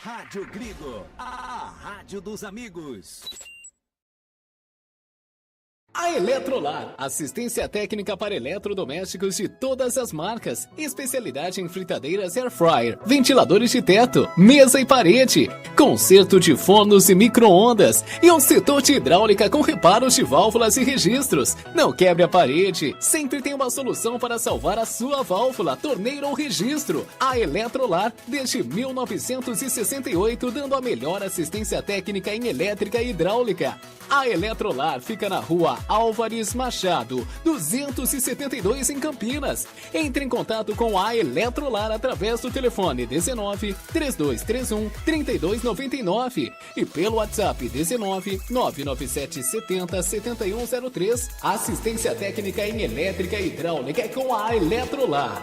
Rádio Grigo, a rádio dos amigos. A Eletrolar, assistência técnica para eletrodomésticos de todas as marcas, especialidade em fritadeiras air fryer, ventiladores de teto, mesa e parede, conserto de fornos e micro-ondas e um setor de hidráulica com reparos de válvulas e registros. Não quebre a parede, sempre tem uma solução para salvar a sua válvula, torneira ou registro. A Eletrolar, desde 1968, dando a melhor assistência técnica em elétrica e hidráulica. A Eletrolar fica na rua Álvares Machado, 272 em Campinas. Entre em contato com a Eletrolar através do telefone 19 3231 3299 e pelo WhatsApp 19 997 70 7103. Assistência técnica em elétrica e hidráulica é com a Eletrolar.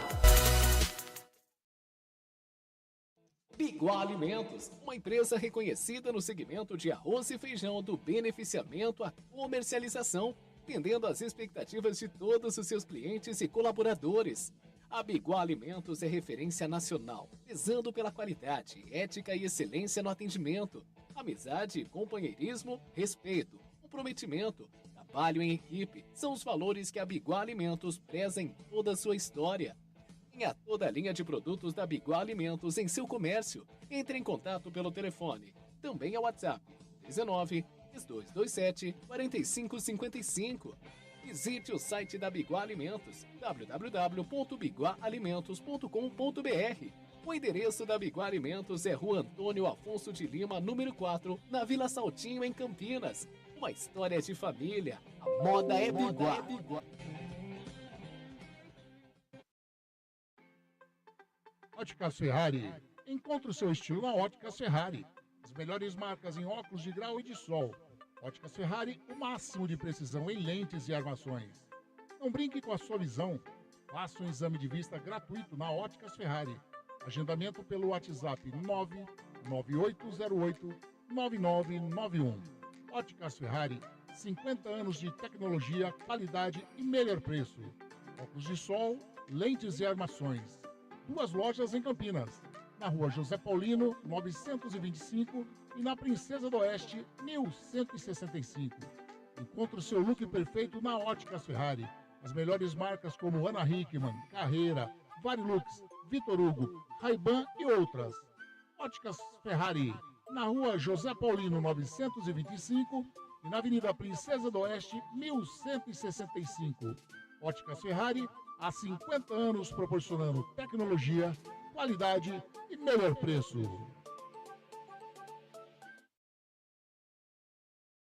Biguá Alimentos, uma empresa reconhecida no segmento de arroz e feijão do beneficiamento à comercialização, atendendo às expectativas de todos os seus clientes e colaboradores. A Biguá Alimentos é referência nacional, prezando pela qualidade, ética e excelência no atendimento, amizade, companheirismo, respeito, comprometimento, trabalho em equipe, são os valores que a Biguá Alimentos preza em toda a sua história. Tenha toda a linha de produtos da Biguá Alimentos em seu comércio. Entre em contato pelo telefone. Também é WhatsApp 19 3227 4555. Visite o site da Biguá Alimentos www.biguaalimentos.com.br. O endereço da Biguá Alimentos é Rua Antônio Afonso de Lima, número 4, na Vila Saltinho, em Campinas. Uma história de família. A moda é Biguá. Óticas Ferrari. Encontre o seu estilo na Óticas Ferrari. As melhores marcas em óculos de grau e de sol. Óticas Ferrari, o máximo de precisão em lentes e armações. Não brinque com a sua visão. Faça um exame de vista gratuito na Óticas Ferrari. Agendamento pelo WhatsApp 99808-9991. Óticas Ferrari, 50 anos de tecnologia, qualidade e melhor preço. Óculos de sol, lentes e armações. 2 lojas em Campinas, na Rua José Paulino, 925 e na Princesa do Oeste, 1165. Encontre o seu look perfeito na Óticas Ferrari. As melhores marcas como Ana Hickman, Carreira, Varilux, Vitor Hugo, Ray-Ban e outras. Óticas Ferrari, na Rua José Paulino, 925 e na Avenida Princesa do Oeste, 1165. Óticas Ferrari, há 50 anos proporcionando tecnologia, qualidade e melhor preço.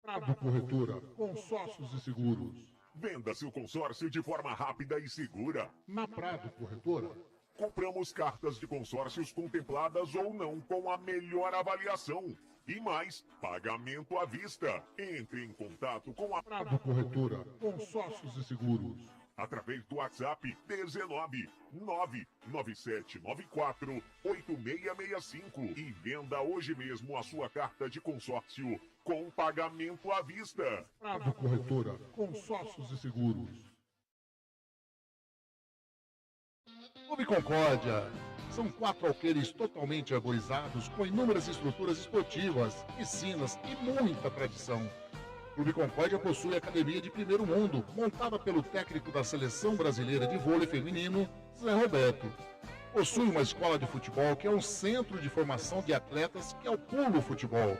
Prado Corretora, consórcios e seguros. Venda seu consórcio de forma rápida e segura. Na Prado Corretora, compramos cartas de consórcios contempladas ou não com a melhor avaliação. E mais, pagamento à vista. Entre em contato com a Prado Corretora, consórcios e seguros. Através do WhatsApp 19 99794 8665 e venda hoje mesmo a sua carta de consórcio com pagamento à vista. Prado Corretora, consórcios e seguros. Clube Concórdia. São 4 alqueires totalmente arborizados com inúmeras estruturas esportivas, piscinas e muita tradição. Clube Concórdia possui academia de primeiro mundo, montada pelo técnico da Seleção Brasileira de Vôlei Feminino, Zé Roberto. Possui uma escola de futebol que é um centro de formação de atletas que é o Pulo Futebol.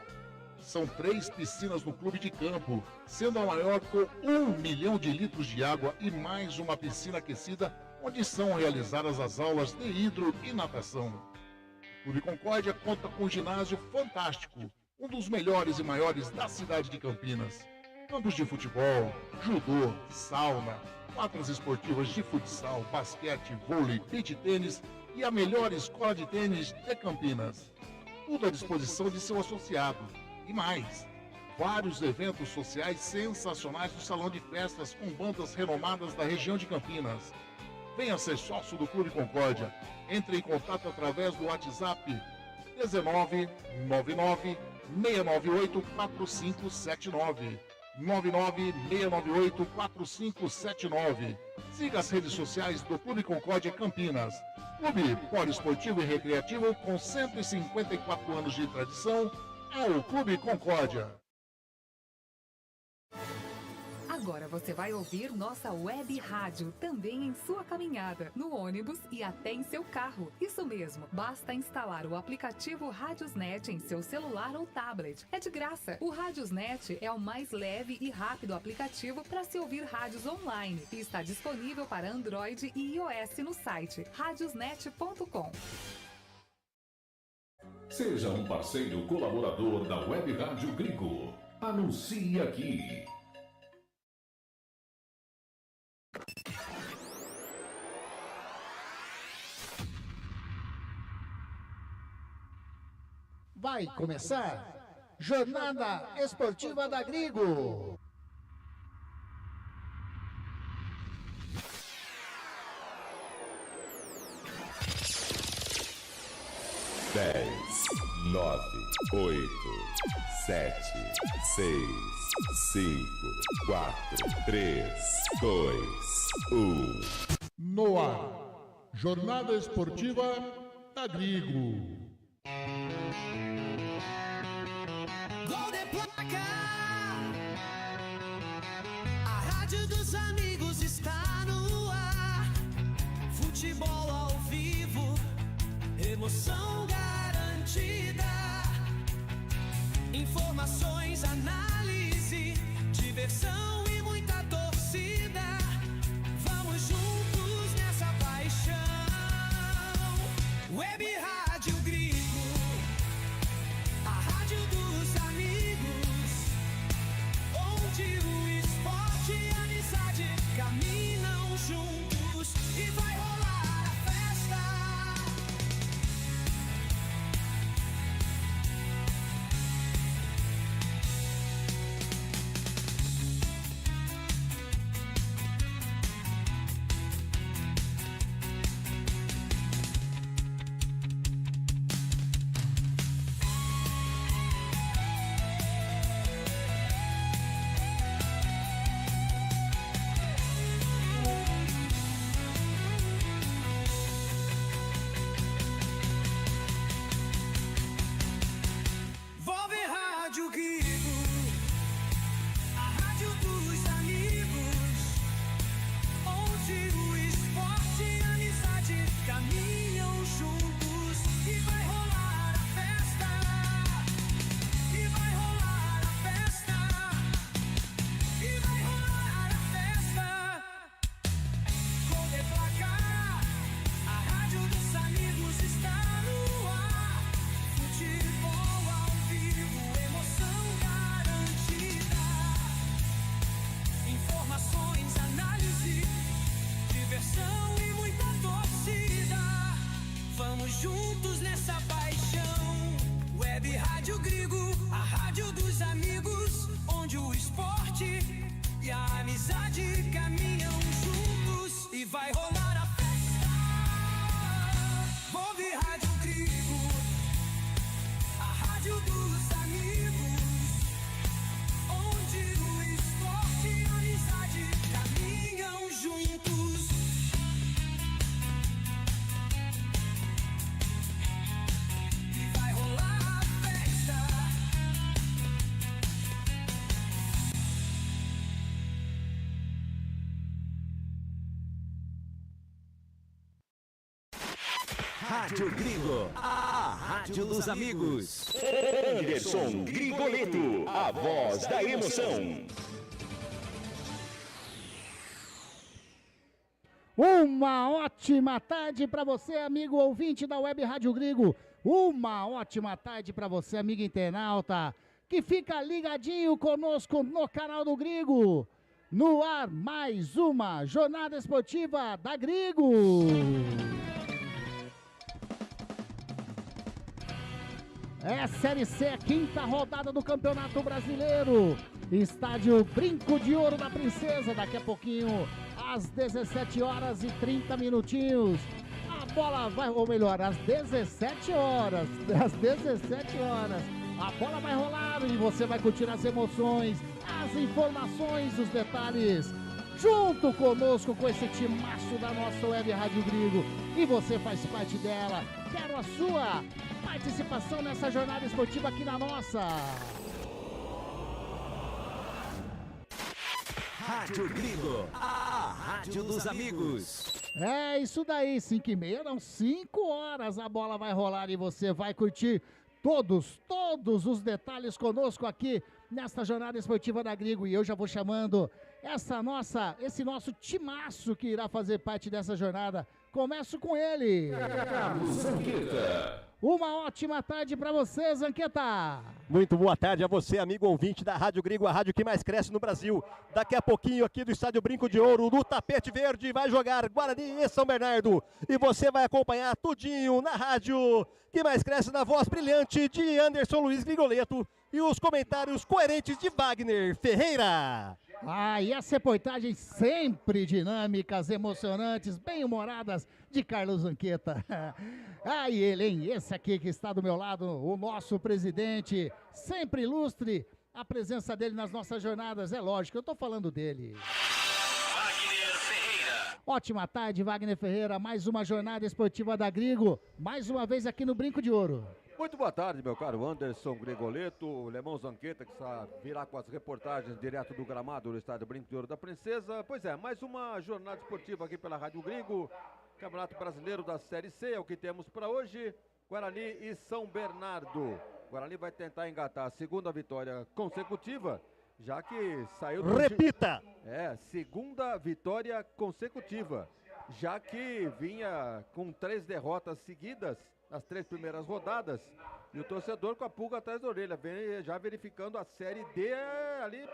São 3 piscinas no clube de campo, sendo a maior com 1 milhão de litros de água e mais uma piscina aquecida, onde são realizadas as aulas de hidro e natação. O Clube Concórdia conta com um ginásio fantástico, um dos melhores e maiores da cidade de Campinas. Campos de futebol, judô, sauna, quadras esportivas de futsal, basquete, vôlei, beach tênis e a melhor escola de tênis de Campinas. Tudo à disposição de seu associado. E mais, vários eventos sociais sensacionais no salão de festas com bandas renomadas da região de Campinas. Venha ser sócio do Clube Concórdia. Entre em contato através do WhatsApp 19 99 698 4579. 996984579. Siga as redes sociais do Clube Concórdia Campinas. Clube poliesportivo e recreativo com 154 anos de tradição é o Clube Concórdia. Agora você vai ouvir nossa web rádio também em sua caminhada, no ônibus e até em seu carro. Isso mesmo, basta instalar o aplicativo Radiosnet em seu celular ou tablet. É de graça. O Radiosnet é o mais leve e rápido aplicativo para se ouvir rádios online e está disponível para Android e iOS no site radiosnet.com. Seja um parceiro colaborador da Web Rádio Gringo. Anuncie aqui. Vai começar Jornada Esportiva da Grigo. Dez, 9, 8, 7, 6, 5, 4, 3, 2, 1. No ar, Jornada Esportiva da Grigo. Gol de placa, a rádio dos amigos está no ar. Futebol ao vivo, emoção garantida. Informações, análise, diversão e muita torcida. Vamos juntos nessa paixão. Web Rádio Gringo, a rádio dos amigos, onde o esporte e a amizade caminham juntos e vai rolar a festa. Volve Rádio Gringo, a rádio dos amigos, onde o esporte e a amizade caminham juntos e vai rolar a festa. E vai rolar a festa. E vai rolar a festa. Gol de placar, a rádio dos amigos está no ar. Futebol ao vivo, emoção garantida. Informações, análise, diversão e muita torcida. Vamos juntos nessa paixão. Web Rádio Gringo, a rádio dos amigos, onde o esporte e a amizade caminham juntos e vai rolar a festa. Web Rádio Gringo, a rádio dos amigos, onde o esporte e a amizade caminham juntos. E vai rolar a festa. Rádio Gringo, a rádio dos amigos. Anderson Grigoleto, a voz da emoção. Uma ótima tarde para você, amigo ouvinte da Web Rádio Gringo. Uma ótima tarde para você, amigo internauta, que fica ligadinho conosco no canal do Gringo. No ar, mais uma Jornada Esportiva da Gringo. É Série C, quinta rodada do Campeonato Brasileiro. Estádio Brinco de Ouro da Princesa. Daqui a pouquinho, às 17 horas e 30 minutinhos. A bola vai, ou melhor, às 17 horas. Às 17 horas. A bola vai rolar e você vai curtir as emoções, as informações, os detalhes, junto conosco com esse timaço da nossa Web Rádio Gringo. E você faz parte dela. Quero a sua participação nessa jornada esportiva aqui na nossa Rádio Gringo, a rádio dos amigos. É isso daí, 5h30, não, 5 horas a bola vai rolar e você vai curtir todos os detalhes conosco aqui nesta jornada esportiva da Gringo. E eu já vou chamando esse nosso timaço que irá fazer parte dessa jornada. Começo com ele. Carlos Zanqueta. Uma ótima tarde para você, Zanqueta. Muito boa tarde a você, amigo ouvinte da Rádio Gringo, a rádio que mais cresce no Brasil. Daqui a pouquinho aqui do Estádio Brinco de Ouro, no tapete verde, vai jogar Guarani e São Bernardo. E você vai acompanhar tudinho na rádio que mais cresce, na voz brilhante de Anderson Luiz Grigoleto e os comentários coerentes de Wagner Ferreira. E as reportagens sempre dinâmicas, emocionantes, bem-humoradas de Carlos Zanqueta. E ele, hein? Esse aqui que está do meu lado, o nosso presidente, sempre ilustre, a presença dele nas nossas jornadas, é lógico, eu tô falando dele. Wagner Ferreira. Ótima tarde, Wagner Ferreira, mais uma jornada esportiva da Gringo, mais uma vez aqui no Brinco de Ouro. Muito boa tarde, meu caro Anderson Grigoleto, o Lemão Zanqueta, que virá com as reportagens direto do gramado do Estádio Brinco de Ouro da Princesa. Pois é, mais uma jornada esportiva aqui pela Rádio Gringo, Campeonato Brasileiro da Série C, é o que temos para hoje, Guarani e São Bernardo. Guarani vai tentar engatar a segunda vitória consecutiva, já que saiu... Repita! Segunda vitória consecutiva, já que vinha com 3 derrotas seguidas nas 3 primeiras rodadas, e o torcedor com a pulga atrás da orelha, vem já verificando a Série D ali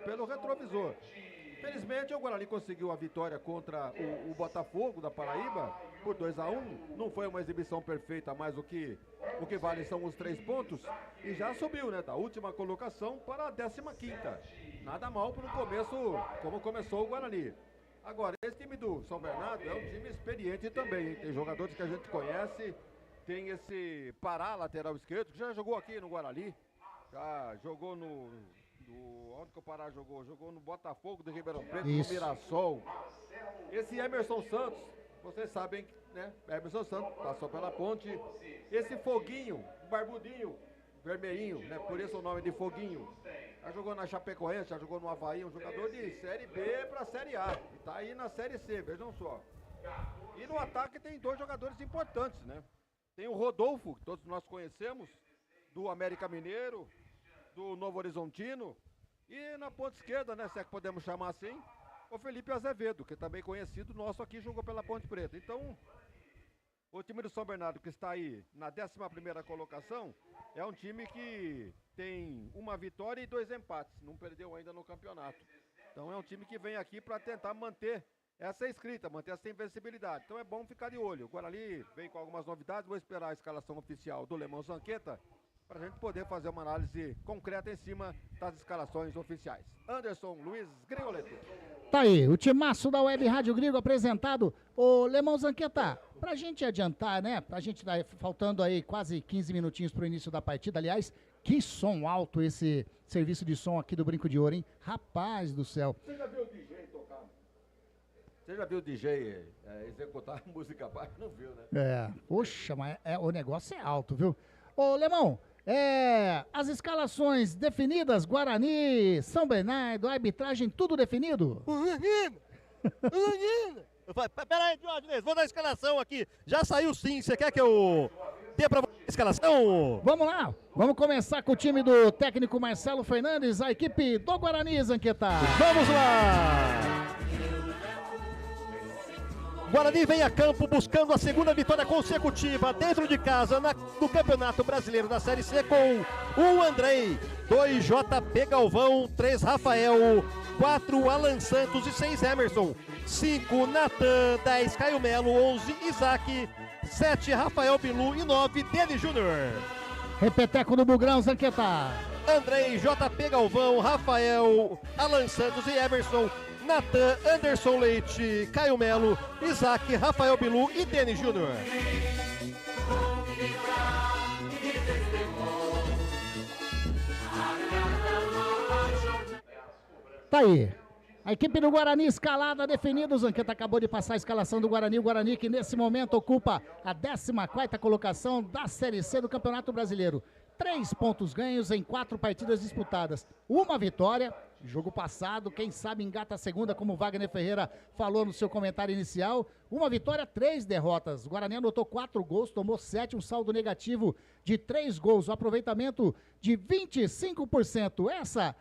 pelo retrovisor. Felizmente o Guarani conseguiu a vitória contra o Botafogo da Paraíba por 2-1, não foi uma exibição perfeita, mas o que vale são os 3 pontos, e já subiu, da última colocação para a 15ª. Nada mal para o começo, como começou o Guarani. Agora, esse time do São Bernardo é um time experiente também, hein? Tem jogadores que a gente conhece. Tem esse Pará, lateral esquerdo, que já jogou aqui no Guarani, já jogou onde que o Pará jogou? Jogou no Botafogo de Ribeirão Preto, no Mirassol. Esse Emerson Santos, vocês sabem, né? Emerson Santos passou pela ponte. Esse Foguinho, barbudinho, vermelhinho, né? Por isso o nome de Foguinho. Já jogou na Chapecoense, já jogou no Avaí, um jogador de Série B para Série A. E tá aí na Série C, vejam só. E no ataque tem 2 jogadores importantes, né? Tem o Rodolfo, que todos nós conhecemos, do América Mineiro, do Novo Horizontino. E na ponta esquerda, né, se é que podemos chamar assim, o Felipe Azevedo, que é também conhecido, nosso aqui, jogou pela Ponte Preta. Então, o time do São Bernardo, que está aí na 11ª colocação, é um time que tem 1 vitória e 2 empates, não perdeu ainda no campeonato. Então é um time que vem aqui para tentar manter essa escrita, manter essa invencibilidade. Então é bom ficar de olho. O Guarani vem com algumas novidades, vou esperar a escalação oficial do Lemão Zanqueta para a gente poder fazer uma análise concreta em cima das escalações oficiais. Anderson Luiz Grigoleto. Tá aí, o timaço da Web Rádio Gringo apresentado. Ô Lemão Zanqueta, pra gente adiantar, né? Pra gente dar faltando aí quase 15 minutinhos pro início da partida. Aliás, que som alto esse serviço de som aqui do Brinco de Ouro, hein? Rapaz do céu. Você já viu o DJ tocar? Você já viu o DJ executar música baixa? Não viu, né? Poxa, mas o negócio é alto, viu? Ô, Lemão, as escalações definidas, Guarani, São Bernardo, arbitragem, tudo definido? Peraí, Diógenes, vou dar a escalação aqui. Já saiu sim, você quer que eu dê pra você a escalação? Vamos lá, vamos começar com o time do técnico Marcelo Fernandes, a equipe do Guarani, Zanqueta. Vamos lá! Guarani vem a campo buscando a segunda vitória consecutiva dentro de casa no Campeonato Brasileiro da Série C com 1 Andrei, 2 JP Galvão, 3 Rafael, 4 Alan Santos e 6 Emerson, 5 Natan, 10 Caio Melo, 11 Isaac, 7 Rafael Bilu e 9 Dele Júnior. Repeteco do Bugrão, Zanqueta. Andrei, JP Galvão, Rafael, Alan Santos e Emerson, Natan, Anderson Leite, Caio Melo, Isaac, Rafael Bilu e Deni Júnior. Tá aí. A equipe do Guarani escalada, definida. O Zanqueta acabou de passar a escalação do Guarani. O Guarani que nesse momento ocupa a 14ª colocação da Série C do Campeonato Brasileiro. 3 pontos ganhos em 4 partidas disputadas. Uma vitória. Jogo passado, quem sabe engata a segunda, como o Wagner Ferreira falou no seu comentário inicial. Uma vitória, 3 derrotas. O Guarani anotou 4 gols, tomou 7, um saldo negativo de 3 gols. O aproveitamento de 25%. Essa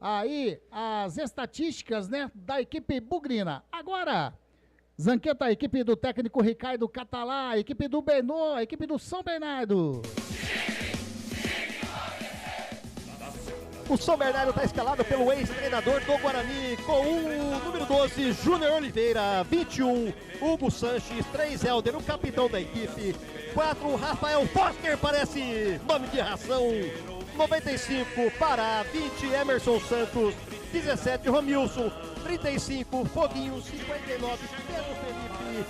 aí as estatísticas, né, da equipe bugrina. Agora, Zanqueta, a equipe do técnico Ricardo Catalá, a equipe do Benô, a equipe do São Bernardo. O São Bernardo está escalado pelo ex-treinador do Guarani, com o número 12, Júnior Oliveira, 21, Hugo Sanches, 3, Helder, o capitão da equipe, 4, Rafael Foster, parece nome de ração, 95, Pará, 20, Emerson Santos, 17, Romilson, 35, Foguinho, 59, Pedro Felipe,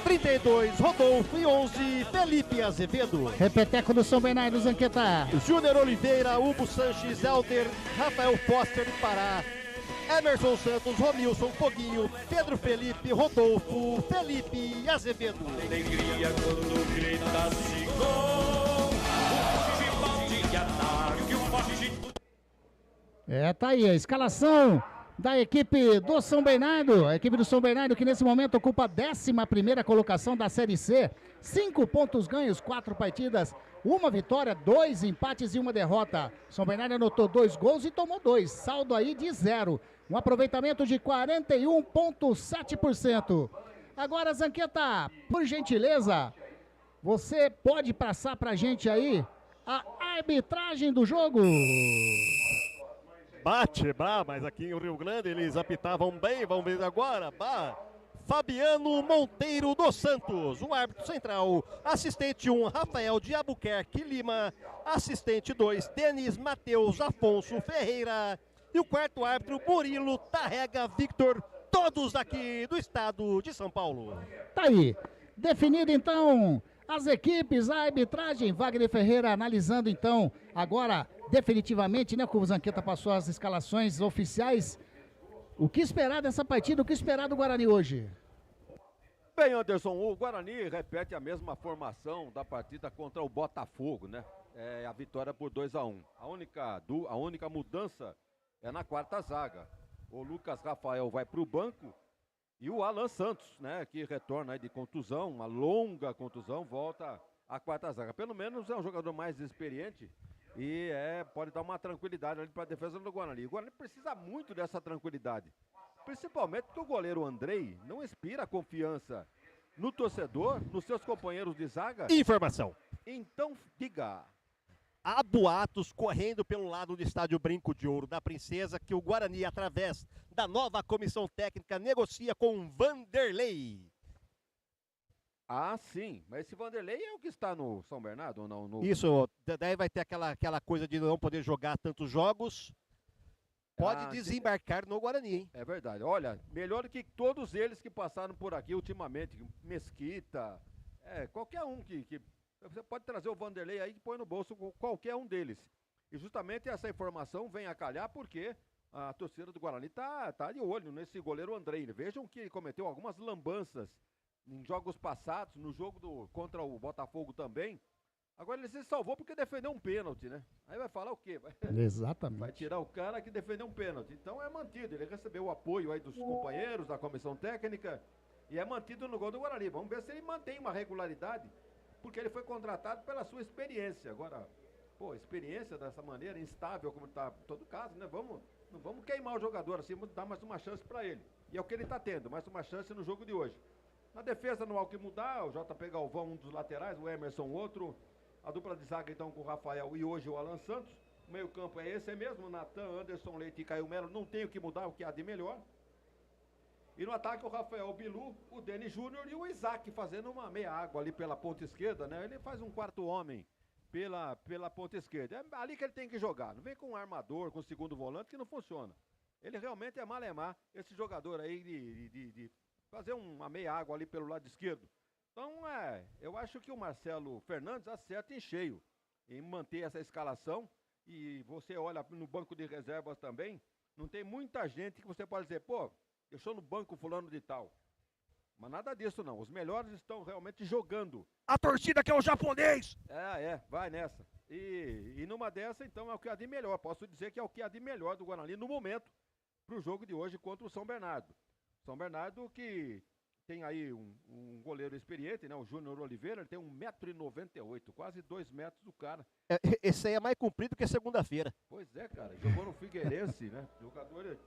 32, Rodolfo e 11, Felipe Azevedo. Repeteco do São Bernardo, Zanqueta. Júnior Oliveira, Hugo Sanches, Helder, Rafael Foster e Pará, Emerson Santos, Romilson, Foguinho, Pedro Felipe, Rodolfo, Felipe e Azevedo. Alegria quando grita-se gol, o futebol de ataque, o forte... Tá aí a escalação da equipe do São Bernardo. A equipe do São Bernardo que nesse momento ocupa a 11ª colocação da Série C. 5 pontos ganhos, 4 partidas, 1 vitória, 2 empates e 1 derrota. São Bernardo anotou 2 gols e tomou 2, saldo aí de 0. Um aproveitamento de 41,7%. Agora, Zanqueta, por gentileza, você pode passar pra gente aí a arbitragem do jogo? Bate, mas aqui em Rio Grande eles apitavam bem, vamos ver agora. Fabiano Monteiro dos Santos, o árbitro central. Assistente 1, Rafael de Albuquerque Lima. Assistente 2, Denis Matheus Afonso Ferreira. E o quarto árbitro, Murilo Tarrega Victor, todos aqui do estado de São Paulo. Tá aí, definido então as equipes, a arbitragem. Wagner Ferreira analisando então agora definitivamente, né, como o Zanqueta passou as escalações oficiais. O que esperar dessa partida, o que esperar do Guarani hoje? Bem, Anderson, o Guarani repete a mesma formação da partida contra o Botafogo, né? É a vitória por 2-1. A única mudança é na quarta zaga. O Lucas Rafael vai para o banco e o Alan Santos, né, que retorna aí de contusão, uma longa contusão, volta à quarta zaga. Pelo menos é um jogador mais experiente e pode dar uma tranquilidade ali para a defesa do Guarani. O Guarani precisa muito dessa tranquilidade, principalmente porque o goleiro Andrei não inspira confiança no torcedor, nos seus companheiros de zaga. Informação. Então, diga. Há boatos correndo pelo lado do estádio Brinco de Ouro da Princesa que o Guarani, através da nova comissão técnica, negocia com Vanderlei. Ah, sim, mas esse Vanderlei é o que está no São Bernardo ou não? Isso, daí vai ter aquela coisa de não poder jogar tantos jogos. Pode desembarcar no Guarani, hein? É verdade. Olha, melhor que todos eles que passaram por aqui ultimamente. Mesquita, qualquer um que você pode trazer o Vanderlei aí e põe no bolso qualquer um deles. E justamente essa informação vem a calhar porque a torcida do Guarani tá de olho nesse goleiro Andrei. Vejam que ele cometeu algumas lambanças em jogos passados, no jogo contra o Botafogo também. Agora ele se salvou porque defendeu um pênalti, né? Aí vai falar o quê? Exatamente. Vai tirar o cara que defendeu um pênalti. Então é mantido, ele recebeu o apoio aí dos companheiros da comissão técnica e é mantido no gol do Guarani. Vamos ver se ele mantém uma regularidade, porque ele foi contratado pela sua experiência. Agora, experiência dessa maneira, instável como está em todo caso, né? Não vamos queimar o jogador assim, vamos dar mais uma chance para ele. E é o que ele está tendo, mais uma chance no jogo de hoje. Na defesa não há o que mudar, o JP Galvão, um dos laterais, o Emerson, outro. A dupla de zaga então com o Rafael e hoje o Alan Santos. O meio campo é esse mesmo, Natan, Anderson Leite e Caio Melo. Não tem o que mudar, o que há de melhor. E no ataque o Rafael Bilu, o Denis Júnior e o Isaac fazendo uma meia água ali pela ponta esquerda, né? Ele faz um quarto homem pela ponta esquerda. É ali que ele tem que jogar. Não vem com um armador, com um segundo volante que não funciona. Ele realmente é malemar, esse jogador aí de fazer uma meia água ali pelo lado esquerdo. Então, eu acho que o Marcelo Fernandes acerta em cheio em manter essa escalação. E você olha no banco de reservas também, Não tem muita gente que você pode dizer, pô, deixou no banco fulano de tal. Mas nada disso não. Os melhores estão realmente jogando. A torcida que é o japonês! Vai nessa. E numa dessa, então, é o que há de melhor. Posso dizer que é o que há de melhor do Guarani no momento pro jogo de hoje contra o São Bernardo. São Bernardo que tem aí um goleiro experiente, né? O Júnior Oliveira, ele tem 1,98 m, quase 2 metros do cara. Esse aí é mais comprido que segunda-feira. Pois é, cara. Jogou no Figueirense, né? O jogador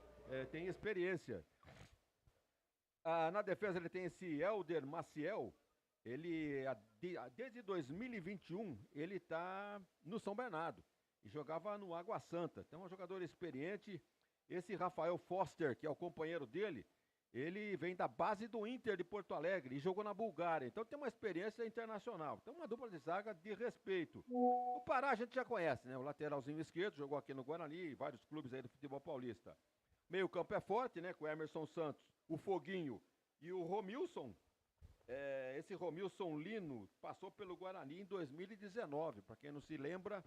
tem experiência. Na defesa ele tem esse Helder Maciel. Ele, desde 2021, ele tá no São Bernardo. E jogava no Água Santa. Então é um jogador experiente. Esse Rafael Foster, que é o companheiro dele, ele vem da base do Inter de Porto Alegre e jogou na Bulgária. Então tem uma experiência internacional. Então uma dupla de zaga de respeito. O Pará a gente já conhece, né? O lateralzinho esquerdo, jogou aqui no Guarani, vários clubes aí do futebol paulista. Meio campo é forte, né? Com o Emerson Santos, o Foguinho e o Romilson. Esse Romilson Lino passou pelo Guarani em 2019. Para quem não se lembra,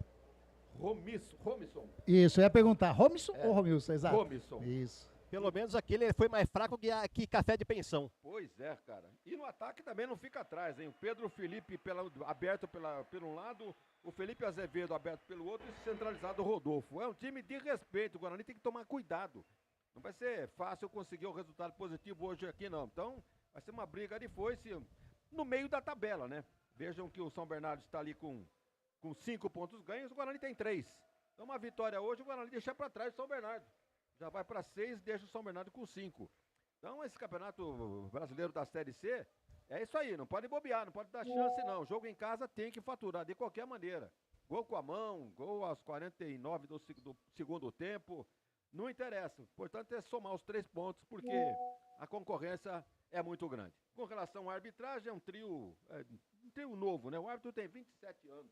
Romilson. Isso, eu ia perguntar, Romilson ou Romilson? Exato. Romilson. Isso. Pelo menos aquele foi mais fraco que café de pensão. Pois é, cara. E no ataque também não fica atrás, hein? O Pedro Felipe aberto por um lado, o Felipe Azevedo aberto pelo outro e centralizado o Rodolfo. É um time de respeito, o Guarani tem que tomar cuidado. Não vai ser fácil conseguir o resultado positivo hoje aqui, não. Então, vai ser uma briga de foice no meio da tabela, né? Vejam que o São Bernardo está ali com 5 pontos ganhos, o Guarani tem 3. Então, uma vitória hoje, o Guarani deixa para trás o São Bernardo. Já vai para 6, deixa o São Bernardo com 5. Então, esse campeonato brasileiro da Série C, é isso aí, não pode bobear, não pode dar chance, não. O jogo em casa tem que faturar de qualquer maneira. Gol com a mão, gol aos 49 do segundo tempo, não interessa. O importante é somar os 3 pontos, porque a concorrência é muito grande. Com relação à arbitragem, é um trio novo, né? O árbitro tem 27 anos.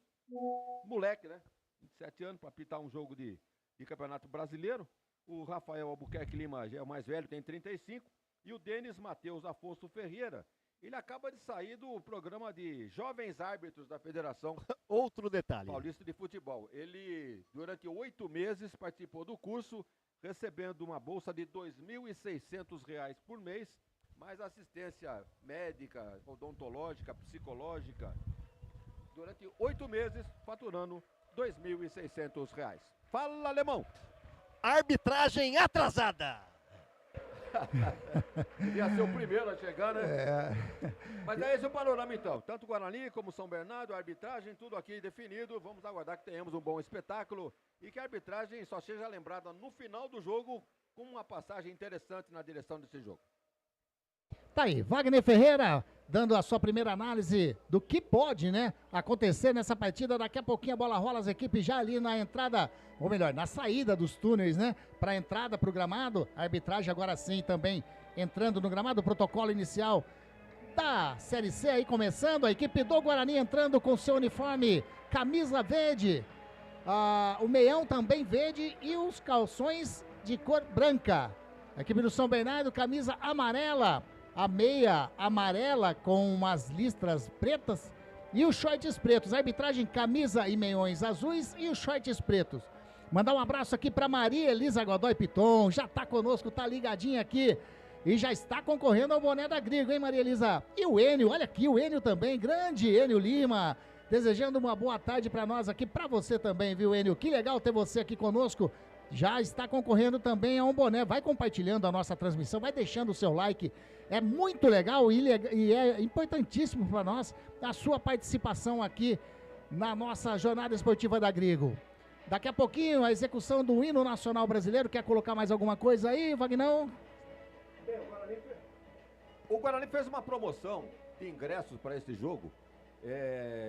Moleque, né? 27 anos para apitar um jogo de campeonato brasileiro. O Rafael Albuquerque Lima já é o mais velho, tem 35. E o Denis Matheus Afonso Ferreira, ele acaba de sair do programa de jovens árbitros da Federação Outro detalhe Paulista de Futebol. Ele, durante 8 meses, participou do curso, recebendo uma bolsa de R$ 2.600 por mês, mais assistência médica, odontológica, psicológica. Durante 8 meses, faturando R$ 2.600. Fala, alemão! Arbitragem atrasada. Ia ser o primeiro a chegar, né? Mas é esse o panorama, então. Tanto Guarani como São Bernardo, a arbitragem, tudo aqui definido. Vamos aguardar que tenhamos um bom espetáculo e que a arbitragem só seja lembrada no final do jogo com uma passagem interessante na direção desse jogo. Tá aí, Wagner Ferreira dando a sua primeira análise do que pode, né, acontecer nessa partida. Daqui a pouquinho a bola rola, as equipes já ali na entrada, ou melhor, na saída dos túneis, né, para entrada pro gramado. A arbitragem agora sim também entrando no gramado, o protocolo inicial da Série C aí começando. A equipe do Guarani entrando com seu uniforme, camisa verde, o meião também verde e os calções de cor branca. A equipe do São Bernardo, camisa amarela, a meia amarela com umas listras pretas e os shorts pretos. A arbitragem, camisa e meiões azuis e os shorts pretos. Mandar um abraço aqui para Maria Elisa Godoy Piton, já tá conosco, tá ligadinha aqui e já está concorrendo ao boné da Grigo, hein, Maria Elisa? E o Enio, olha aqui, o Enio também, grande Enio Lima, desejando uma boa tarde para nós aqui, para você também, viu, Enio? Que legal ter você aqui conosco. Já está concorrendo também a um boné. Vai compartilhando a nossa transmissão, vai deixando o seu like. É muito legal e é importantíssimo para nós a sua participação aqui na nossa jornada esportiva da Grigo. Daqui a pouquinho a execução do hino nacional brasileiro. Quer colocar mais alguma coisa aí, Vagnão? Bem, o Guarani fez uma promoção de ingressos para esse jogo,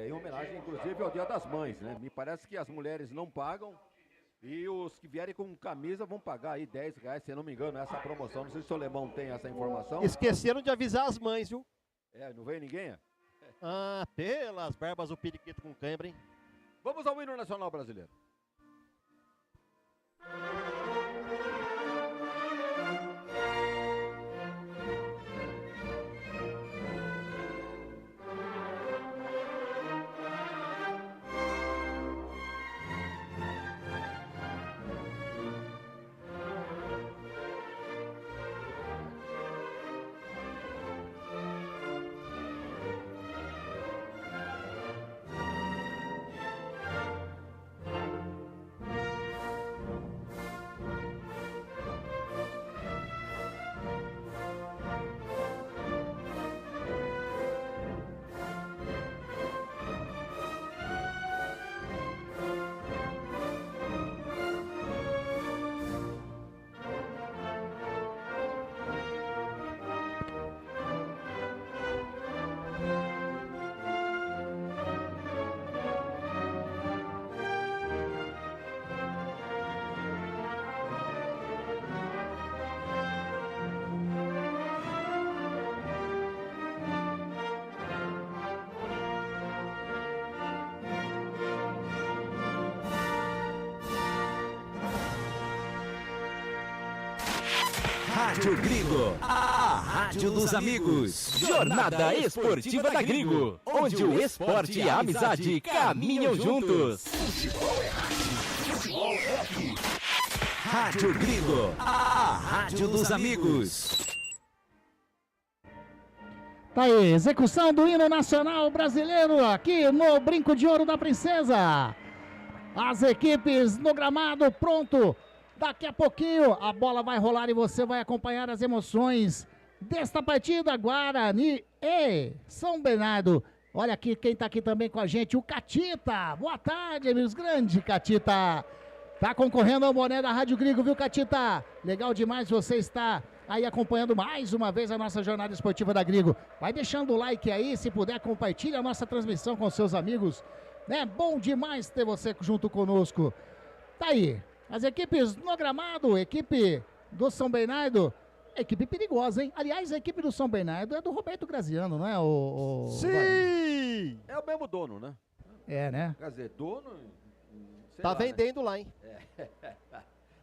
em homenagem inclusive ao Dia das Mães, né? Me parece que as mulheres não pagam. E os que vierem com camisa vão pagar aí R$10, se eu não me engano, essa promoção. Não sei se o Alemão tem essa informação. Esqueceram de avisar as mães, viu? Não veio ninguém? Ah, pelas barbas o periquito com cãibra, hein? Vamos ao hino nacional brasileiro. Rádio Gringo, a rádio dos amigos. Jornada Esportiva da Gringo, onde o esporte e a amizade caminham juntos. Futebol é rádio. Futebol é aqui. Rádio Gringo, a rádio dos amigos. Tá aí, execução do hino nacional brasileiro aqui no Brinco de Ouro da Princesa. As equipes no gramado, pronto. Daqui a pouquinho a bola vai rolar e você vai acompanhar as emoções desta partida. Guarani e São Bernardo. Olha aqui quem tá aqui também com a gente, o Catita. Boa tarde, amigos. Grande Catita. Tá concorrendo ao boné da Rádio Gringo, viu, Catita? Legal demais você estar aí acompanhando mais uma vez a nossa jornada esportiva da Gringo. Vai deixando o like aí, se puder, compartilha a nossa transmissão com seus amigos. É bom demais ter você junto conosco. Tá aí, as equipes no gramado, equipe do São Bernardo, equipe perigosa, hein? Aliás, a equipe do São Bernardo é do Roberto Graziano, não é? Sim! É o mesmo dono, né? É, né? Quer dizer, dono... Tá vendendo lá, hein?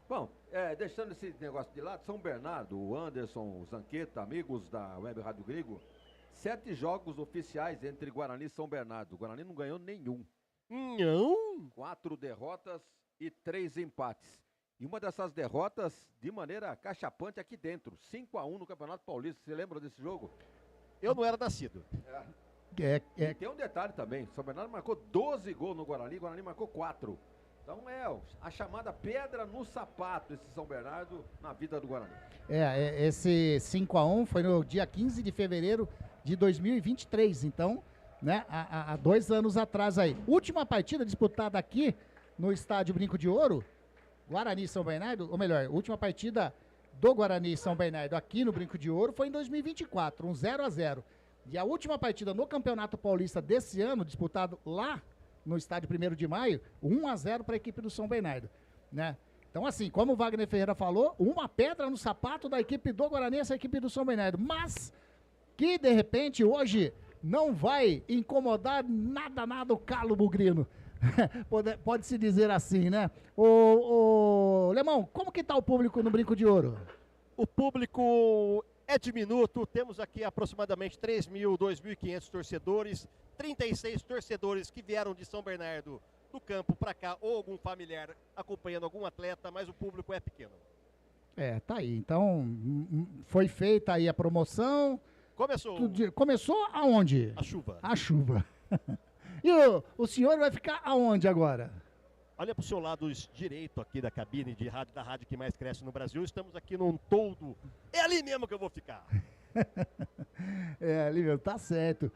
Bom, deixando esse negócio de lado, São Bernardo, o Anderson, o Zanqueta, amigos da Web Rádio Gringo, 7 jogos oficiais entre Guarani e São Bernardo. O Guarani não ganhou nenhum. Não? 4 derrotas e 3 empates. E uma dessas derrotas de maneira cachapante aqui dentro. 5-1 no Campeonato Paulista. Você lembra desse jogo? Eu não era nascido. E tem um detalhe também. São Bernardo marcou 12 gols no Guarani. O Guarani marcou 4. Então a chamada pedra no sapato, esse São Bernardo, na vida do Guarani. Esse 5-1 foi no dia 15 de fevereiro de 2023, então, né, há 2 anos atrás aí. Última partida disputada aqui no estádio Brinco de Ouro, Guarani e São Bernardo, ou melhor, última partida do Guarani e São Bernardo aqui no Brinco de Ouro foi em 2024, 0-0. E a última partida no Campeonato Paulista desse ano, disputado lá no estádio 1º de maio, 1-0 para a equipe do São Bernardo, né? Então, assim, como o Wagner Ferreira falou, uma pedra no sapato da equipe do Guarani, essa equipe do São Bernardo, mas que, de repente, hoje não vai incomodar nada o Calo Bugrino. Pode-se dizer assim, né? Ô, Lemão, como que tá o público no Brinco de Ouro? O público é diminuto, temos aqui aproximadamente 3.000, 2.500 torcedores, 36 torcedores que vieram de São Bernardo do campo para cá, ou algum familiar acompanhando algum atleta, mas o público é pequeno. Tá aí. Então, foi feita aí a promoção. Começou aonde? A chuva. A chuva. E o senhor vai ficar aonde agora? Olha para o seu lado direito aqui da cabine de rádio, da rádio que mais cresce no Brasil. Estamos aqui num toldo. É ali mesmo que eu vou ficar. Ali mesmo, tá certo.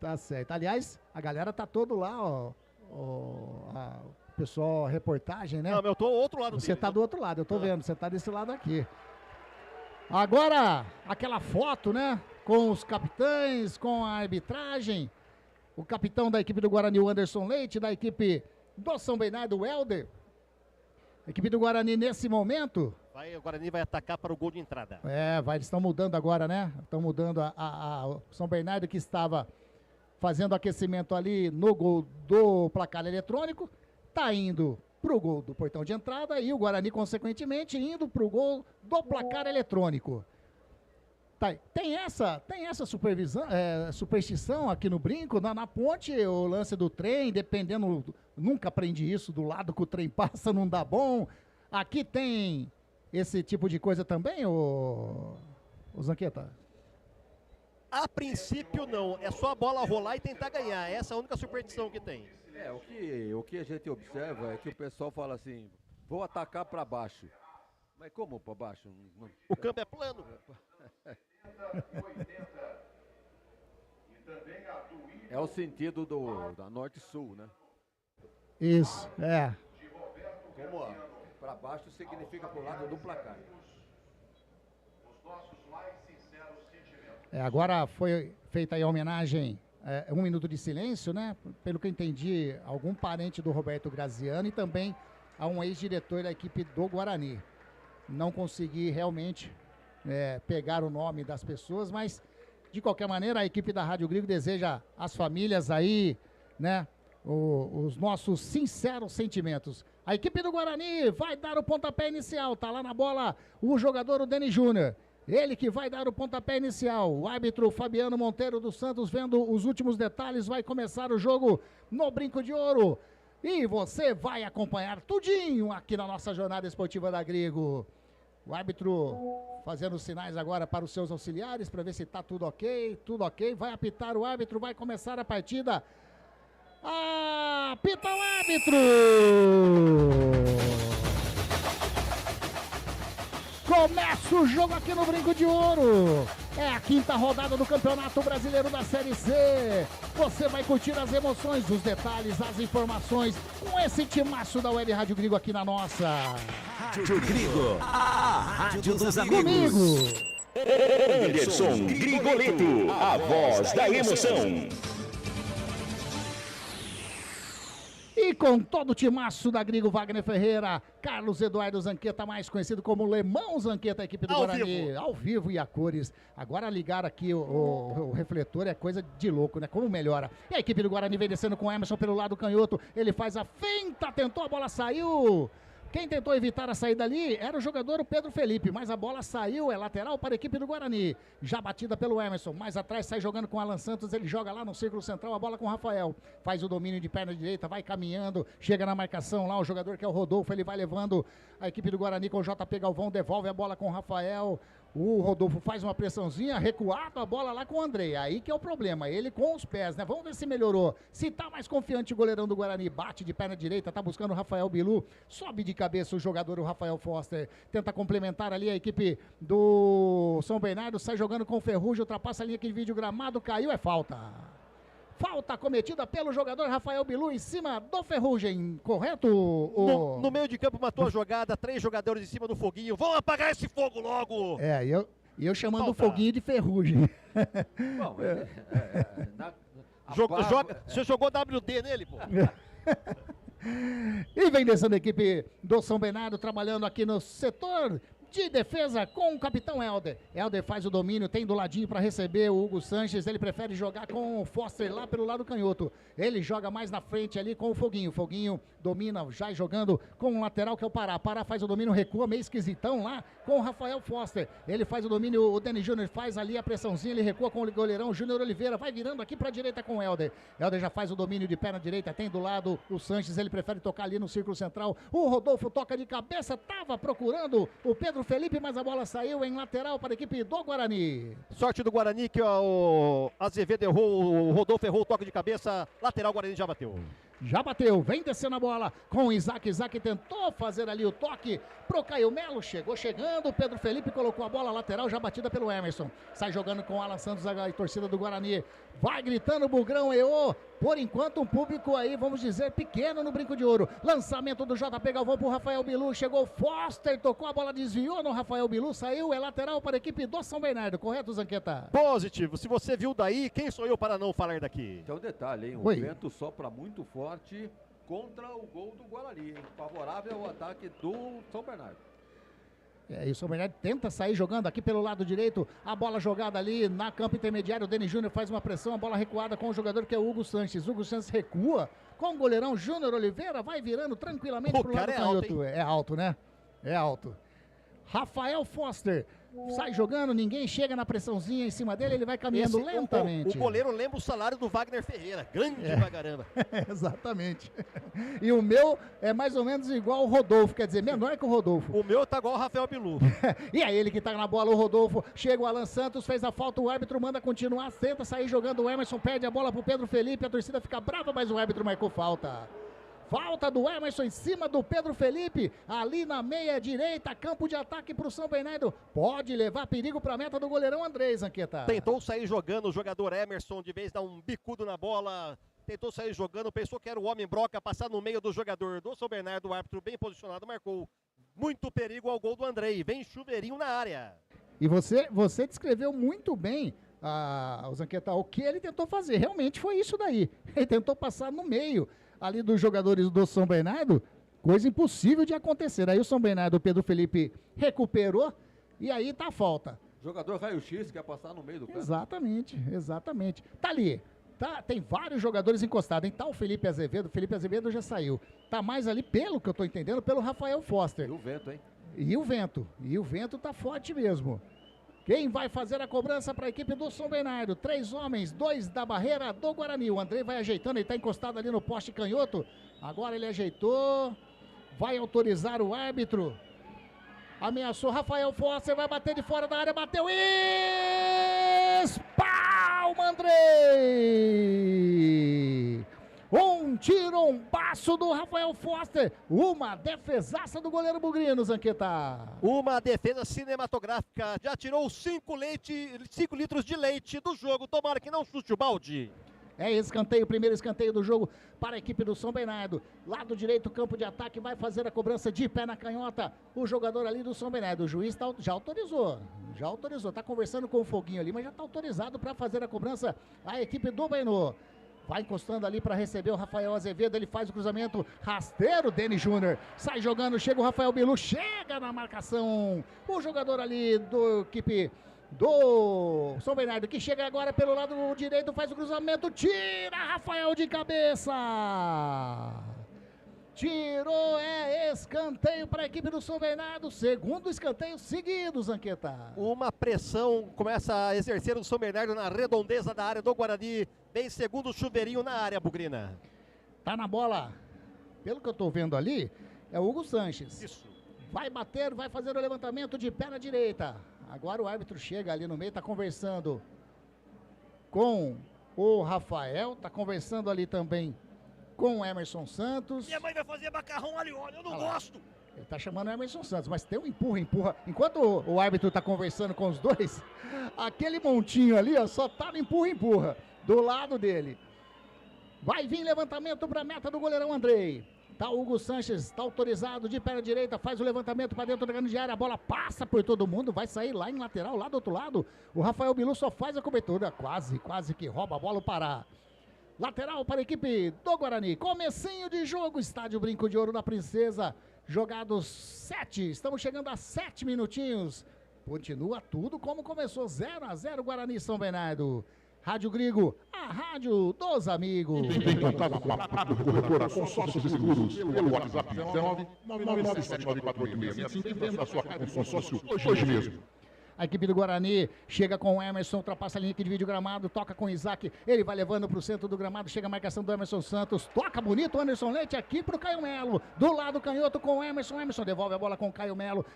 Tá certo. Aliás, a galera tá todo lá, ó. O pessoal, reportagem, né? Não, eu tô do outro lado. Você tá do outro lado, eu tô vendo. Você tá desse lado aqui. Agora, aquela foto, né? Com os capitães, com a arbitragem. O capitão da equipe do Guarani, o Anderson Leite, da equipe do São Bernardo, o Helder. A equipe do Guarani nesse momento... O Guarani vai atacar para o gol de entrada. Eles estão mudando agora, né? Estão mudando o São Bernardo, que estava fazendo aquecimento ali no gol do placar eletrônico, tá indo pro gol do portão de entrada e o Guarani, consequentemente, indo pro gol do placar eletrônico. Tá, tem essa superstição aqui no Brinco, na ponte, o lance do trem, dependendo, nunca aprendi isso, do lado que o trem passa não dá bom. Aqui tem esse tipo de coisa também, o Zanqueta? A princípio não, é só a bola rolar e tentar ganhar, essa é a única superstição que tem. O que a gente observa é que o pessoal fala assim, vou atacar para baixo. Mas como para baixo? O campo é plano. É o sentido da norte-sul, né? Isso, Como para baixo significa pro lado do placar. Agora foi feita aí a homenagem, 1 minuto de silêncio, né? Pelo que eu entendi, algum parente do Roberto Graziano e também a um ex-diretor da equipe do Guarani. Não consegui realmente pegar o nome das pessoas, mas de qualquer maneira a equipe da Rádio Gringo deseja às famílias aí, né? Os nossos sinceros sentimentos. A equipe do Guarani vai dar o pontapé inicial. Tá lá na bola o jogador, o Denis Júnior. Ele que vai dar o pontapé inicial. O árbitro Fabiano Monteiro dos Santos vendo os últimos detalhes. Vai começar o jogo no Brinco de Ouro. E você vai acompanhar tudinho aqui na nossa jornada esportiva da Grigo. O árbitro fazendo sinais agora para os seus auxiliares para ver se tá tudo ok. Tudo ok. Vai apitar o árbitro. Vai começar a partida. Apita o árbitro! Começa o jogo aqui no Brinco de Ouro. É a 5ª rodada do Campeonato Brasileiro da Série C. Você vai curtir as emoções, os detalhes, as informações com esse timaço da Web Rádio Grigo aqui na nossa. Rádio Grigo, a rádio dos amigos. Comigo. Anderson Grigoleto, a voz da emoção. E com todo o timaço da Grigo, Wagner Ferreira, Carlos Eduardo Zanqueta, mais conhecido como Lemão Zanqueta, a equipe do Guarani. Ao vivo e a cores. Agora ligar aqui o refletor é coisa de louco, né? Como melhora. E a equipe do Guarani vem descendo com o Emerson pelo lado canhoto. Ele faz a feinta, tentou, a bola saiu. Quem tentou evitar a saída ali era o jogador o Pedro Felipe, mas a bola saiu, é lateral para a equipe do Guarani. Já batida pelo Emerson, mais atrás sai jogando com o Alan Santos, ele joga lá no círculo central, a bola com o Rafael. Faz o domínio de perna direita, vai caminhando, chega na marcação lá, o jogador que é o Rodolfo, ele vai levando a equipe do Guarani com o JP Galvão, devolve a bola com o Rafael. O Rodolfo faz uma pressãozinha, recuado a bola lá com o André. Aí que é o problema, ele com os pés, né? Vamos ver se melhorou. Se tá mais confiante o goleirão do Guarani, bate de perna direita, tá buscando o Rafael Bilu, sobe de cabeça o jogador, o Rafael Foster. Tenta complementar ali a equipe do São Bernardo, sai jogando com o Ferrugem, ultrapassa a linha aqui de vídeo gramado, caiu, é falta. Falta cometida pelo jogador Rafael Bilu em cima do Ferrugem, correto? No meio de campo matou a jogada, 3 jogadores em cima do foguinho. Vão apagar esse fogo logo! E eu chamando o foguinho de Ferrugem. Bom, você jogou WD nele, pô? E vem descendo a equipe do São Bernardo, trabalhando aqui no setor de defesa com o capitão Helder. Helder faz o domínio, tem do ladinho para receber o Hugo Sanches, ele prefere jogar com o Foster lá pelo lado canhoto. Ele joga mais na frente ali com o Foguinho. Foguinho domina, já jogando com o lateral que é o Pará. Pará faz o domínio, recua meio esquisitão lá com o Rafael Foster. Ele faz o domínio, o Denis Júnior faz ali a pressãozinha, ele recua com o goleirão Júnior Oliveira, vai virando aqui para a direita com o Helder. Helder já faz o domínio de perna direita, tem do lado o Sanches, ele prefere tocar ali no círculo central. O Rodolfo toca de cabeça, tava procurando o Pedro Felipe, mas a bola saiu em lateral para a equipe do Guarani. Sorte do Guarani que o Azevedo errou, o Rodolfo errou o toque de cabeça, lateral Guarani já bateu. Já bateu, vem descendo a bola com o Isaac. Isaac tentou fazer ali o toque pro Caio Melo, chegou chegando, o Pedro Felipe colocou a bola lateral, já batida pelo Emerson. Sai jogando com o Alan Santos, a torcida do Guarani. Vai gritando o Bugrão, EO. Por enquanto um público aí, vamos dizer, pequeno no Brinco de Ouro. Lançamento do JP Galvão pro Rafael Bilu, chegou Foster, tocou a bola, desviou no Rafael Bilu, saiu, é lateral para a equipe do São Bernardo, correto, Zanqueta? Positivo, se você viu daí, quem sou eu para não falar daqui? Então detalhe, hein, o vento sopra muito forte contra o gol do Guarani, hein? Favorável ao ataque do São Bernardo. E o São Bernardo tenta sair jogando aqui pelo lado direito, a bola jogada ali na campo intermediário, o Denis Júnior faz uma pressão, a bola recuada com o jogador que é o Hugo Sanches. Hugo Sanches recua com o goleirão Júnior Oliveira, vai virando tranquilamente pro lado canhoto. É alto, né? É alto. Rafael Foster sai jogando, ninguém chega na pressãozinha em cima dele, ele vai caminhando lentamente. O goleiro lembra o salário do Wagner Ferreira, grande pra caramba. Exatamente. E o meu é mais ou menos igual o Rodolfo, quer dizer, menor que o Rodolfo. O meu tá igual o Rafael Bilu. E é ele que tá na bola, o Rodolfo. Chega o Alan Santos, fez a falta, o árbitro manda continuar, tenta sair jogando, o Emerson perde a bola pro Pedro Felipe, a torcida fica brava, mas o árbitro marcou falta. Falta do Emerson em cima do Pedro Felipe, ali na meia direita, campo de ataque para o São Bernardo. Pode levar perigo para a meta do goleirão André, Zanqueta. Tentou sair jogando o jogador Emerson, de vez dar um bicudo na bola. Tentou sair jogando, pensou que era o homem broca, passar no meio do jogador do São Bernardo. O árbitro bem posicionado marcou. Muito perigo ao gol do André. Vem chuveirinho na área. E você descreveu muito bem, o Zanqueta, o que ele tentou fazer. Realmente foi isso daí. Ele tentou passar no meio ali dos jogadores do São Bernardo, coisa impossível de acontecer. Aí o São Bernardo, o Pedro Felipe recuperou e aí tá a falta. Jogador raio-x quer passar no meio do campo. Exatamente. Tá ali. Tem vários jogadores encostados, hein? Tá o Felipe Azevedo já saiu. Tá mais ali, pelo que eu tô entendendo, pelo Rafael Foster. E o vento, hein? E o vento tá forte mesmo. Quem vai fazer a cobrança para a equipe do São Bernardo? 3 homens, 2 da barreira do Guarani. O Andrei vai ajeitando, ele tá encostado ali no poste canhoto. Agora ele ajeitou, vai autorizar o árbitro. Ameaçou Rafael Foster, vai bater de fora da área, bateu e... Espalma Andrei! Um tirombaço do Rafael Foster, uma defesaça do goleiro Bugrino, Zanqueta. Uma defesa cinematográfica, já tirou 5 litros de leite do jogo, tomara que não chute o balde. É escanteio, primeiro escanteio do jogo para a equipe do São Bernardo. Lado direito, campo de ataque, vai fazer a cobrança de pé na canhota. O jogador ali do São Bernardo, o juiz já autorizou. Tá conversando com o Foguinho ali, mas já está autorizado para fazer a cobrança a equipe do Benô. Vai encostando ali para receber o Rafael Azevedo, ele faz o cruzamento, rasteiro, Denis Júnior. Sai jogando, chega o Rafael Bilu, chega na marcação. O jogador ali do equipe do São Bernardo, que chega agora pelo lado direito, faz o cruzamento, tira Rafael de cabeça. Tirou, escanteio para a equipe do São Bernardo, segundo escanteio seguido, Zanqueta. Uma pressão começa a exercer o São Bernardo na redondeza da área do Guarani, bem segundo chuveirinho na área, Bugrina. Tá na bola, pelo que eu tô vendo ali, é o Hugo Sanches. Isso. Vai bater, vai fazer o levantamento de pé na direita. Agora o árbitro chega ali no meio, tá conversando com o Rafael, tá conversando ali também com o Emerson Santos. Minha mãe vai fazer macarrão ali, olha, eu não gosto. Ele tá chamando o Emerson Santos, mas tem um empurra. Enquanto o árbitro tá conversando com os dois, aquele montinho ali, ó, só tá no empurra do lado dele. Vai vir levantamento pra meta do goleirão Andrei. Tá o Hugo Sanches, tá autorizado de perna direita, faz o levantamento para dentro da grande área, a bola passa por todo mundo, vai sair lá em lateral, lá do outro lado. O Rafael Bilu só faz a cobertura, quase que rouba a bola, o Pará. Lateral para a equipe do Guarani, comecinho de jogo, estádio Brinco de Ouro da Princesa, jogados 7, estamos chegando a 7 minutinhos. Continua tudo como começou, 0-0 Guarani e São Bernardo. Rádio Grigo, a rádio dos amigos. Tem contato com a corretora Consórcios e Seguros pelo WhatsApp 1997948665. Venda a sua casa de consórcio hoje mesmo. A equipe do Guarani chega com o Emerson, ultrapassa a linha que divide o gramado, toca com o Isaac, ele vai levando para o centro do gramado, chega a marcação do Emerson Santos, toca bonito o Anderson Leite aqui para o Caio Melo, do lado canhoto com o Emerson devolve a bola com o Caio Melo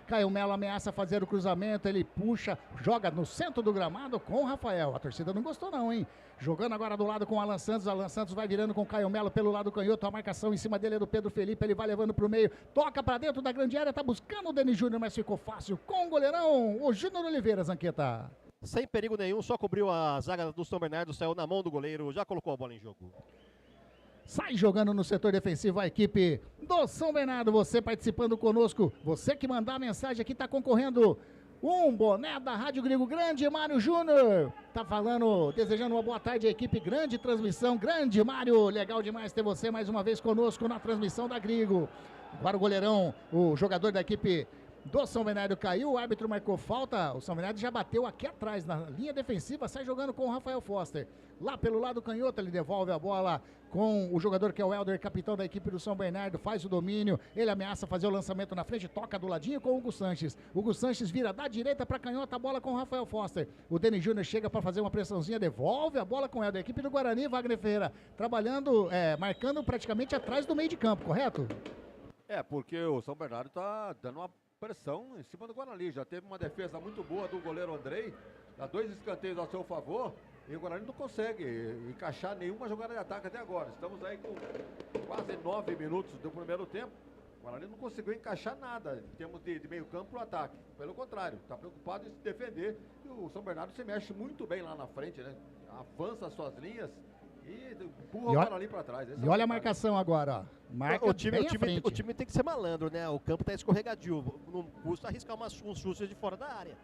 ameaça fazer o cruzamento, ele puxa, joga no centro do gramado com o Rafael, a torcida não gostou não, hein? Jogando agora do lado com o Alan Santos vai virando com o Caio Melo pelo lado canhoto, a marcação em cima dele é do Pedro Felipe, ele vai levando para o meio, toca para dentro da grande área, tá buscando o Denis Júnior, mas ficou fácil com o goleirão, o Júnior Oliveira, Zanqueta. Sem perigo nenhum, só cobriu a zaga do São Bernardo, saiu na mão do goleiro, já colocou a bola em jogo. Sai jogando no setor defensivo a equipe do São Bernardo, você participando conosco, você que mandar a mensagem aqui tá concorrendo um boné da Rádio Grigo, grande Mário Júnior, tá falando, desejando uma boa tarde à equipe, grande transmissão, grande Mário, legal demais ter você mais uma vez conosco na transmissão da Grigo. Agora o goleirão, o jogador da equipe do São Bernardo caiu, o árbitro marcou falta, o São Bernardo já bateu aqui atrás, na linha defensiva, sai jogando com o Rafael Foster. Lá pelo lado canhoto, ele devolve a bola com o jogador que é o Helder, capitão da equipe do São Bernardo, faz o domínio, ele ameaça fazer o lançamento na frente, toca do ladinho com o Hugo Sanches. Hugo Sanches vira da direita para canhota, a bola com o Rafael Foster. O Denis Júnior chega para fazer uma pressãozinha, devolve a bola com o Helder, a equipe do Guarani, Wagner Ferreira, trabalhando, marcando praticamente atrás do meio de campo, correto? Porque o São Bernardo tá dando uma pressão em cima do Guarani, já teve uma defesa muito boa do goleiro Andrei, dá 2 escanteios a seu favor, e o Guarani não consegue encaixar nenhuma jogada de ataque até agora. Estamos aí com quase 9 minutos do primeiro tempo, o Guarani não conseguiu encaixar nada em termos de meio campo para o ataque, pelo contrário, está preocupado em se defender, e o São Bernardo se mexe muito bem lá na frente, né? Avança as suas linhas e empurra o Guarani para trás. E olha a marcação agora, ó. Marca o time tem que ser malandro, né? O campo tá escorregadio, não custa arriscar uns chutes de fora da área.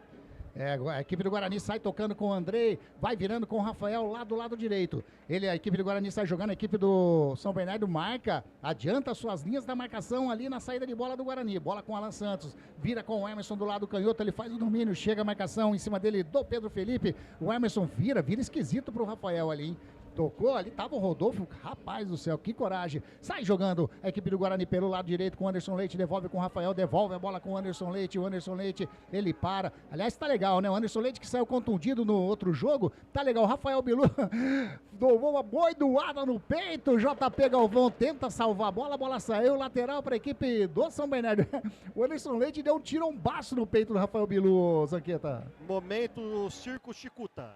A equipe do Guarani sai tocando com o Andrei, vai virando com o Rafael lá do lado direito. A equipe do Guarani sai jogando, a equipe do São Bernardo marca, adianta suas linhas da marcação ali na saída de bola do Guarani. Bola com o Alan Santos, vira com o Emerson do lado canhoto, ele faz o domínio, chega a marcação em cima dele do Pedro Felipe. O Emerson vira esquisito pro Rafael ali, hein? Tocou ali, tava o Rodolfo, rapaz do céu, que coragem. Sai jogando a equipe do Guarani pelo lado direito com o Anderson Leite, devolve com o Rafael, devolve a bola com o Anderson Leite ele para. Aliás, tá legal, né? O Anderson Leite que saiu contundido no outro jogo, tá legal. O Rafael Bilu tomou uma boidoada no peito, o JP Galvão tenta salvar a bola saiu, lateral para a equipe do São Bernardo. O Anderson Leite deu um tirombaço no peito do Rafael Bilu, Zanqueta. Momento Circo Chicuta.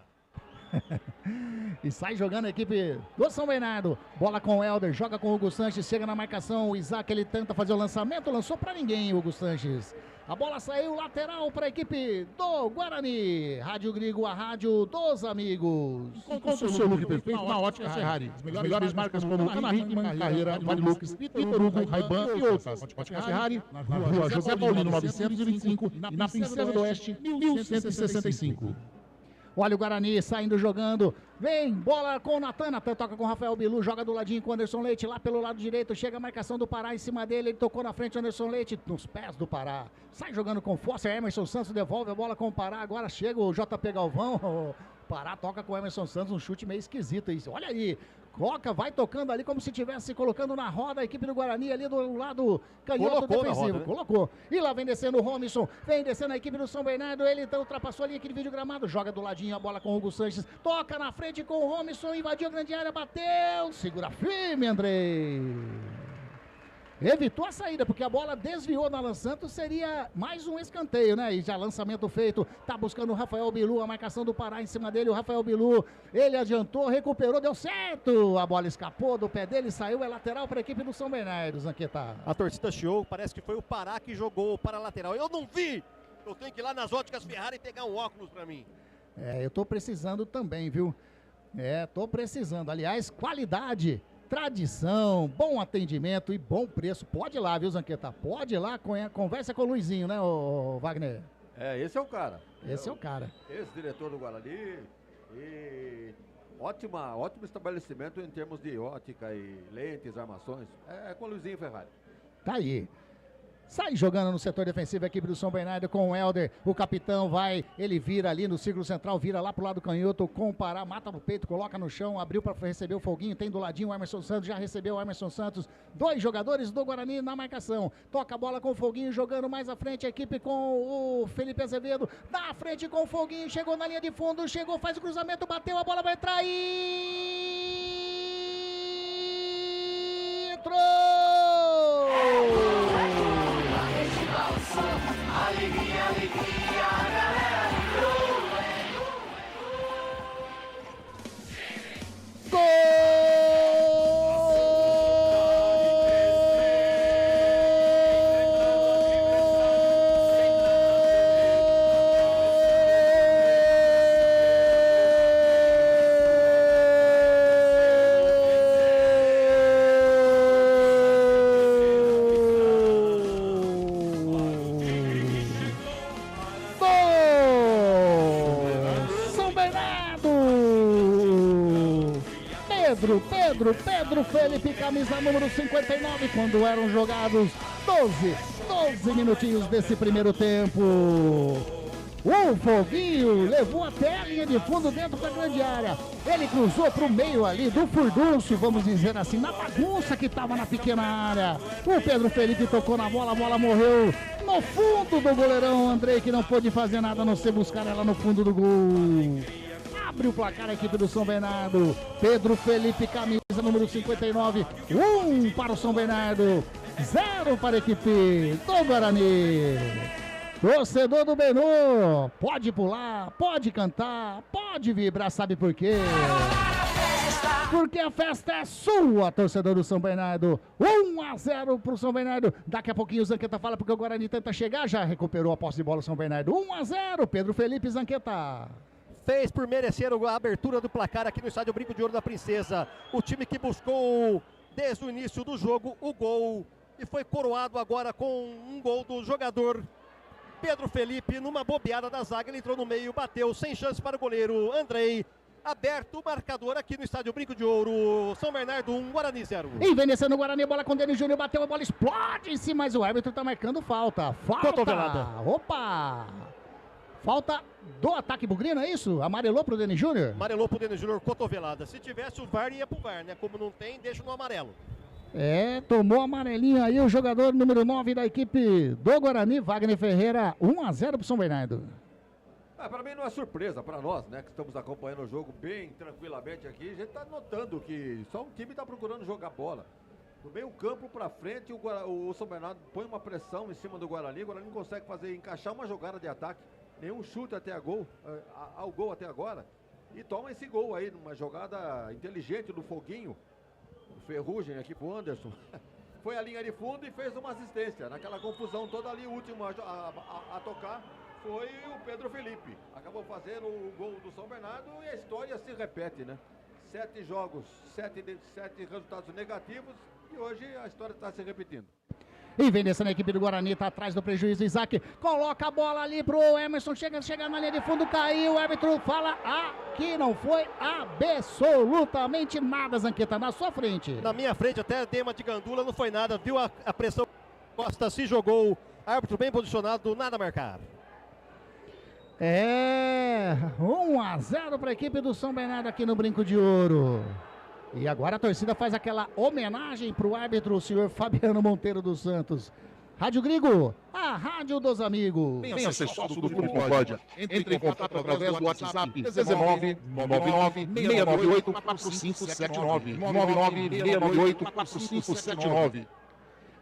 E sai jogando a equipe do São Bernardo. Bola com o Helder, joga com o Hugo Sanches, chega na marcação, o Isaac ele tenta fazer o lançamento, lançou pra ninguém o Hugo Sanches. A bola saiu lateral para a equipe do Guarani. Rádio Grigo, a rádio dos amigos. Encontre o seu look perfeito na Ótica Ferrari. As melhores marcas como Ana Hickman, Carreira, Varilux, Vitor Hugo, Ray-Ban e outras. Ótica Ferrari, na rua José Paulino 925 e na Princesa do Oeste 1165. Olha o Guarani saindo jogando. Vem, bola com o Natan. Natan toca com o Rafael Bilu. Joga do ladinho com o Anderson Leite. Lá pelo lado direito. Chega a marcação do Pará em cima dele. Ele tocou na frente o Anderson Leite. Nos pés do Pará. Sai jogando com força. Emerson Santos devolve a bola com o Pará. Agora chega o JP Galvão. O Pará toca com o Emerson Santos. Um chute meio esquisito. Isso. Olha aí. Coca vai tocando ali como se estivesse colocando na roda a equipe do Guarani ali do lado canhoto defensivo. Roda, né? Colocou. E lá vem descendo o Robinson. Vem descendo a equipe do São Bernardo. Ele então ultrapassou ali aquele vídeo gramado. Joga do ladinho a bola com o Hugo Sanches. Toca na frente com o Robinson. Invadiu a grande área. Bateu. Segura firme, Andrei. Evitou a saída, porque a bola desviou na Alan Santos, seria mais um escanteio, né? E já lançamento feito, tá buscando o Rafael Bilu, a marcação do Pará em cima dele, o Rafael Bilu, ele adiantou, recuperou, deu certo, a bola escapou do pé dele, saiu, é lateral para a equipe do São Bernardo, Zanqueta. A torcida chiou, parece que foi o Pará que jogou para a lateral, eu não vi, eu tenho que ir lá nas óticas Ferrari e pegar um óculos para mim. Eu tô precisando também, viu? Tô precisando, aliás, qualidade, tradição, bom atendimento e bom preço. Pode ir lá, viu, Zanqueta? Pode ir lá, conversa com o Luizinho, né, ô Wagner? Esse é o cara. Esse é o cara. Esse diretor do Guarani e ótimo estabelecimento em termos de ótica e lentes, armações. É com o Luizinho Ferrari. Tá aí. Sai jogando no setor defensivo a equipe do São Bernardo com o Helder, o capitão vai, ele vira ali no círculo central, vira lá pro lado canhoto, com o Pará, mata no peito, coloca no chão, abriu para receber o Foguinho, tem do ladinho o Emerson Santos, já recebeu o Emerson Santos, 2 jogadores do Guarani na marcação, toca a bola com o Foguinho, jogando mais à frente a equipe com o Felipe Azevedo, na frente com o Foguinho, chegou na linha de fundo, chegou, faz o cruzamento, bateu, a bola vai entrar e... entrou! Alegria, alegria, galera vibrou. Pedro Felipe, camisa número 59, quando eram jogados 12 minutinhos desse primeiro tempo. O Foguinho levou até a linha de fundo dentro da grande área. Ele cruzou para o meio ali do furdúncio, vamos dizer assim, na bagunça que estava na pequena área. O Pedro Felipe tocou na bola, a bola morreu no fundo do goleirão Andrei, que não pôde fazer nada a não ser buscar ela no fundo do gol. Abre o placar a equipe do São Bernardo. Pedro Felipe, camisa número 59. 1 para o São Bernardo. 0 para a equipe do Guarani. Torcedor do Benô, pode pular, pode cantar, pode vibrar, sabe por quê? Porque a festa é sua, torcedor do São Bernardo. 1-0 para o São Bernardo. Daqui a pouquinho o Zanqueta fala porque o Guarani tenta chegar. Já recuperou a posse de bola o São Bernardo. 1-0, Pedro Felipe, Zanqueta. Fez por merecer a abertura do placar aqui no estádio Brinco de Ouro da Princesa. O time que buscou desde o início do jogo o gol e foi coroado agora com um gol do jogador Pedro Felipe numa bobeada da zaga. Ele entrou no meio, bateu sem chance para o goleiro Andrei. Aberto o marcador aqui no estádio Brinco de Ouro. São Bernardo 1, Guarani 0. E vem descendo o Guarani, bola com o Denis Júnior, bateu a bola, explode em cima, mas o árbitro tá marcando falta. Falta! Cotovelada. Opa! Falta do ataque bugrino, é isso? Amarelou pro Denis Júnior? Amarelou pro Denis Júnior, cotovelada. Se tivesse o VAR, ia pro VAR, né? Como não tem, deixa no amarelo. Tomou amarelinho aí o jogador número 9 da equipe do Guarani, Wagner Ferreira, 1-0 pro São Bernardo. Para mim não é surpresa, para nós, né, que estamos acompanhando o jogo bem tranquilamente aqui, a gente está notando que só um time está procurando jogar bola. Do meio campo para frente, o São Bernardo põe uma pressão em cima do Guarani, o Guarani não consegue encaixar uma jogada de ataque, nenhum chute ao gol até agora, e toma esse gol aí, numa jogada inteligente do Foguinho, o Ferrugem aqui pro Anderson. Foi a linha de fundo e fez uma assistência. Naquela confusão toda ali, o último a tocar foi o Pedro Felipe. Acabou fazendo o gol do São Bernardo e a história se repete, né? 7 jogos, 7 resultados negativos e hoje a história está se repetindo. E vem descendo a equipe do Guarani, tá atrás do prejuízo, Isaac coloca a bola ali pro Emerson, chega na linha de fundo, caiu, o árbitro fala que não foi absolutamente nada, Zanqueta, na sua frente. Na minha frente, até dei uma de gandula, não foi nada, viu a pressão, Costa se jogou, árbitro bem posicionado, nada a marcar. 1-0 para a equipe do São Bernardo aqui no Brinco de Ouro. E agora a torcida faz aquela homenagem para o árbitro, o senhor Fabiano Monteiro dos Santos. Rádio Grigo, a rádio dos amigos. Venha ser sócio do Clube Concórdia. Entre em contato através do WhatsApp 19 99 698 4579. 99 698 4579.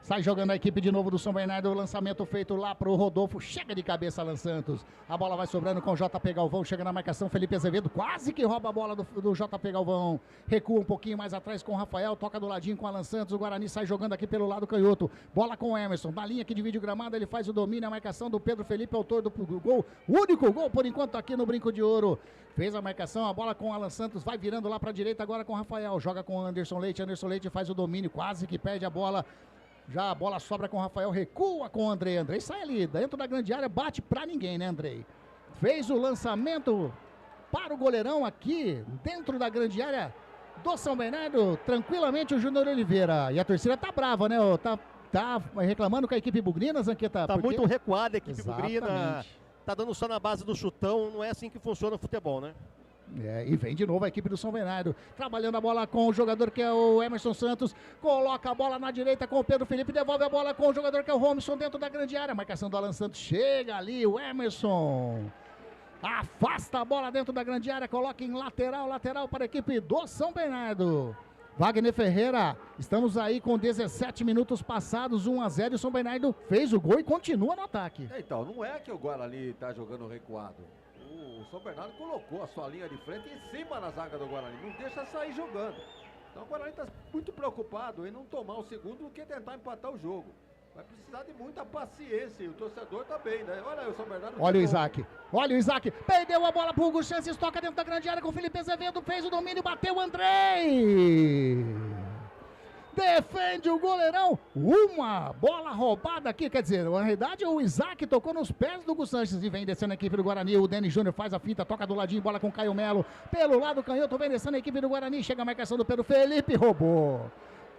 Sai jogando a equipe de novo do São Bernardo, o lançamento feito lá pro Rodolfo, chega de cabeça Alan Santos, a bola vai sobrando com o JP Galvão, chega na marcação, Felipe Azevedo quase que rouba a bola do JP Galvão, recua um pouquinho mais atrás com o Rafael, toca do ladinho com o Alan Santos, o Guarani sai jogando aqui pelo lado canhoto, bola com o Emerson, na linha que divide o gramado, ele faz o domínio, a marcação do Pedro Felipe, autor do gol, único gol por enquanto aqui no Brinco de Ouro, fez a marcação, a bola com o Alan Santos, vai virando lá pra direita agora com o Rafael, joga com o Anderson Leite faz o domínio, quase que perde a bola. Já a bola sobra com o Rafael, recua com o Andrei. Andrei sai ali, dentro da grande área, bate pra ninguém, né, Andrei? Fez o lançamento para o goleirão aqui, dentro da grande área do São Bernardo, tranquilamente o Júnior Oliveira. E a torcida tá brava, né? Tá reclamando com a equipe bugrina, Zanqueta? Tá muito recuada a equipe bugrina. Tá dando só na base do chutão, não é assim que funciona o futebol, né? E vem de novo a equipe do São Bernardo, trabalhando a bola com o jogador que é o Emerson Santos, coloca a bola na direita com o Pedro Felipe, devolve a bola com o jogador que é o Romson dentro da grande área, marcação do Alan Santos, chega ali o Emerson, afasta a bola dentro da grande área, coloca em lateral para a equipe do São Bernardo. Wagner Ferreira, estamos aí com 17 minutos passados, 1-0 e o São Bernardo fez o gol e continua no ataque. Então, não é que o Guarani está jogando recuado. O São Bernardo colocou a sua linha de frente em cima na zaga do Guarani, não deixa sair jogando. Então o Guarani está muito preocupado em não tomar o segundo do que tentar empatar o jogo. Vai precisar de muita paciência e o torcedor também, né? Olha aí o São Bernardo. Olha o Isaac, perdeu a bola pro Hugo Chances, toca dentro da grande área com o Felipe Azevedo, fez o domínio, bateu o Andrei. Defende o goleirão, uma bola roubada aqui, quer dizer, na realidade o Isaac tocou nos pés do Hugo Sanches e vem descendo a equipe do Guarani, o Denis Júnior faz a finta, toca do ladinho, bola com o Caio Melo, pelo lado canhoto, vem descendo a equipe do Guarani, chega a marcação do Pedro Felipe, roubou.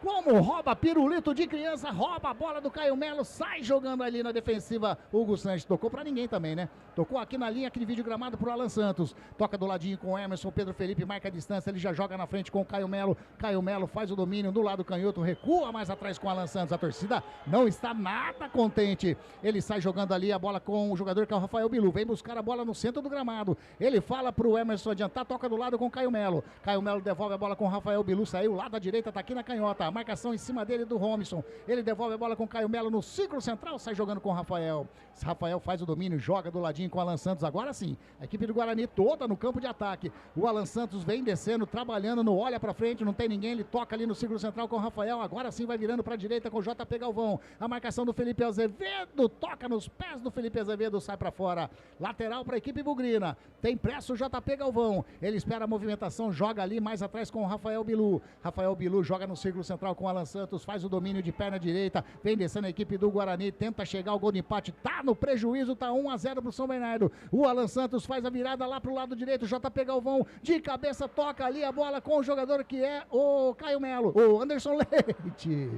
Como rouba pirulito de criança, rouba a bola do Caio Melo, sai jogando ali na defensiva. Hugo Sanches tocou pra ninguém também, né? Tocou aqui na linha que divide o gramado pro Alan Santos. Toca do ladinho com o Emerson, Pedro Felipe marca a distância, ele já joga na frente com o Caio Melo. Caio Melo faz o domínio do lado canhoto, recua mais atrás com o Alan Santos. A torcida não está nada contente. Ele sai jogando ali a bola com o jogador que é o Rafael Bilu. Vem buscar a bola no centro do gramado. Ele fala pro Emerson adiantar, toca do lado com o Caio Melo. Caio Melo devolve a bola com o Rafael Bilu, saiu lá da direita, tá aqui na canhota. A marcação em cima dele do Romson, ele devolve a bola com o Caio Melo no círculo central, sai jogando com o Rafael. Rafael faz o domínio, joga do ladinho com o Alan Santos, agora sim, a equipe do Guarani toda no campo de ataque, o Alan Santos vem descendo, trabalhando, não olha pra frente, não tem ninguém, ele toca ali no círculo central com o Rafael, agora sim vai virando pra direita com o JP Galvão, a marcação do Felipe Azevedo, toca nos pés do Felipe Azevedo, sai pra fora, lateral pra equipe bugrina, tem pressa o JP Galvão, ele espera a movimentação, joga ali mais atrás com o Rafael Bilu joga no círculo central com o Alan Santos, faz o domínio de perna direita, vem descendo a equipe do Guarani, tenta chegar o gol de empate, tá no prejuízo, tá 1-0 pro São Bernardo, o Alan Santos faz a virada lá pro lado direito, JP Galvão de cabeça toca ali a bola com o jogador que é o Caio Melo, o Anderson Leite.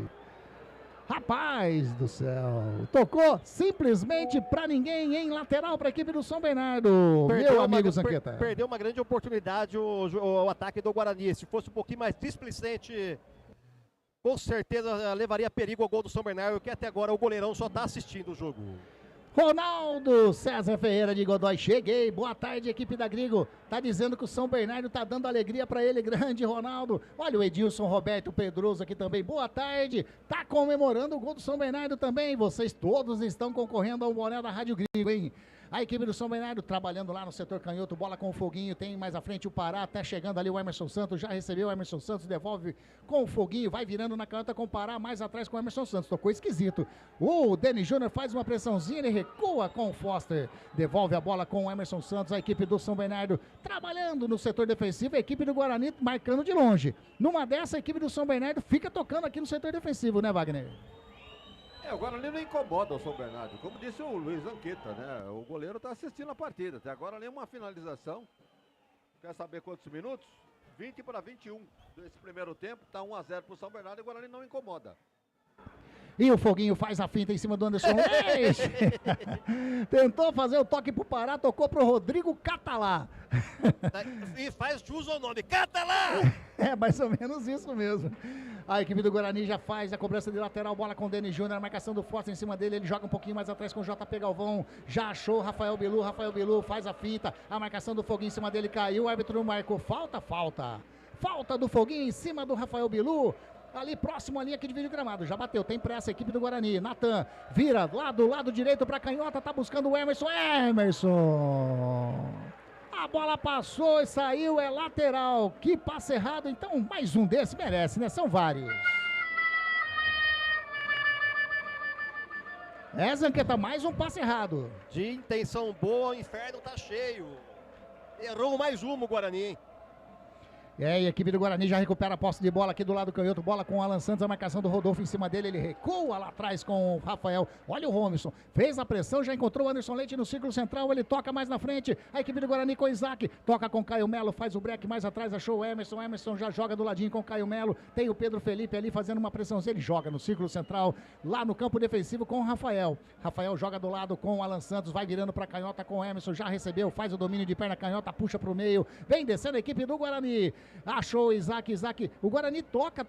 Rapaz do céu, tocou simplesmente pra ninguém em lateral pra equipe do São Bernardo. Meu amigo Zanqueta. Perdeu uma grande oportunidade o ataque do Guarani. Se fosse um pouquinho mais displicente, com certeza levaria perigo ao gol do São Bernardo, que até agora o goleirão só tá assistindo o jogo. Ronaldo César Ferreira de Godoy, cheguei, boa tarde, equipe da Grigo, tá dizendo que o São Bernardo tá dando alegria pra ele, grande Ronaldo. Olha o Edilson Roberto Pedroso aqui também, boa tarde, tá comemorando o gol do São Bernardo também, vocês todos estão concorrendo ao boné da Rádio Grigo, hein? A equipe do São Bernardo trabalhando lá no setor canhoto, bola com o Foguinho, tem mais à frente o Pará, até chegando ali o Emerson Santos, já recebeu o Emerson Santos, devolve com o Foguinho, vai virando na canhota com o Pará, mais atrás com o Emerson Santos, tocou esquisito. O Denis Júnior faz uma pressãozinha, ele recua com o Foster, devolve a bola com o Emerson Santos, a equipe do São Bernardo trabalhando no setor defensivo, a equipe do Guarani marcando de longe. Numa dessa, a equipe do São Bernardo fica tocando aqui no setor defensivo, né, Wagner? O Guarani não incomoda o São Bernardo, como disse o Luiz Zanqueta, né? O goleiro está assistindo a partida, até agora nenhuma finalização. Quer saber quantos minutos? 20 para 21 desse primeiro tempo, tá 1-0 pro São Bernardo e o Guarani não incomoda. E o Foguinho faz a finta em cima do Anderson Leite. Tentou fazer o toque pro Pará, tocou pro Rodrigo Catalá. E faz jus ao nome, Catalá! É, mais ou menos isso mesmo. A equipe do Guarani já faz a cobrança de lateral, bola com o Denis Júnior, a marcação do Forte em cima dele, ele joga um pouquinho mais atrás com o JP Galvão, já achou Rafael Bilu faz a finta, a marcação do Foguinho em cima dele caiu, o árbitro não marcou, falta do Foguinho em cima do Rafael Bilu, ali próximo à linha que divide o gramado, já bateu, tem pressa a equipe do Guarani, Natan vira do lado direito para canhota, tá buscando o Emerson, a bola passou e saiu, é lateral, que passe errado, então mais um desse merece, né, são vários. Zanqueta, mais um passe errado. De intenção boa, o inferno tá cheio. Errou mais uma o Guarani, hein? E aí, a equipe do Guarani já recupera a posse de bola aqui do lado do canhoto, bola com o Alan Santos, a marcação do Rodolfo em cima dele, ele recua lá atrás com o Rafael, olha o Romerson, fez a pressão, já encontrou o Anderson Leite no círculo central, ele toca mais na frente, a equipe do Guarani com o Isaac, toca com o Caio Melo, faz o break mais atrás, achou o Emerson já joga do ladinho com o Caio Melo, tem o Pedro Felipe ali fazendo uma pressãozinha, ele joga no círculo central, lá no campo defensivo com o Rafael joga do lado com o Alan Santos, vai virando pra canhota com o Emerson, já recebeu, faz o domínio de perna canhota, puxa pro meio, vem descendo a equipe do Guarani, achou o Isaac, o Guarani toca,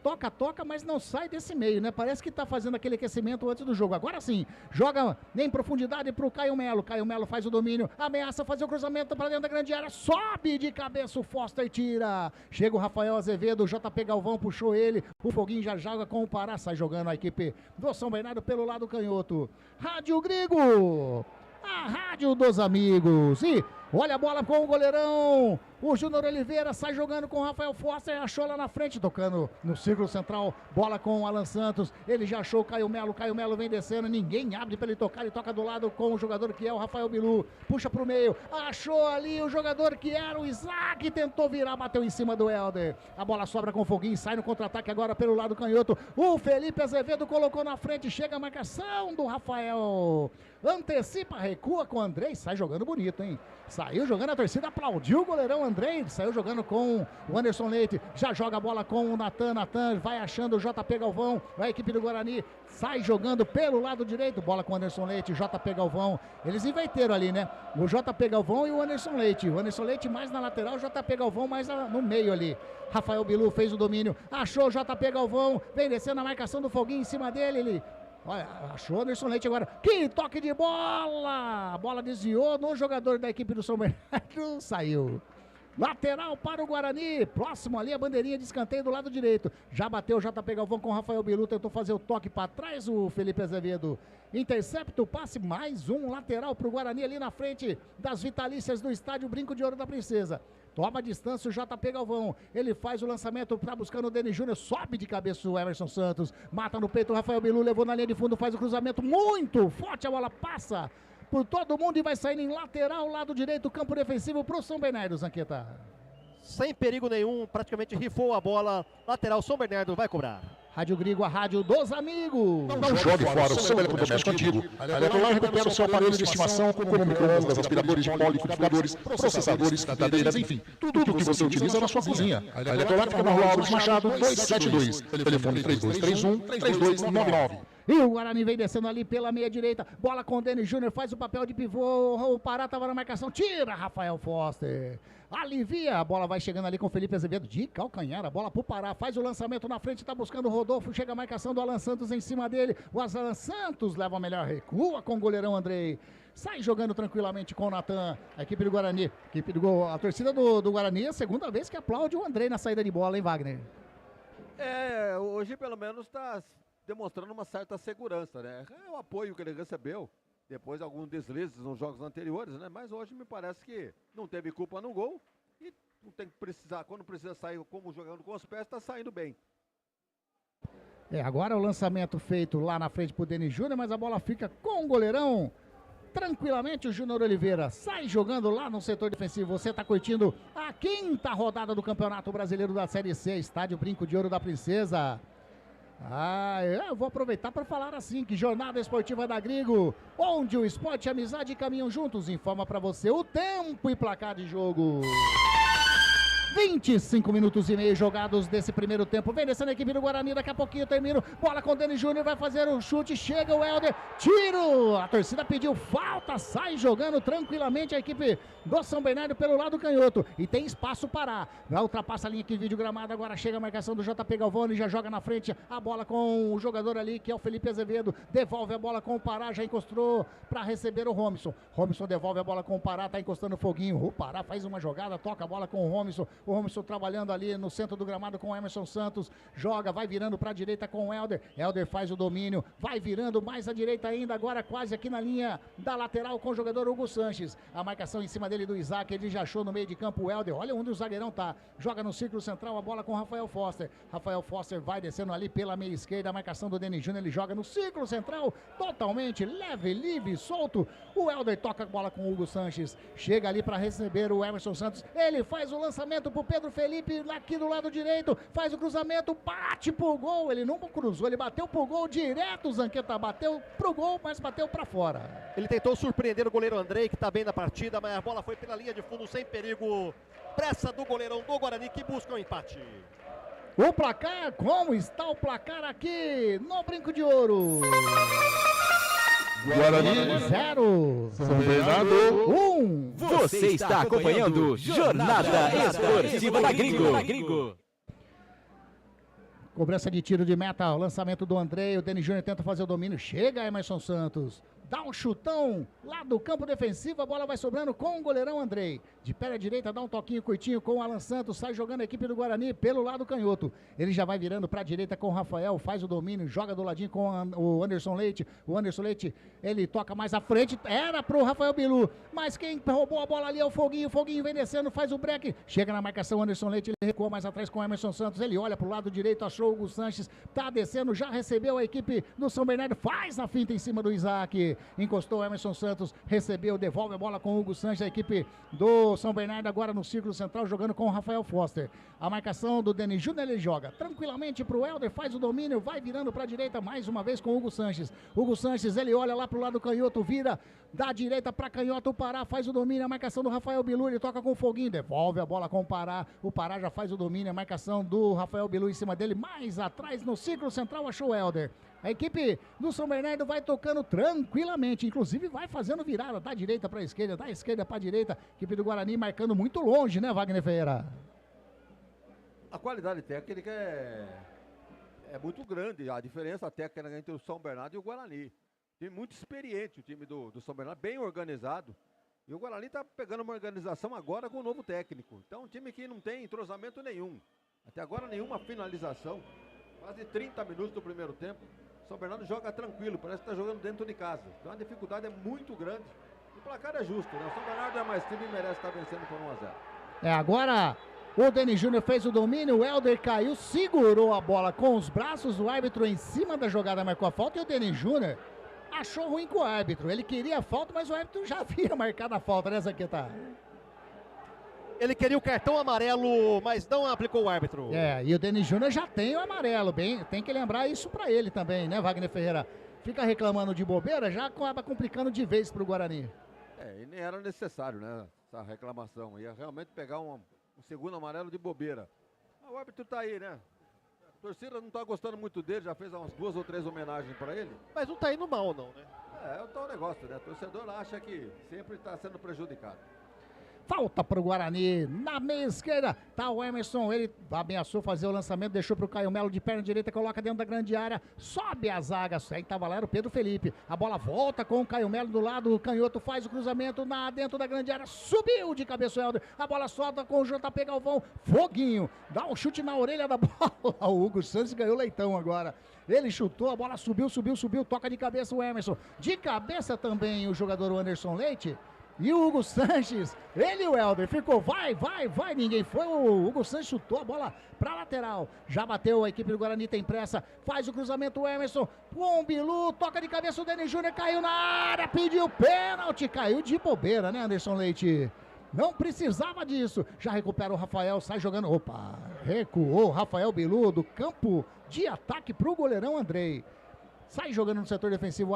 mas não sai desse meio, né? Parece que tá fazendo aquele aquecimento antes do jogo. Agora sim, joga em profundidade pro Caio Melo faz o domínio, ameaça fazer o cruzamento para dentro da grande área, sobe de cabeça o Foster, tira. Chega o Rafael Azevedo, o JP Galvão puxou ele, o Foguinho já joga com o Pará, sai jogando a equipe do São Bernardo pelo lado canhoto. Rádio Grigo, a rádio dos amigos. E olha a bola com o goleirão, o Júnior Oliveira sai jogando com o Rafael Foster, achou lá na frente, tocando no círculo central, bola com o Alan Santos, ele já achou o Caio Melo vem descendo, ninguém abre para ele tocar, ele toca do lado com o jogador que é o Rafael Bilu, puxa pro meio, achou ali o jogador que era o Isaac, tentou virar, bateu em cima do Helder, a bola sobra com o Foguinho, sai no contra-ataque agora pelo lado canhoto, o Felipe Azevedo colocou na frente, chega a marcação do Rafael, antecipa, recua com o Andrei, sai jogando bonito, hein? Saiu jogando, a torcida aplaudiu o goleirão Andrei, saiu jogando com o Anderson Leite, já joga a bola com o Natan vai achando o JP Galvão, a equipe do Guarani sai jogando pelo lado direito, bola com o Anderson Leite, JP Galvão, eles inverteram ali, né? O JP Galvão e o Anderson Leite mais na lateral, o JP Galvão mais no meio ali. Rafael Bilu fez o domínio, achou o JP Galvão, vem descendo a marcação do Foguinho em cima dele, ele... Olha, achou o Anderson Leite agora, que toque de bola, a bola desviou no jogador da equipe do São Bernardo, saiu. Lateral para o Guarani, próximo ali a bandeirinha de escanteio do lado direito, já bateu o JP Galvão com o Rafael Bilu, tentou fazer o toque para trás, o Felipe Azevedo intercepta o passe, mais um lateral para o Guarani ali na frente das vitalícias do estádio Brinco de Ouro da Princesa. Toma a distância o JP Galvão, ele faz o lançamento, tá buscando o Denis Júnior, sobe de cabeça o Emerson Santos, mata no peito o Rafael Bilu, levou na linha de fundo, faz o cruzamento muito forte, a bola passa por todo mundo e vai saindo em lateral, lado direito, campo defensivo pro São Bernardo, Zanqueta. Sem perigo nenhum, praticamente rifou a bola, lateral, São Bernardo vai cobrar. Rádio Grigo, a rádio dos amigos. Não jogue fora o seu eletrodoméstico antigo. A Eletrolar recupera o seu aparelho de estimação como micro-ondas, aspiradores de pó, liquidificadores, processadores, cadeiras, enfim, tudo o que você utiliza na sua cozinha. A Eletrolar fica na rua Alves Machado, 272. Telefone 3231-3299. E o Guarani vem descendo ali pela meia direita. Bola com o Denis Júnior, faz o papel de pivô. O Pará estava na marcação. Tira Rafael Foster. Alivia. A bola vai chegando ali com o Felipe Azevedo. De calcanhar. A bola pro Pará. Faz o lançamento na frente. Tá buscando o Rodolfo. Chega a marcação do Alan Santos em cima dele. O Alan Santos leva a melhor. Recua com o goleirão Andrei. Sai jogando tranquilamente com o Natan. A equipe do Guarani. A torcida do Guarani é a segunda vez que aplaude o Andrei na saída de bola, hein, Wagner? Hoje pelo menos está demonstrando uma certa segurança, né? É o apoio que ele recebeu depois de alguns deslizes nos jogos anteriores, né? Mas hoje me parece que não teve culpa no gol e não tem que precisar, quando precisa sair como jogando com os pés, está saindo bem. Agora o lançamento feito lá na frente pro Denis Júnior, mas a bola fica com o goleirão. Tranquilamente o Júnior Oliveira sai jogando lá no setor defensivo. Você está curtindo a 5ª rodada do Campeonato Brasileiro da Série C, Estádio Brinco de Ouro da Princesa. Eu vou aproveitar para falar assim, que Jornada Esportiva da Grigo, onde o esporte e a amizade caminham juntos, informa para você o tempo e placar de jogo. 25 minutos e meio jogados desse primeiro tempo. Vem descendo a equipe do Guarani, daqui a pouquinho termino. Bola com o Denis Júnior, vai fazer o chute, chega o Helder, tiro! A torcida pediu falta, sai jogando tranquilamente a equipe do São Bernardo pelo lado canhoto. E tem espaço para. Vai ultrapassa a linha aqui, vídeo gramado, agora chega a marcação do JP Galvão, ele já joga na frente a bola com o jogador ali, que é o Felipe Azevedo. Devolve a bola com o Pará, já encostou para receber o Robson. Robson devolve a bola com o Pará, tá encostando o Foguinho. O Pará faz uma jogada, toca a bola com o Robson. O Robson trabalhando ali no centro do gramado com o Emerson Santos. Joga, vai virando para a direita com o Helder. Helder faz o domínio, vai virando mais à direita ainda, agora quase aqui na linha da lateral com o jogador Hugo Sanches. A marcação em cima dele do Isaac, ele já achou no meio de campo o Helder. Olha onde o zagueirão tá. Joga no círculo central a bola com o Rafael Foster. Rafael Foster vai descendo ali pela meia esquerda. A marcação do Denis Júnior, ele joga no círculo central, totalmente leve, livre, solto. O Helder toca a bola com o Hugo Sanches. Chega ali para receber o Emerson Santos. Ele faz o lançamento pro Pedro Felipe, aqui do lado direito, faz o cruzamento, bate pro gol, ele não cruzou, ele bateu pro gol direto, o Zanqueta bateu pro gol, mas bateu pra fora. Ele tentou surpreender o goleiro Andrei, que tá bem na partida, mas a bola foi pela linha de fundo, sem perigo. Pressa do goleirão do Guarani, que busca o empate. O placar, como está o placar aqui no Brinco de Ouro? Guarani 0, São Bernardo 1. Você está acompanhando Jornada Esportiva da Gringo. Cobrança de tiro de meta, o lançamento do Andrei, o Denis Júnior tenta fazer o domínio, chega Emerson Santos. Dá um chutão lá do campo defensivo, a bola vai sobrando com o goleirão Andrei. De pé à direita, dá um toquinho curtinho com o Alan Santos, sai jogando a equipe do Guarani pelo lado canhoto. Ele já vai virando para a direita com o Rafael, faz o domínio, joga do ladinho com o Anderson Leite. O Anderson Leite, ele toca mais à frente, era pro Rafael Bilu, mas quem roubou a bola ali é o Foguinho. O Foguinho vem descendo, faz o break, chega na marcação o Anderson Leite, ele recua mais atrás com o Emerson Santos, ele olha pro lado direito, achou o Hugo Sanches, tá descendo, já recebeu a equipe do São Bernardo, faz a finta em cima do Isaac. Encostou o Emerson Santos, recebeu, devolve a bola com o Hugo Sanches, a equipe do São Bernardo agora no círculo central, jogando com o Rafael Foster. A marcação do Denis Júnior, ele joga tranquilamente pro Helder, faz o domínio, vai virando pra direita mais uma vez com o Hugo Sanches. Hugo Sanches, ele olha lá pro lado canhoto, vira da direita pra canhota, o Pará faz o domínio, a marcação do Rafael Bilu, ele toca com o Foguinho, devolve a bola com o Pará já faz o domínio, a marcação do Rafael Bilu em cima dele, mais atrás no círculo central, achou o Helder. A equipe do São Bernardo vai tocando tranquilamente, inclusive vai fazendo virada da direita para a esquerda, da esquerda para a direita. A equipe do Guarani marcando muito longe, né, Wagner Ferreira? A qualidade técnica é muito grande, a diferença técnica entre o São Bernardo e o Guarani. Time muito experiente, o time do São Bernardo, bem organizado. E o Guarani está pegando uma organização agora com o novo técnico. Então, um time que não tem entrosamento nenhum. Até agora, nenhuma finalização. Quase 30 minutos do primeiro tempo. São Bernardo joga tranquilo, parece que está jogando dentro de casa. Então a dificuldade é muito grande. O placar é justo, né? O São Bernardo é mais time e merece estar vencendo por 1-0. Agora o Denis Júnior fez o domínio, o Helder caiu, segurou a bola com os braços, o árbitro em cima da jogada marcou a falta e o Denis Júnior achou ruim com o árbitro. Ele queria a falta, mas o árbitro já havia marcado a falta, né, Zanqueta? Ele queria o cartão amarelo, mas não aplicou o árbitro. E o Denis Júnior já tem o amarelo, tem que lembrar isso pra ele também, né, Wagner Ferreira? Fica reclamando de bobeira, já acaba complicando de vez pro Guarani. E nem era necessário, né, essa reclamação. Ia realmente pegar um segundo amarelo de bobeira. O árbitro tá aí, né? torcida não tá gostando muito dele, já fez umas 2 ou 3 homenagens pra ele. Mas não tá indo mal, não, né? É o tal negócio, né? O torcedor acha que sempre tá sendo prejudicado. Falta para o Guarani, na meia esquerda, tá o Emerson, ele ameaçou fazer o lançamento, deixou para o Caio Melo de perna direita, coloca dentro da grande área, sobe a zaga, aí tava lá, era o Pedro Felipe, a bola volta com o Caio Melo do lado, o canhoto faz o cruzamento dentro da grande área, subiu de cabeça o Helder, a bola solta com o JP Galvão, Foguinho, dá um chute na orelha da bola, o Hugo Santos ganhou leitão agora. Ele chutou, a bola subiu, toca de cabeça o Emerson, de cabeça também o jogador Anderson Leite. E o Hugo Sanches, ele e o Helder, ficou, vai, ninguém foi, o Hugo Sanches chutou a bola pra lateral, já bateu, a equipe do Guarani tem pressa, faz o cruzamento o Emerson, com o Bilu, toca de cabeça o Denis Júnior, caiu na área, pediu pênalti, caiu de bobeira, né, Anderson Leite? Não precisava disso, já recupera o Rafael, sai jogando, opa, recuou, Rafael Bilu do campo de ataque pro goleirão Andrei, sai jogando no setor defensivo o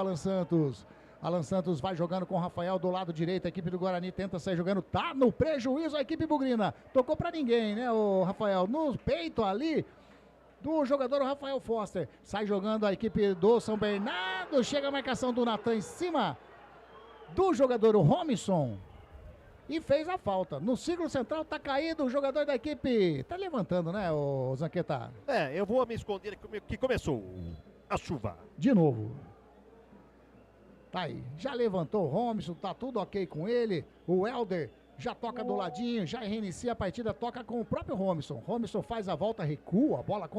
Alan Santos vai jogando com o Rafael do lado direito, a equipe do Guarani tenta sair jogando, tá no prejuízo a equipe bugrina, tocou pra ninguém, né, o Rafael, no peito ali do jogador Rafael Foster, sai jogando a equipe do São Bernardo, chega a marcação do Natan em cima do jogador Robinson e fez a falta, no círculo central tá caído o jogador da equipe, tá levantando, né, o Zanqueta? Eu vou me esconder que começou a chuva. De novo. Tá aí, já levantou o Robinson, tá tudo ok com ele, o Helder já toca do ladinho, já reinicia a partida, toca com o próprio Robinson, faz a volta, recua a bola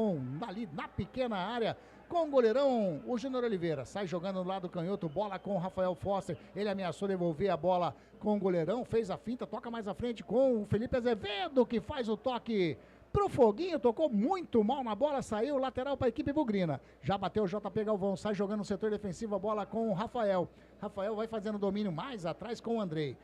ali na pequena área, com o goleirão, o Júnior Oliveira, sai jogando no lado canhoto, bola com o Rafael Foster, ele ameaçou devolver a bola com o goleirão, fez a finta, toca mais à frente com o Felipe Azevedo, que faz o toque pro Foguinho, tocou muito mal na bola, saiu lateral para a equipe bugrina, já bateu o JP Galvão, sai jogando no setor defensivo a bola com o Rafael vai fazendo domínio mais atrás com o Andrei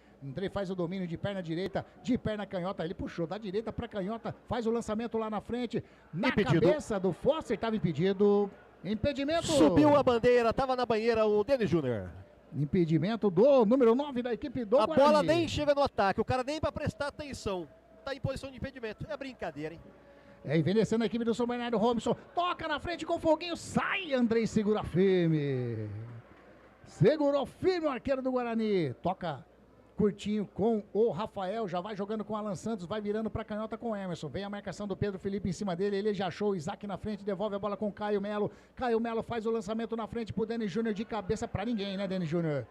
faz o domínio de perna direita, de perna canhota, ele puxou da direita para canhota, faz o lançamento lá na frente, na cabeça do Foster, estava impedido, impedimento, subiu a bandeira, tava na banheira o Denis Júnior. Impedimento do número 9 da equipe do Guarani. A bola nem chega no ataque, o cara nem para prestar atenção. Tá em posição de impedimento, é brincadeira, hein? Envelhecendo a equipe do São Bernardo, Robinson, toca na frente com o Foguinho, sai, Andrei segura firme. Segurou firme o arqueiro do Guarani, toca curtinho com o Rafael, já vai jogando com o Alan Santos, vai virando pra canhota com o Emerson, vem a marcação do Pedro Felipe em cima dele, ele já achou o Isaac na frente, devolve a bola com o Caio Melo faz o lançamento na frente pro Denis Júnior de cabeça pra ninguém, né, Denis Júnior?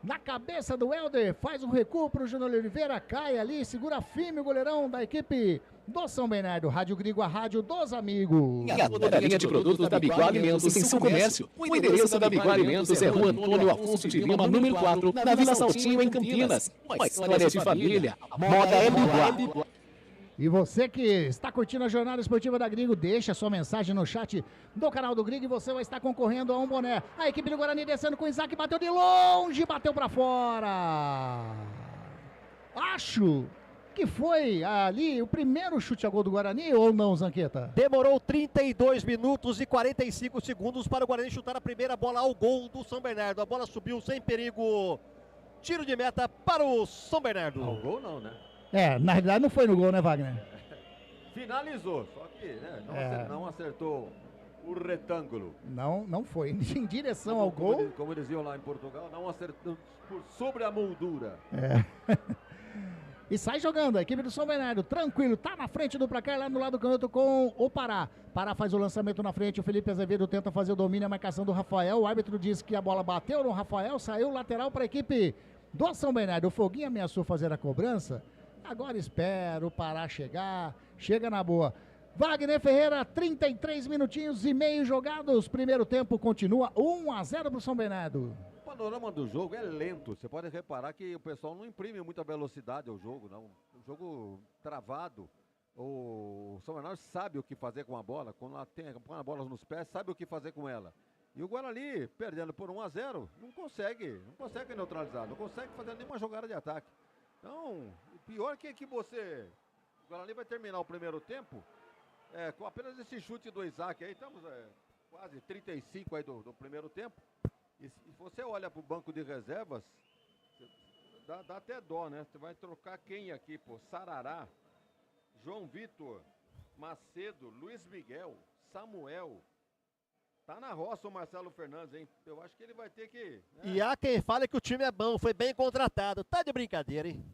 Na cabeça do Helder, faz um recuo pro Júnior Oliveira, cai ali, segura firme o goleirão da equipe do São Bernardo. Rádio Grigo, a rádio dos amigos. E a toda a linha de produtos da Biguá Alimentos em seu comércio. O endereço da Biguá Alimentos é Rua Antônio Afonso de Lima, número 4, na Vila Saltinho, em Campinas. Uma história de família. Moda é Biguá. E você que está curtindo a jornada esportiva da Grigo, deixa sua mensagem no chat do canal do Grigo e você vai estar concorrendo a um boné. A equipe do Guarani descendo com o Isaac, bateu de longe, bateu pra fora. Acho que foi ali o primeiro chute a gol do Guarani ou não, Zanqueta? Demorou 32 minutos e 45 segundos para o Guarani chutar a primeira bola ao gol do São Bernardo. A bola subiu sem perigo. Tiro de meta para o São Bernardo. Ao gol não, né? Na realidade não foi no gol, né, Wagner? Finalizou, só que não acertou o retângulo. Não foi em direção ao gol. Como diziam lá em Portugal, não acertou sobre a moldura. E sai jogando, a equipe do São Bernardo, tranquilo, tá na frente do placar lá no lado do canhoto com o Pará. Pará faz o lançamento na frente, o Felipe Azevedo tenta fazer o domínio, a marcação do Rafael. O árbitro diz que a bola bateu no Rafael, saiu lateral para a equipe do São Bernardo. O Foguinho ameaçou fazer a cobrança. Agora espera o Pará chegar, chega na boa. Wagner Ferreira, 33 minutinhos e meio jogados. Primeiro tempo continua 1-0 para o São Bernardo. O panorama do jogo é lento. Você pode reparar que o pessoal não imprime muita velocidade ao jogo, não. O jogo travado. O São Bernardo sabe o que fazer com a bola. Quando ela põe a bola nos pés, sabe o que fazer com ela. E o Guarani, perdendo por 1-0, não consegue neutralizar, não consegue fazer nenhuma jogada de ataque. Então, o pior que você... O Guarani vai terminar o primeiro tempo com apenas esse chute do Isaac aí, estamos quase 35 aí do primeiro tempo. E se você olha para o banco de reservas, dá até dó, né? Você vai trocar quem aqui, pô? Sarará, João Vitor, Macedo, Luiz Miguel, Samuel. Tá na roça o Marcelo Fernandes, hein? Eu acho que ele vai ter que... E há quem fale que o time é bom, foi bem contratado. Tá de brincadeira, hein?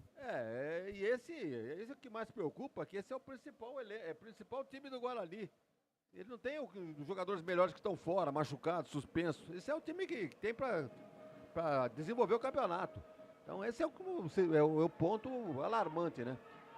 E esse é o que mais preocupa, que esse é o principal time do Guarani. Ele não tem os jogadores melhores que estão fora, machucados, suspensos. Esse é o time que tem para desenvolver o campeonato. Então esse é o ponto alarmante, né?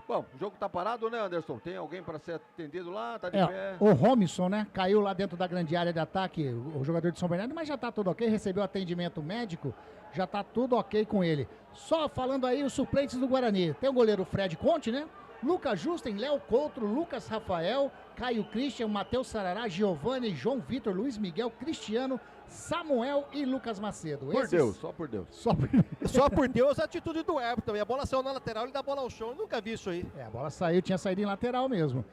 Bom, o jogo tá parado, né, Anderson? Tem alguém para ser atendido lá? Tá de pé? O Robinson, né? Caiu lá dentro da grande área de ataque, o jogador de São Bernardo, mas já tá tudo ok, recebeu atendimento médico, já tá tudo ok com ele. Só falando aí os suplentes do Guarani. Tem o goleiro Fred Conte, né? Lucas Justen, Léo Coutro, Lucas Rafael, Caio Christian, Matheus Sarará, Giovanni, João Vitor, Luiz Miguel, Cristiano, Samuel e Lucas Macedo. Só por Deus. Só por Deus a atitude do árbitro também. A bola saiu na lateral, ele dá a bola ao chão. Eu nunca vi isso aí. A bola saiu, tinha saído em lateral mesmo.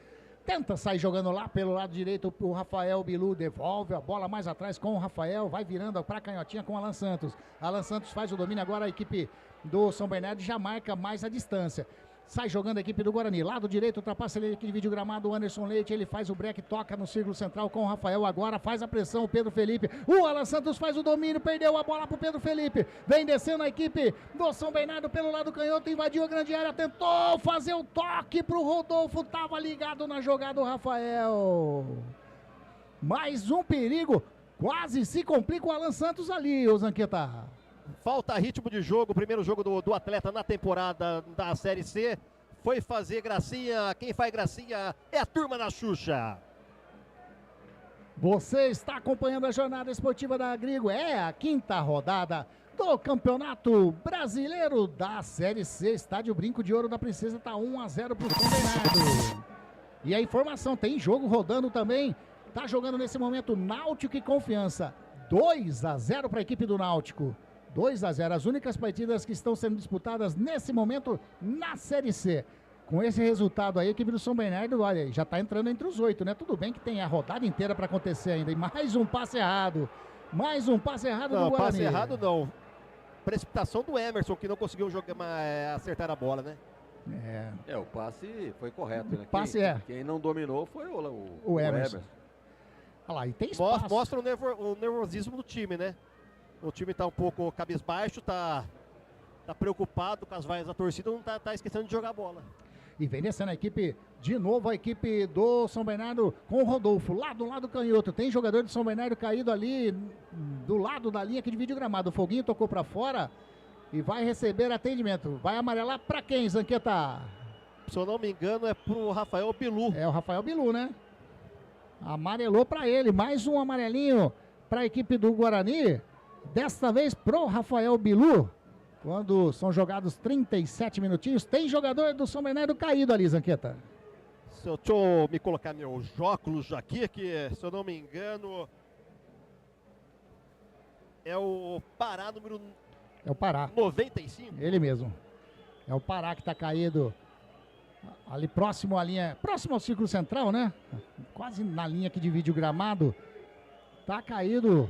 Tenta sair jogando lá pelo lado direito, o Rafael Bilu devolve a bola mais atrás com o Rafael, vai virando para a canhotinha com o Alan Santos. Alan Santos faz o domínio, agora a equipe do São Bernardo já marca mais a distância. Sai jogando a equipe do Guarani. Lado direito, ultrapassa ele aqui de vídeo gramado. O Anderson Leite, ele faz o break, toca no círculo central com o Rafael. Agora faz a pressão o Pedro Felipe. O Alan Santos faz o domínio, perdeu a bola pro Pedro Felipe. Vem descendo a equipe do São Bernardo pelo lado canhoto, invadiu a grande área, tentou fazer o toque pro Rodolfo. Tava ligado na jogada o Rafael. Mais um perigo. Quase se complica o Alan Santos ali, o Zanqueta. Falta ritmo de jogo, o primeiro jogo do atleta na temporada da Série C. Foi fazer gracinha, quem faz gracinha é a turma da Xuxa. Você está acompanhando a jornada esportiva da Agrigo, é a 5ª rodada do Campeonato Brasileiro da Série C. Estádio Brinco de Ouro da Princesa está 1-0 para o São Bernardo. E a informação, tem jogo rodando também, está jogando nesse momento Náutico e Confiança, 2-0 para a equipe do Náutico. 2-0, as únicas partidas que estão sendo disputadas nesse momento na Série C. Com esse resultado aí, a equipe do São Bernardo, olha, já está entrando entre os 8, né? Tudo bem que tem a rodada inteira para acontecer ainda. E mais um passe errado. Mais um passe errado do Guarani. Passe errado não. Precipitação do Emerson, que não conseguiu acertar a bola, né? O passe foi correto, né? Quem não dominou foi o Emerson. Olha lá, e tem espaço. Mostra o nervosismo do time, né? O time tá um pouco cabisbaixo, tá preocupado com as vaias da torcida, não tá esquecendo de jogar bola. E vem descendo a equipe, de novo a equipe do São Bernardo com o Rodolfo, lá do lado canhoto. Tem jogador do São Bernardo caído ali, do lado da linha aqui de vídeo gramado. O Foguinho tocou pra fora e vai receber atendimento. Vai amarelar pra quem, Zanqueta? Se eu não me engano, é pro Rafael Bilu. É o Rafael Bilu, né? Amarelou pra ele, mais um amarelinho pra equipe do Guarani. Desta vez pro Rafael Bilu, quando são jogados 37 minutinhos. Tem jogador do São Bernardo caído ali, Zanqueta. Deixa eu me colocar meus óculos aqui, que se eu não me engano é o Pará número... É o Pará. 95. Ele mesmo. É o Pará que tá caído ali próximo à linha, próximo ao círculo central, né? Quase na linha aqui de vídeo gramado. Tá caído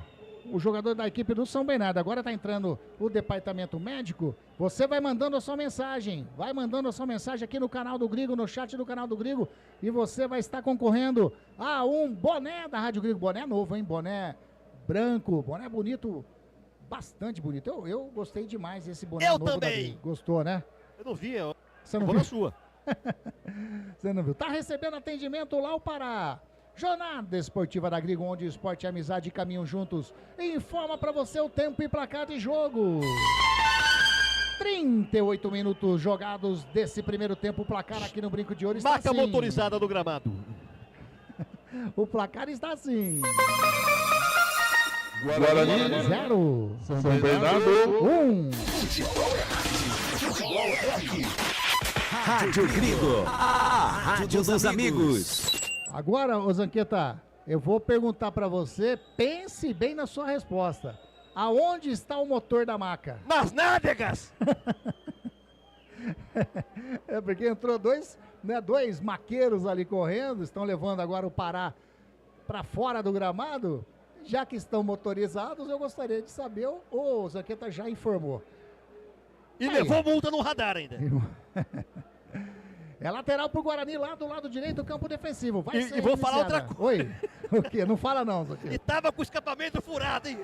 o jogador da equipe do São Bernardo. Agora tá entrando o departamento médico. Você vai mandando a sua mensagem. Vai mandando a sua mensagem aqui no canal do Grigo, no chat do canal do Grigo. E você vai estar concorrendo a um boné da Rádio Grigo. Boné novo, hein? Boné branco, boné bonito. Bastante bonito. Eu gostei demais desse boné novo. Eu também. Gostou, né? Eu não vi. Você não viu? Na sua. Você não viu? Tá recebendo atendimento lá o Pará. Jornada Esportiva da Grigo, onde esporte e amizade caminham juntos. Informa pra você o tempo e placar de jogo. 38 minutos jogados desse primeiro tempo. O placar aqui no Brinco de Ouro está Marca assim. motorizada do gramado. O placar está assim. Guarani 0. São Bernardo 1. Futebol é aqui. Rádio Grigo, a rádio dos amigos. Agora, ô Zanqueta, eu vou perguntar pra você, pense bem na sua resposta. Aonde está o motor da maca? Nas nádegas! É porque entrou dois maqueiros ali correndo, estão levando agora o Pará pra fora do gramado. Já que estão motorizados, eu gostaria de saber, o Zanqueta já informou. E levou multa no radar ainda. É lateral pro Guarani lá do lado direito do campo defensivo. Vai ser E vou falar outra iniciada. coisa. Oi? O quê? Não fala não, Zoqueira. E tava com o escapamento furado, hein?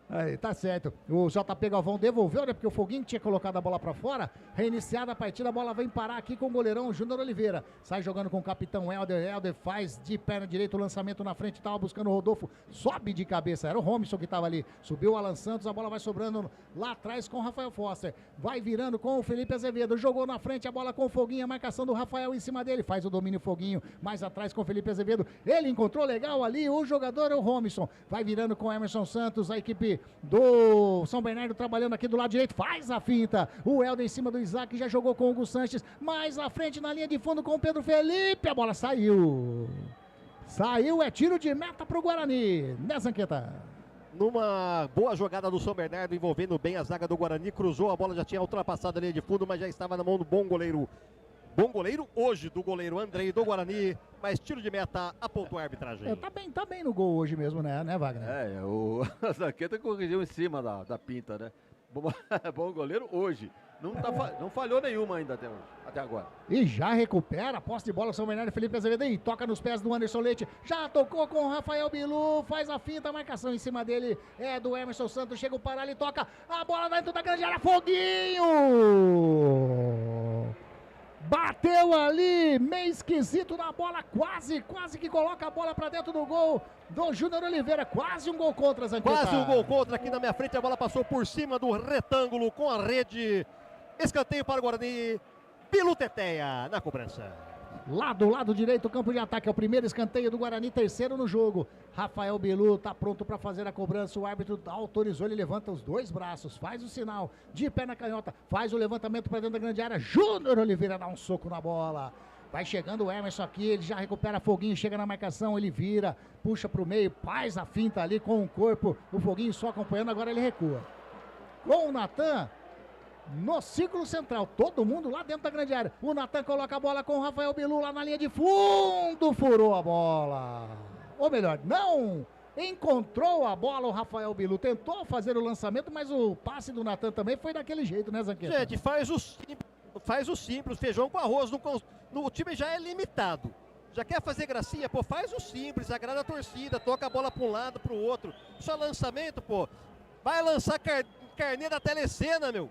Aí, tá certo. O JP Galvão devolveu, né? Porque o Foguinho tinha colocado a bola pra fora. Reiniciada a partida, a bola vem parar aqui com o goleirão Júnior Oliveira. Sai jogando com o capitão Helder. Helder faz de perna direita o lançamento na frente. Tava buscando o Rodolfo. Sobe de cabeça. Era o Robinson que tava ali. Subiu o Alan Santos. A bola vai sobrando lá atrás com o Rafael Foster. Vai virando com o Felipe Azevedo. Jogou na frente a bola com o Foguinho. A marcação do Rafael em cima dele. Faz o domínio Foguinho. Mais atrás com o Felipe Azevedo. Ele encontrou legal ali o jogador, o Robinson. Vai virando com o Emerson Santos. A equipe do São Bernardo trabalhando aqui do lado direito. Faz a finta. O Helder em cima do Isaac. Já jogou com o Hugo Sanches. Mais à frente na linha de fundo com o Pedro Felipe. A bola saiu. Saiu, é tiro de meta pro Guarani. Né, Zanqueta? Numa boa jogada do São Bernardo, envolvendo bem a zaga do Guarani. Cruzou, a bola já tinha ultrapassado a linha de fundo, mas já estava na mão do bom goleiro. Bom goleiro hoje do goleiro Andrei do Guarani, mas tiro de meta, apontou a arbitragem. Tá bem no gol hoje mesmo, né, Wagner? O Zanqueta corrigiu em cima da pinta, né? Bom goleiro hoje. Não falhou nenhuma ainda até agora. E já recupera a posse de bola, São Bernardo, Felipe Azevedo, e toca nos pés do Anderson Leite, já tocou com o Rafael Bilu, faz a finta, a marcação em cima dele é do Emerson Santos, chega o Pará, ele toca, a bola dentro da grande área, Foguinho! Bateu ali, meio esquisito na bola, quase que coloca a bola pra dentro do gol do Júnior Oliveira, quase um gol contra, Zanqueta. Quase um gol contra aqui na minha frente, a bola passou por cima do retângulo com a rede. Escanteio para o Guarani, Bilu Teteia na cobrança. Lá do lado direito, campo de ataque, é o primeiro escanteio do Guarani, terceiro no jogo. Rafael Bilu tá pronto para fazer a cobrança, o árbitro autorizou, ele levanta os dois braços, faz o sinal de pé na canhota, faz o levantamento para dentro da grande área, Júnior Oliveira dá um soco na bola. Vai chegando o Emerson aqui, ele já recupera Foguinho, chega na marcação, ele vira, puxa pro meio, faz a finta ali com o corpo, o Foguinho só acompanhando, agora ele recua. Com o Natan no círculo central, todo mundo lá dentro da grande área. O Natan coloca a bola com o Rafael Bilu lá na linha de fundo, furou a bola. Ou melhor, não encontrou a bola o Rafael Bilu, tentou fazer o lançamento, mas o passe do Natan também foi daquele jeito, né, Zanqueta? Gente, faz o simples, feijão com arroz, o time já é limitado. Já quer fazer gracinha? Pô, faz o simples, agrada a torcida, toca a bola para um lado, para o outro. Só lançamento, pô, vai lançar carnê da telecena, meu.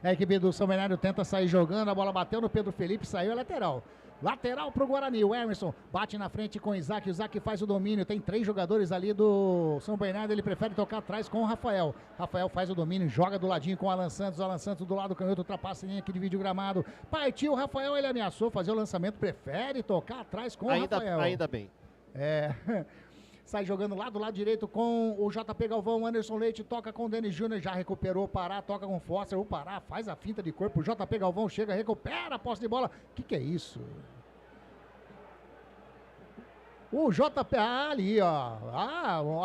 A equipe do São Bernardo tenta sair jogando, a bola bateu no Pedro Felipe, saiu a lateral. Lateral pro Guarani, o Emerson bate na frente com o Isaac faz o domínio, tem 3 jogadores ali do São Bernardo, ele prefere tocar atrás com o Rafael. Rafael faz o domínio, joga do ladinho com o Alan Santos do lado canhoto, ultrapassa a linha que divide o gramado. Partiu o Rafael, ele ameaçou fazer o lançamento, prefere tocar atrás com o Rafael. Ainda bem. Sai jogando lá do lado direito com o JP Galvão, Anderson Leite toca com o Denis Júnior, já recuperou o Pará, toca com o Foster, o Pará faz a finta de corpo, o JP Galvão chega, recupera a posse de bola. Que é isso? O JP, ali ó,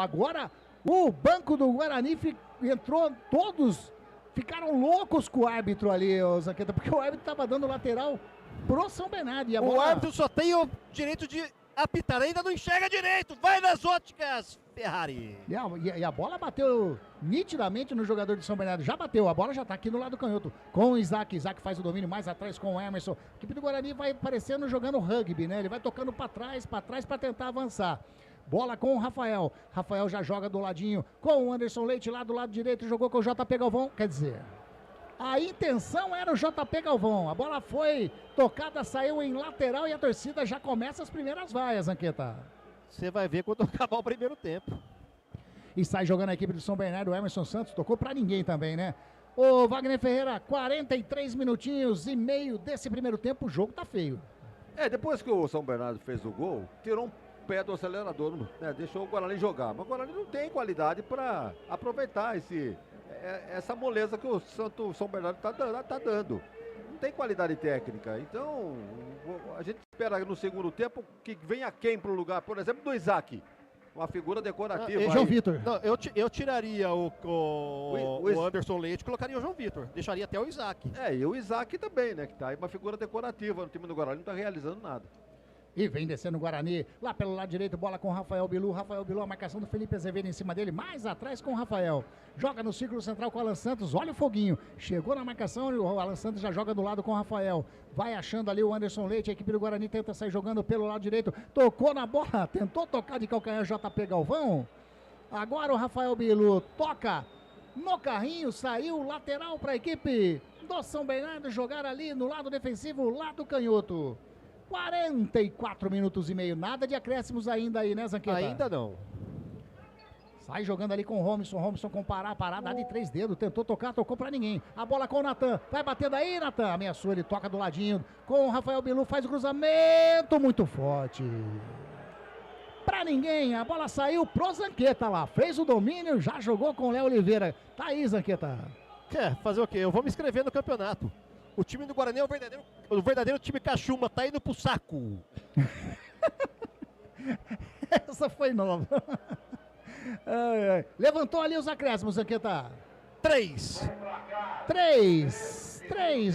agora o banco do Guarani entrou, todos ficaram loucos com o árbitro ali, Zanqueta, porque o árbitro estava dando lateral pro São Bernardo. E a bola... O árbitro só tem o direito de apitar, ainda não enxerga direito, vai nas óticas, Ferrari. E a bola bateu nitidamente no jogador de São Bernardo, já bateu, a bola já tá aqui no lado canhoto, com o Isaac faz o domínio mais atrás com o Emerson, a equipe do Guarani vai parecendo jogando rugby, né, ele vai tocando para trás para tentar avançar. Bola com o Rafael já joga do ladinho, com o Anderson Leite lá do lado direito, jogou com o JP Galvão, quer dizer... A intenção era o JP Galvão, a bola foi tocada, saiu em lateral e a torcida já começa as primeiras vaias, Zanqueta. Você vai ver quando acabar o primeiro tempo. E sai jogando a equipe do São Bernardo, o Emerson Santos, tocou pra ninguém também, né? Ô Wagner Ferreira, 43 minutinhos e meio desse primeiro tempo, o jogo tá feio. Depois que o São Bernardo fez o gol, tirou um pé do acelerador, né? Deixou o Guarani jogar, mas o Guarani não tem qualidade para aproveitar essa moleza que o São Bernardo tá dando. Não tem qualidade técnica. Então, a gente espera no segundo tempo que venha quem pro lugar, por exemplo, do Isaac. Uma figura decorativa. João Vitor. Não, eu tiraria o Anderson Leite, colocaria o João Vitor. Deixaria até o Isaac. E o Isaac também, né? Que tá aí uma figura decorativa no time do Guarani, não tá realizando nada. E vem descendo o Guarani, lá pelo lado direito, bola com o Rafael Bilu, a marcação do Felipe Azevedo em cima dele, mais atrás com o Rafael, joga no círculo central com o Alan Santos, olha o foguinho, chegou na marcação, o Alan Santos já joga do lado com o Rafael, vai achando ali o Anderson Leite, a equipe do Guarani tenta sair jogando pelo lado direito, tocou na bola, tentou tocar de calcanhar JP Galvão, agora o Rafael Bilu toca no carrinho, saiu lateral para a equipe do São Bernardo, jogar ali no lado defensivo, lado canhoto. 44 minutos e meio, nada de acréscimos ainda aí, né, Zanqueta? Ainda não. Sai jogando ali com o Robson com parada de 3 dedos, tentou tocar, tocou pra ninguém. A bola com o Natan, vai batendo aí, Natan, ameaçou, ele toca do ladinho, com o Rafael Bilu, faz o cruzamento, muito forte. Pra ninguém, a bola saiu pro Zanqueta lá, fez o domínio, já jogou com o Léo Oliveira. Tá aí, Zanqueta. Fazer o quê? Eu vou me inscrever no campeonato. O time do Guarani é o verdadeiro time cachumba, tá indo pro saco. Essa foi nova. Levantou ali os acréscimos, Zanqueta. 3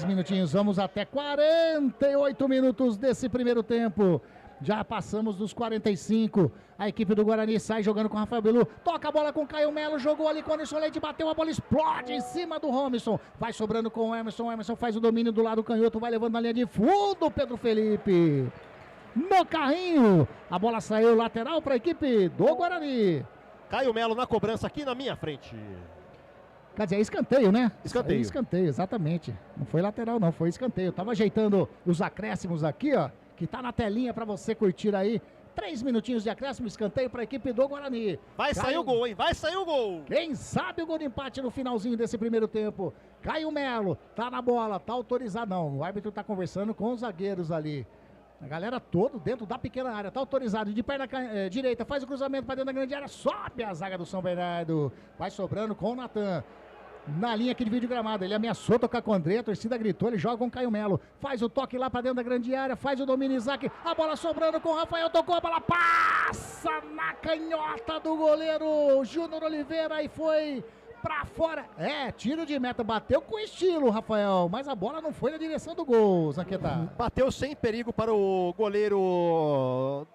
minutinhos, vamos até 48 minutos desse primeiro tempo. Já passamos dos 45. A equipe do Guarani sai jogando com o Rafael Bilu. Toca a bola com o Caio Melo. Jogou ali com o Anderson Leite. Bateu a bola, explode em cima do Robson. Vai sobrando com o Emerson. O Emerson faz o domínio do lado canhoto. Vai levando na linha de fundo. Pedro Felipe. No carrinho. A bola saiu lateral para a equipe do Guarani. Caio Melo na cobrança aqui na minha frente. Quer dizer, é escanteio, né? Escanteio. Escanteio, exatamente. Não foi lateral, não. Foi escanteio. Tava ajeitando os acréscimos aqui, ó. Que tá na telinha pra você curtir aí. 3 minutinhos de acréscimo, escanteio pra equipe do Guarani. Vai sair o gol, hein? Vai sair o gol. Quem sabe o gol de empate no finalzinho desse primeiro tempo. Caio Melo, tá na bola, tá autorizado. Não, o árbitro tá conversando com os zagueiros ali. A galera toda dentro da pequena área, tá autorizado. De perna direita, faz o cruzamento pra dentro da grande área. Sobe a zaga do São Bernardo. Vai sobrando com o Natan. Na linha aqui de vídeo gramado, ele ameaçou tocar com o André, a torcida gritou, ele joga com o Caio Melo, faz o toque lá pra dentro da grande área, faz o domínio Isaac, a bola sobrando com o Rafael, tocou a bola, passa na canhota do goleiro Júnior Oliveira e foi pra fora. Tiro de meta, bateu com estilo, Rafael, mas a bola não foi na direção do gol, Zanqueta. Bateu sem perigo para o goleiro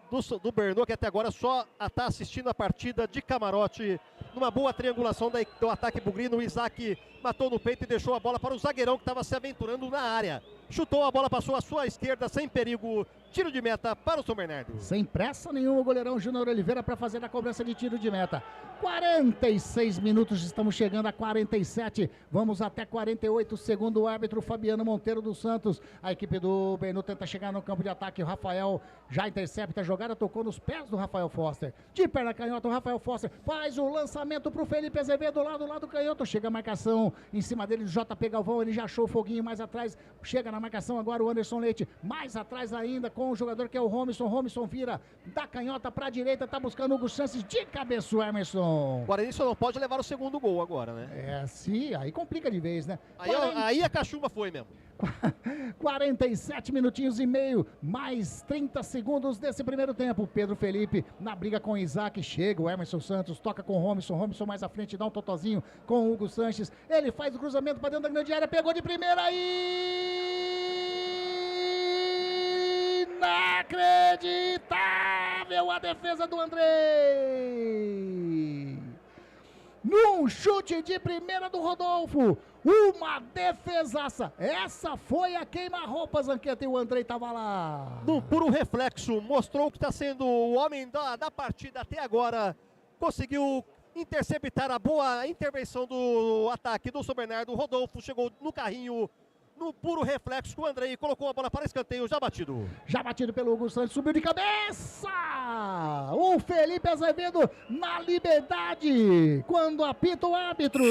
do Bernô, que até agora só está assistindo a partida de camarote. Numa boa triangulação do ataque bugrino, o Isaac matou no peito e deixou a bola para o zagueirão que estava se aventurando na área. Chutou, a bola passou à sua esquerda, sem perigo. Tiro de meta para o São Bernardo. Sem pressa nenhuma, o goleirão Júnior Oliveira para fazer a cobrança de tiro de meta. 46 minutos, estamos chegando a 47. Vamos até 48, segundo o árbitro Fabiano Monteiro dos Santos. A equipe do Bernô tenta chegar no campo de ataque. O Rafael já intercepta a jogada, tocou nos pés do Rafael Foster. De perna canhota, o Rafael Foster faz o lançamento para o Felipe Azevedo, lá do lado canhoto. Chega a marcação em cima dele, JP Galvão, ele já achou o foguinho mais atrás. Chega na marcação agora o Anderson Leite, mais atrás ainda com o jogador que é o Robson. Robson vira da canhota para a direita, tá buscando o Hugo Sanches, de cabeça o Emerson. O Guarani só não pode levar o segundo gol agora, né? Sim, aí complica de vez, né? Aí a cachumba foi mesmo. 47 minutinhos e meio, mais 30 segundos desse primeiro tempo. Pedro Felipe na briga com o Isaac, chega o Emerson Santos, toca com o Robson mais à frente, dá um totozinho com o Hugo Sanches, ele faz o cruzamento para dentro da grande área, pegou de primeira e... inacreditável a defesa do Andrei! Num chute de primeira do Rodolfo, uma defesaça. Essa foi a queima-roupa, Zanqueta, e o Andrei tava lá. No puro reflexo, mostrou que está sendo o homem da partida até agora. Conseguiu interceptar a boa intervenção do ataque do São Bernardo. O Rodolfo chegou no carrinho, no puro reflexo, que o Andrei colocou a bola para escanteio, já batido. Já batido pelo Hugo Santos, subiu de cabeça! O Felipe Azevedo na liberdade, quando apita o árbitro.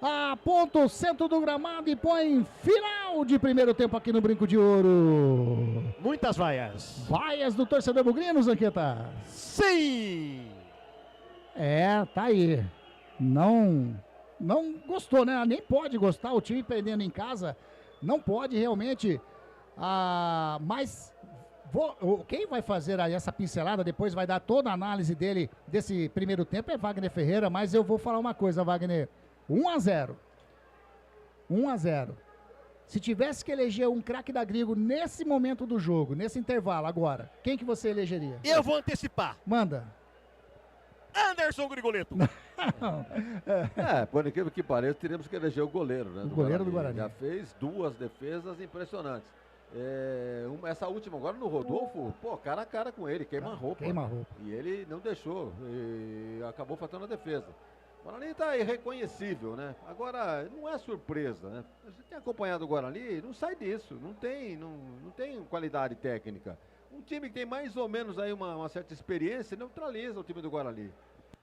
Aponta o centro do gramado e põe final de primeiro tempo aqui no Brinco de Ouro. Muitas vaias. Vaias do torcedor bugrino, Zanqueta? Sim! Tá aí. Não gostou, né? Nem pode gostar, o time perdendo em casa, não pode realmente, mas quem vai fazer aí essa pincelada, depois vai dar toda a análise dele, desse primeiro tempo, é Wagner Ferreira, mas eu vou falar uma coisa, Wagner, 1-0, Se tivesse que eleger um craque da Grigo nesse momento do jogo, nesse intervalo agora, quem que você elegeria? Eu vou antecipar. Manda. Anderson Grigoleto. Por incrível que pareça, teríamos que eleger o goleiro, né? O goleiro do Guarani. Já fez 2 defesas impressionantes. Essa última agora no Rodolfo, cara a cara com ele, queima-roupa. Queima-roupa. E ele não deixou, e acabou faltando a defesa. O Guarani tá irreconhecível, né? Agora, não é surpresa, né? Você tem acompanhado o Guarani, não sai disso, não tem qualidade técnica. Um time que tem mais ou menos aí uma certa experiência neutraliza o time do Guarani.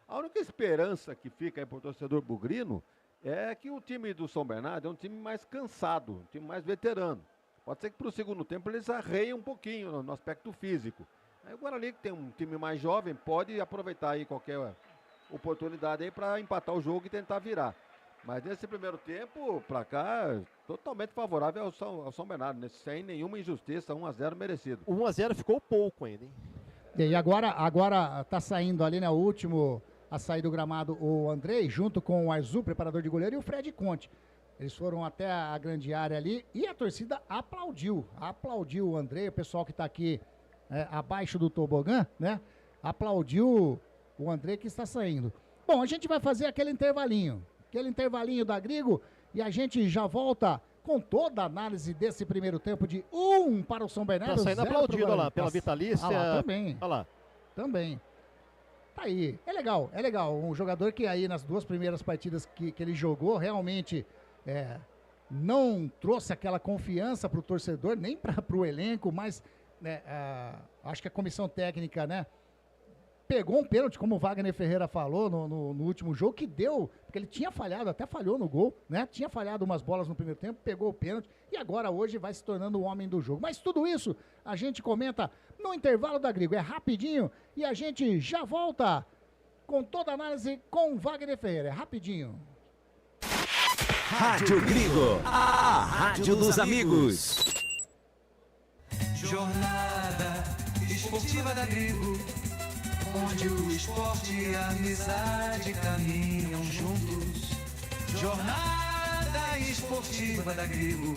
A única esperança que fica aí pro torcedor bugrino é que o time do São Bernardo é um time mais cansado, um time mais veterano. Pode ser que pro segundo tempo eles arreiem um pouquinho no aspecto físico. Aí o Guarani, que tem um time mais jovem, pode aproveitar aí qualquer oportunidade aí para empatar o jogo e tentar virar. Mas nesse primeiro tempo, pra cá, totalmente favorável ao São Bernardo, né? Sem nenhuma injustiça, 1-0 merecido. 1-0 ficou pouco ainda, hein? E agora tá saindo ali, né, o último a sair do gramado, o Andrei, junto com o Arzu, preparador de goleiro, e o Fred Conte. Eles foram até a grande área ali e a torcida aplaudiu o Andrei, o pessoal que tá aqui abaixo do tobogã, né? Aplaudiu o Andrei que está saindo. Bom, a gente vai fazer aquele intervalinho da Grigo e a gente já volta com toda a análise desse primeiro tempo de 1 para o São Bernardo. Tá saindo aplaudido, olha lá, pela Vitalícia. Também. Olha lá. Também. Tá aí. É legal. Um jogador que aí nas 2 primeiras partidas que ele jogou, realmente não trouxe aquela confiança pro torcedor, nem pro elenco, mas acho que a comissão técnica, né, pegou um pênalti, como o Wagner Ferreira falou no último jogo, que deu, porque ele tinha falhado, até falhou no gol, né? Tinha falhado umas bolas no primeiro tempo, pegou o pênalti e agora hoje vai se tornando o homem do jogo. Mas tudo isso a gente comenta no intervalo da Grigo. É rapidinho e a gente já volta com toda a análise com o Wagner Ferreira. É rapidinho. Rádio Grigo, a rádio dos amigos. Jornada esportiva da Grigo, onde o esporte e a amizade caminham juntos. Jornada esportiva da Grigo,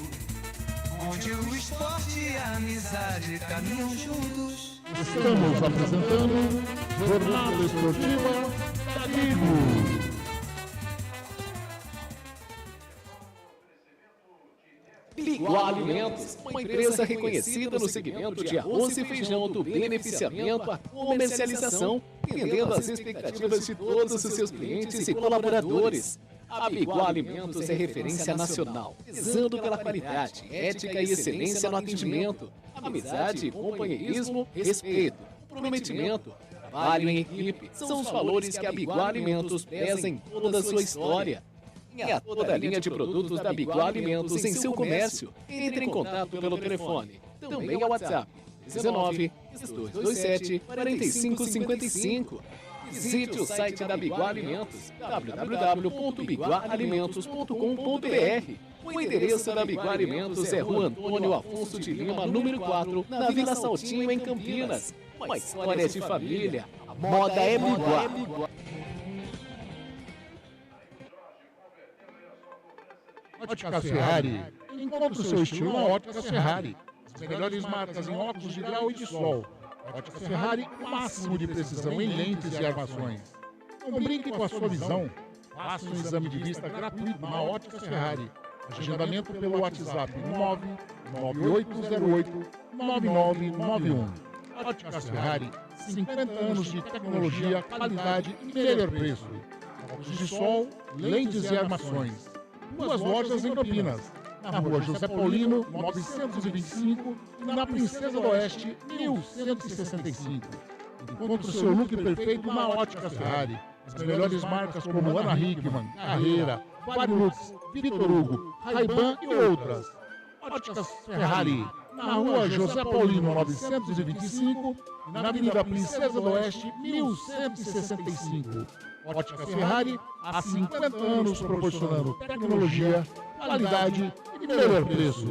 onde o esporte e a amizade caminham juntos. Estamos apresentando Jornada Esportiva da Grigo. Biguá Alimentos, uma empresa reconhecida no segmento de arroz e feijão do beneficiamento à comercialização, atendendo às expectativas de todos os seus clientes e colaboradores. A Biguá Alimentos é referência nacional, prezando pela qualidade, ética e excelência no atendimento, amizade, companheirismo, respeito, comprometimento, trabalho em equipe. São os valores que a Biguá Alimentos preza em toda a sua história. E a toda a linha de produtos da Biguá Alimentos em seu comércio. Entre em contato pelo telefone. Também ao WhatsApp 19-2227-4555. Visite o site da Biguá Alimentos, www.biguaalimentos.com.br. O endereço da Biguá Alimentos é Rua Antônio Afonso de Lima, número 4, na Vila Saltinho, em Campinas. Uma história de família. A moda é Biguá. Óticas Ferrari. Encontre o seu estilo na Óticas Ferrari. As melhores marcas em óculos de grau e de sol. Óticas Ferrari, o máximo de precisão em lentes e armações. Não brinque com a sua visão. Faça um exame de vista gratuito na Óticas Ferrari. Agendamento pelo WhatsApp 99808-9991. Óticas Ferrari, 50 anos de tecnologia, qualidade e melhor preço. Óculos de sol, lentes e armações. 2 lojas em Campinas, na Rua José Paulino, 925 e na Princesa do Oeste, 1165. Encontre o seu look perfeito na Óticas Ferrari. As melhores marcas como Ana Hickman, Carreira, Varilux, Vitor Hugo, Ray-Ban e outras. Óticas Ferrari, na Rua José Paulino, 925 e na Avenida Princesa do Oeste, 1165. Ótica Ferrari, há 50 anos proporcionando tecnologia, qualidade e melhor preço.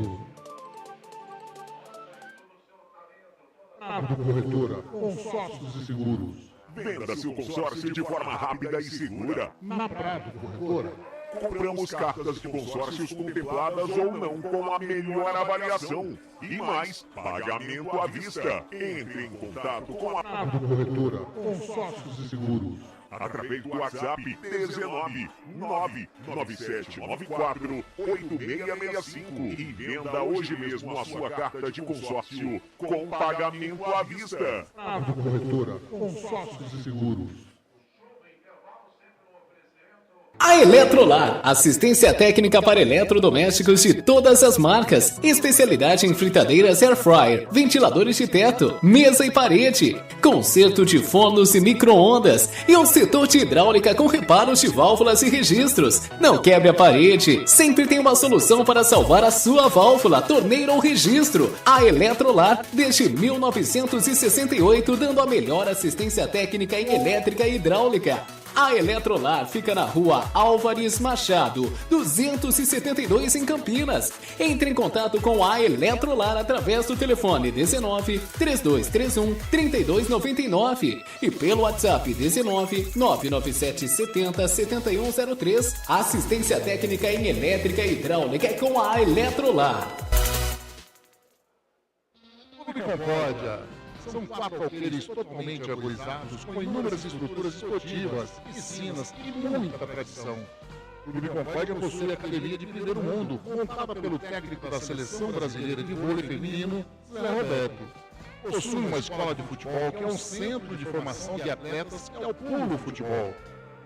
Prado Corretora, consórcios e seguros. Venda seu consórcio de forma rápida e segura. Na Prado Corretora, Compramos cartas de consórcios contempladas ou não com a melhor avaliação. E mais, pagamento à vista. Entre em contato com a Corretora, consórcios e seguros. através do WhatsApp 19 99794 8665 e venda hoje mesmo a sua carta de consórcio com pagamento à vista. Corretora, consórcios e seguros. A Eletrolar, assistência técnica para eletrodomésticos de todas as marcas, especialidade em fritadeiras air fryer, ventiladores de teto, mesa e parede, conserto de fornos e micro-ondas e um setor de hidráulica com reparos de válvulas e registros. Não quebre a parede, sempre tem uma solução para salvar a sua válvula, torneira ou registro. A Eletrolar, desde 1968, dando a melhor assistência técnica em elétrica e hidráulica. A Eletrolar fica na rua Álvares Machado, 272 em Campinas. Entre em contato com a Eletrolar através do telefone 19 3231 3299 e pelo WhatsApp 19 997 70 7103. Assistência técnica em elétrica e hidráulica é com a Eletrolar. Clube Concórdia. São 4 alqueires totalmente arborizados, com inúmeras estruturas esportivas, piscinas e muita tradição. O Clube Concórdia possui a academia de primeiro mundo, montada pelo técnico da Seleção Brasileira de Vôlei Feminino, Zé Roberto. Possui uma escola de futebol que é um centro de formação de atletas que é o Pulo Futebol.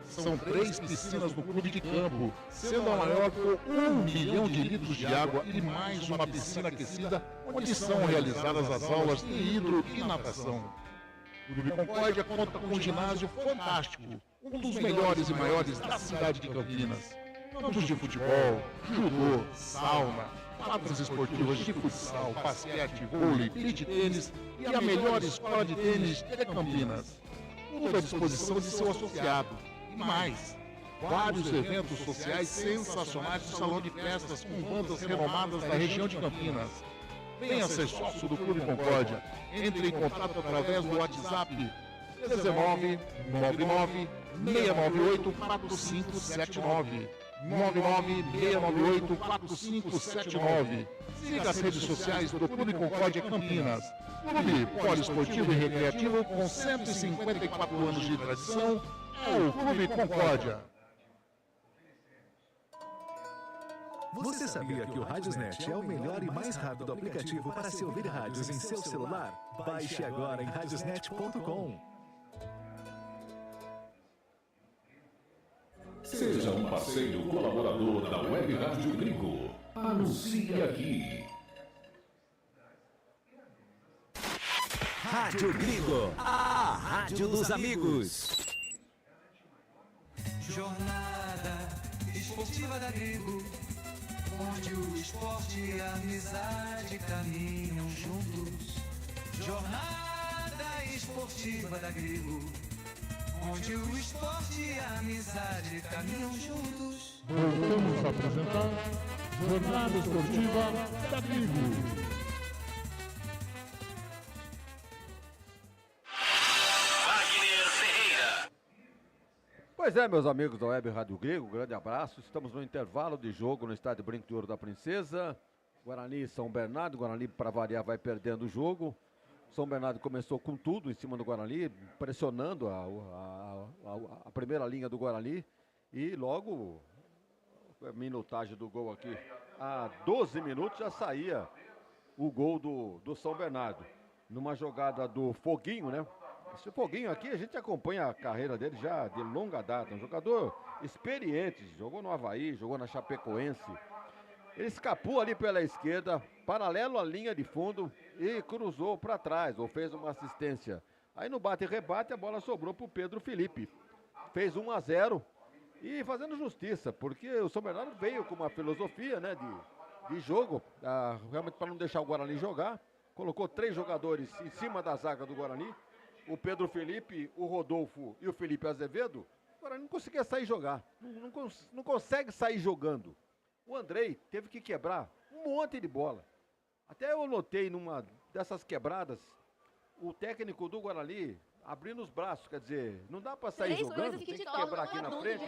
São 3 piscinas no clube de campo, sendo a maior com 1 milhão de litros de água e mais uma piscina aquecida, onde são realizadas as aulas de hidro e natação. O Clube Concórdia conta com um ginásio fantástico, um dos melhores e maiores da cidade de Campinas. Campos de futebol, judô, sauna, quadras esportivas de futsal, basquete, vôlei, beach tênis e a melhor escola de tênis de Campinas. Tudo à disposição de seu associado. E mais, vários eventos sociais sensacionais no salão de festas com bandas renomadas da região de Campinas. Venha ser sócio do Clube Concórdia. Entre em contato através do WhatsApp 19 99 698 4579. 99 698 4579. Siga as redes sociais do Clube Concórdia Campinas. Clube poliesportivo e recreativo com 154 anos de tradição. É o Clube Concórdia. Você sabia que o Radiosnet é o melhor e mais rápido aplicativo para se ouvir rádios em seu celular? Baixe agora em radiosnet.com. Seja um parceiro colaborador da Web Rádio Gringo. Anuncie aqui. Rádio Gringo, a rádio dos amigos. Jornada esportiva da Gringo, onde o esporte e a amizade caminham juntos. Jornada esportiva da Gringo, onde o esporte e a amizade caminham juntos. Voltamos a apresentar Jornada Esportiva da Gringo. Pois é, meus amigos da Web Rádio Grego, um grande abraço. Estamos no intervalo de jogo no estádio Brinco de Ouro da Princesa. Guarani e São Bernardo. Guarani, para variar, vai perdendo o jogo. São Bernardo começou com tudo em cima do Guarani, pressionando a primeira linha do Guarani. E logo, a minutagem do gol aqui, a 12 minutos já saía o gol do São Bernardo. Numa jogada do Foguinho, né? Esse Foguinho aqui, a gente acompanha a carreira dele já de longa data. Um jogador experiente, jogou no Avaí, jogou na Chapecoense. Ele escapou ali pela esquerda, paralelo à linha de fundo e cruzou para trás, ou fez uma assistência. Aí no bate e rebate a bola sobrou para o Pedro Felipe. Fez 1-0 e fazendo justiça, porque o São Bernardo veio com uma filosofia, né, de jogo, realmente para não deixar o Guarani jogar. Colocou 3 jogadores em cima da zaga do Guarani. O Pedro Felipe, o Rodolfo e o Felipe Azevedo. O Guarani não conseguia sair jogar. Não consegue sair jogando. O Andrei teve que quebrar um monte de bola. Até eu notei numa dessas quebradas, o técnico do Guarani abrindo os braços, quer dizer, não dá para sair jogando, tem que quebrar aqui na frente.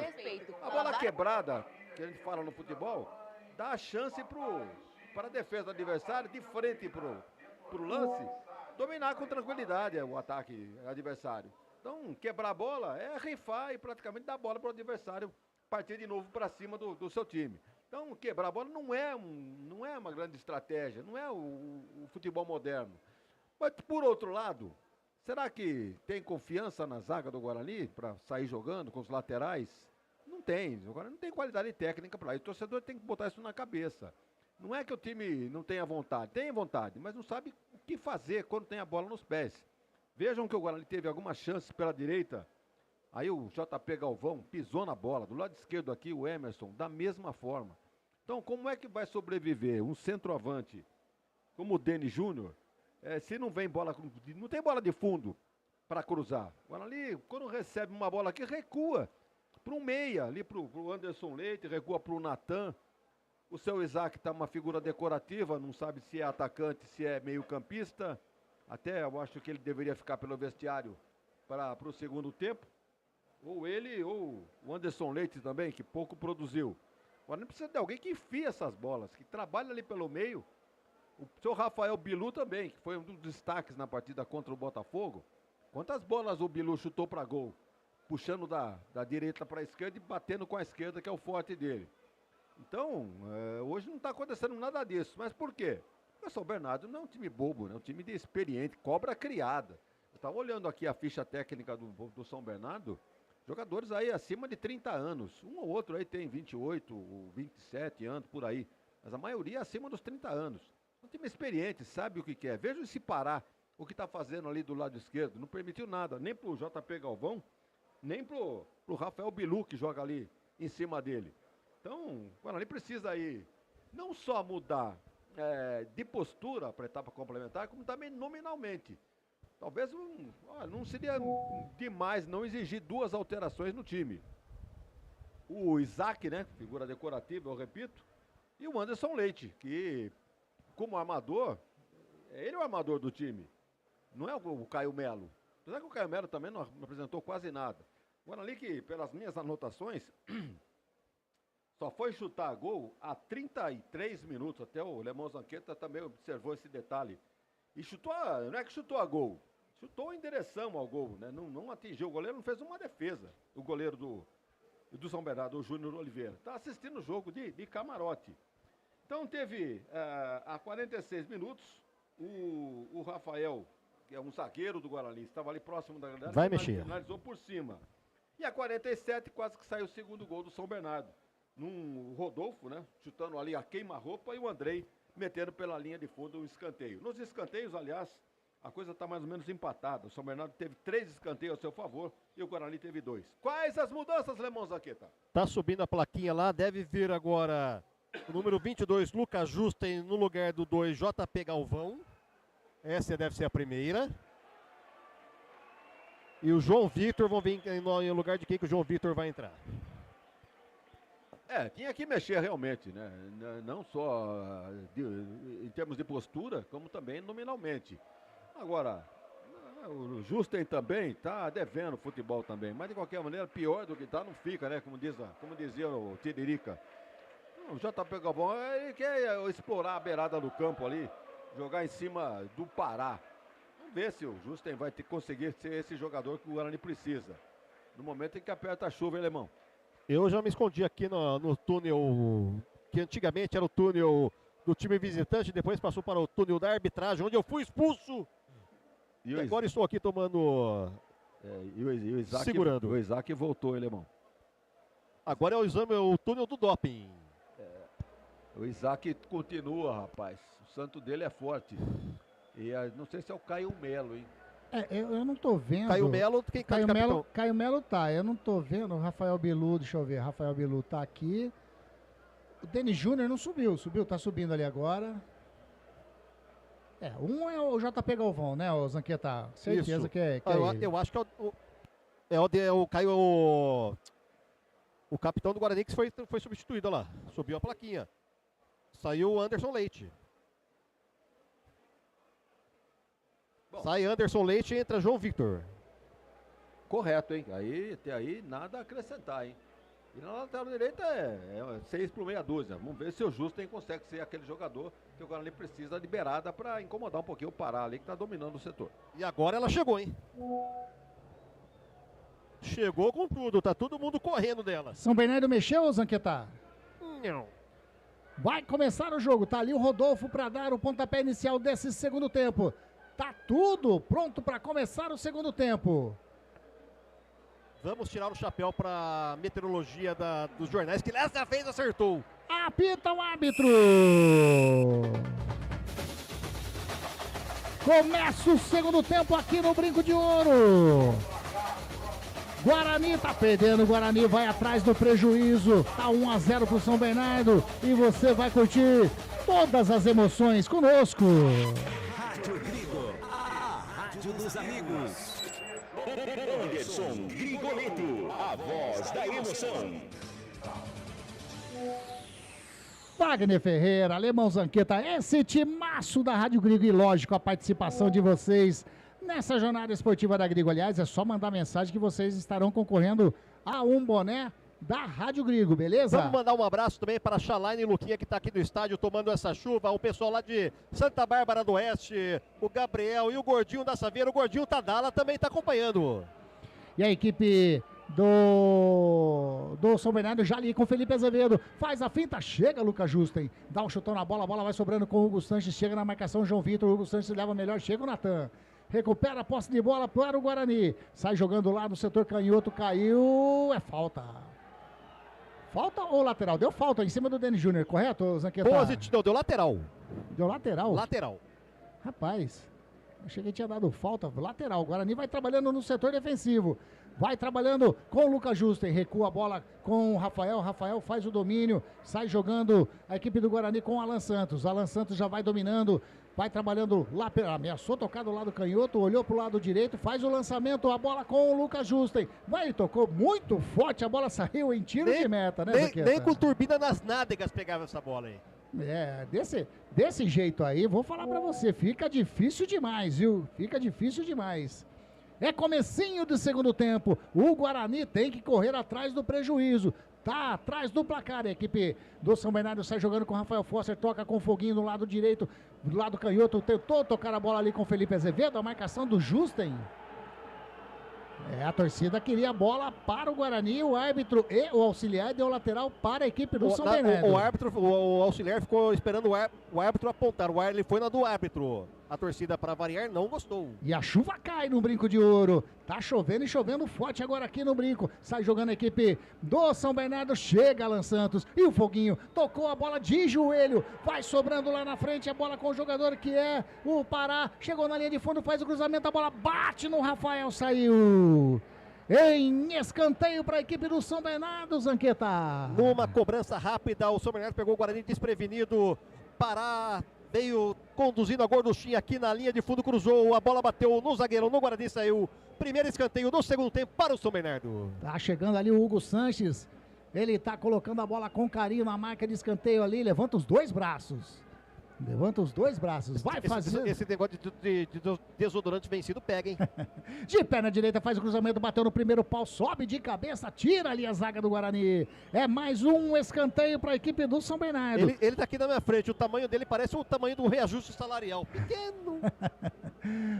A bola quebrada que a gente fala no futebol, dá a chance para a defesa do adversário, de frente pro lance, dominar com tranquilidade o ataque adversário. Então, quebrar a bola é rifar e praticamente dar a bola para o adversário partir de novo para cima do seu time. Então, quebrar a bola não é uma grande estratégia, não é o futebol moderno. Mas, por outro lado, será que tem confiança na zaga do Guarani para sair jogando com os laterais? Não tem. O Guarani não tem qualidade técnica para isso. O torcedor tem que botar isso na cabeça. Não é que o time não tenha vontade. Tem vontade, mas não sabe o que fazer quando tem a bola nos pés. Vejam que o Guarani teve algumas chances pela direita. Aí o JP Galvão pisou na bola. Do lado esquerdo aqui o Emerson, da mesma forma. Então, como é que vai sobreviver um centroavante como o Denis Júnior, se não vem bola, não tem bola de fundo para cruzar? O Guarani, quando recebe uma bola aqui, recua para um meia, ali para o Anderson Leite, recua para o Natan. O seu Isaac está uma figura decorativa, não sabe se é atacante, se é meio campista. Até eu acho que ele deveria ficar pelo vestiário para o segundo tempo. Ou ele, ou o Anderson Leite também, que pouco produziu. Agora não precisa de alguém que enfia essas bolas, que trabalha ali pelo meio. O seu Rafael Bilu também, que foi um dos destaques na partida contra o Botafogo. Quantas bolas o Bilu chutou para gol? Puxando da direita para a esquerda e batendo com a esquerda, que é o forte dele. Então, hoje não está acontecendo nada disso. Mas por quê? Porque o São Bernardo não é um time bobo, é um time de experiente, cobra criada. Eu estava olhando aqui a ficha técnica do São Bernardo, jogadores aí acima de 30 anos. Um ou outro aí tem 28, 27 anos, por aí. Mas a maioria acima dos 30 anos. É um time experiente, sabe o que quer. Veja esse Pará, o que está fazendo ali do lado esquerdo. Não permitiu nada, nem pro JP Galvão, nem pro Rafael Bilu, que joga ali em cima dele. Então, o Guarani precisa aí não só mudar de postura para a etapa complementar, como também nominalmente. Talvez não seria demais não exigir 2 alterações no time. O Isaac, né, figura decorativa, eu repito, e o Anderson Leite, que como armador, ele é o armador do time, não é o Caio Melo. Apesar que o Caio Melo também não apresentou quase nada. O Guarani, que pelas minhas anotações, só foi chutar gol a 33 minutos. Até o Lemão Zanqueta também observou esse detalhe. E chutou, não é que chutou a gol, chutou em direção ao gol, né? Não atingiu o goleiro, não fez uma defesa. O goleiro do São Bernardo, o Júnior Oliveira. Está assistindo o jogo de camarote. Então teve, a 46 minutos, o Rafael, que é um zagueiro do Guarani, estava ali próximo da galera. Vai mexer. Finalizou por cima. E a 47 quase que saiu o segundo gol do São Bernardo. Num Rodolfo, né, chutando ali a queima-roupa, e o Andrei metendo pela linha de fundo um escanteio. Nos escanteios, aliás, a coisa está mais ou menos empatada. O São Bernardo teve 3 escanteios a seu favor e o Guarani teve 2. Quais as mudanças, Lemão Zanqueta? Tá subindo a plaquinha lá, deve vir agora o número 22, Lucas Justen, no lugar do 2, JP Galvão. Essa deve ser a primeira. E o João Vitor vão vir em lugar de quem que o João Vitor vai entrar. Tinha que mexer realmente, né? Não só em termos de postura, como também nominalmente. Agora, o Justen também está devendo futebol também, mas de qualquer maneira, pior do que está, não fica, né? Como dizia o Tiririca. O JP Galvão, ele quer explorar a beirada do campo ali, jogar em cima do Pará. Vamos ver se o Justen vai conseguir ser esse jogador que o Guarani precisa. No momento em que aperta a chuva, hein, Lemão? Eu já me escondi aqui no túnel, que antigamente era o túnel do time visitante, depois passou para o túnel da arbitragem, onde eu fui expulso. E agora estou aqui tomando... E o Isaac, segurando. O Isaac voltou, hein, Lemão? Agora é o túnel do doping. O Isaac continua, rapaz. O santo dele é forte. E não sei se é o Caio Melo, hein? Eu não tô vendo. Caio Melo, quem tá de capitão? Caio Melo tá, eu não tô vendo. O Rafael Bilu, deixa eu ver. Rafael Bilu tá aqui. O Denis Júnior não subiu, tá subindo ali agora. Um é o JP Galvão, né, o Zanqueta? Certeza Isso. que é ele. Eu acho que é o Caio, o capitão do Guarani que foi substituído, olha lá. Subiu a plaquinha. Saiu o Anderson Leite. Sai Anderson Leite e entra João Victor. Correto, hein? Até aí nada a acrescentar, hein? E na lateral direita é 6 por meia dúzia. Vamos ver se o Justen consegue ser aquele jogador que o Guarani precisa liberada para incomodar um pouquinho o Pará ali que está dominando o setor. E agora ela chegou, hein? Chegou com tudo, tá todo mundo correndo dela. São Bernardo mexeu, Zanqueta? Não. Vai começar o jogo, tá ali o Rodolfo para dar o pontapé inicial desse segundo tempo. Tá tudo pronto para começar o segundo tempo. Vamos tirar o chapéu para meteorologia dos jornais, que dessa vez acertou. Apita o árbitro. Começa o segundo tempo aqui no Brinco de Ouro. Guarani tá perdendo, Guarani vai atrás do prejuízo. Tá 1-0 pro São Bernardo e você vai curtir todas as emoções conosco. Rádio Grigo, a rádio dos amigos. Anderson Grigoleto, a voz da emoção. Wagner Ferreira, Alemão Zanqueta, esse timaço da Rádio Grigo e lógico a participação de vocês nessa jornada esportiva da Grigo. Aliás, é só mandar mensagem que vocês estarão concorrendo a um boné da Rádio Grigo, beleza? Vamos mandar um abraço também para a Chalaine e Luquinha, que está aqui no estádio tomando essa chuva, o pessoal lá de Santa Bárbara do Oeste, o Gabriel e o Gordinho da Saveira, o Gordinho Tadala também está acompanhando. E a equipe do São Bernardo já ali com o Felipe Azevedo, faz a finta, chega Lucas Justen, dá um chutão na bola, a bola vai sobrando com o Hugo Sanches, chega na marcação João Vitor, o Hugo Sanches leva melhor, chega o Natan. Recupera a posse de bola para o Guarani. Sai jogando lá no setor canhoto, caiu, é falta. Falta ou lateral? Deu falta em cima do Denis Júnior, correto, Zanqueta? Positivo, deu lateral. Deu lateral? Lateral. Rapaz, achei que tinha dado falta, lateral. O Guarani vai trabalhando no setor defensivo. Vai trabalhando com o Lucas Justen, recua a bola com o Rafael, Rafael faz o domínio, sai jogando a equipe do Guarani com o Alan Santos já vai dominando, vai trabalhando lá, ameaçou tocar do lado canhoto, olhou pro lado direito, faz o lançamento, a bola com o Lucas Justen, vai, tocou muito forte, a bola saiu em tiro de meta, né, Zanqueta? Nem com turbina nas nádegas pegava essa bola aí. É, desse jeito aí, vou falar pra você, fica difícil demais, viu? Fica difícil demais. É comecinho do segundo tempo, o Guarani tem que correr atrás do prejuízo, tá atrás do placar, a equipe do São Bernardo sai jogando com o Rafael Foster, toca com o Foguinho no lado direito, do lado canhoto, tentou tocar a bola ali com o Felipe Azevedo, a marcação do Justen. A torcida queria a bola para o Guarani, o árbitro e o auxiliar deu lateral para a equipe do São Bernardo. O auxiliar ficou esperando o árbitro apontar, ele foi na do árbitro. A torcida, para variar, não gostou. E a chuva cai no Brinco de Ouro. Tá chovendo e chovendo forte agora aqui no Brinco. Sai jogando a equipe do São Bernardo. Chega Alan Santos. E o Foguinho tocou a bola de joelho. Vai sobrando lá na frente a bola com o jogador que é o Pará. Chegou na linha de fundo, faz o cruzamento. A bola bate no Rafael. Saiu. Em escanteio para a equipe do São Bernardo, Zanqueta. Numa cobrança rápida, o São Bernardo pegou o Guarani desprevenido. Pará veio conduzindo a gorduchinha aqui na linha de fundo, cruzou, a bola bateu no zagueirão, no Guarani saiu. Primeiro escanteio do segundo tempo para o São Bernardo. Tá chegando ali o Hugo Sanches. Ele tá colocando a bola com carinho na marca de escanteio ali, levanta os dois braços. Levanta os dois braços, vai fazer... Esse negócio de desodorante vencido pega, hein? De perna direita faz o cruzamento, bateu no primeiro pau, sobe de cabeça, tira ali a zaga do Guarani. É mais um escanteio para a equipe do São Bernardo. Ele tá aqui na minha frente, o tamanho dele parece o tamanho do reajuste salarial, pequeno.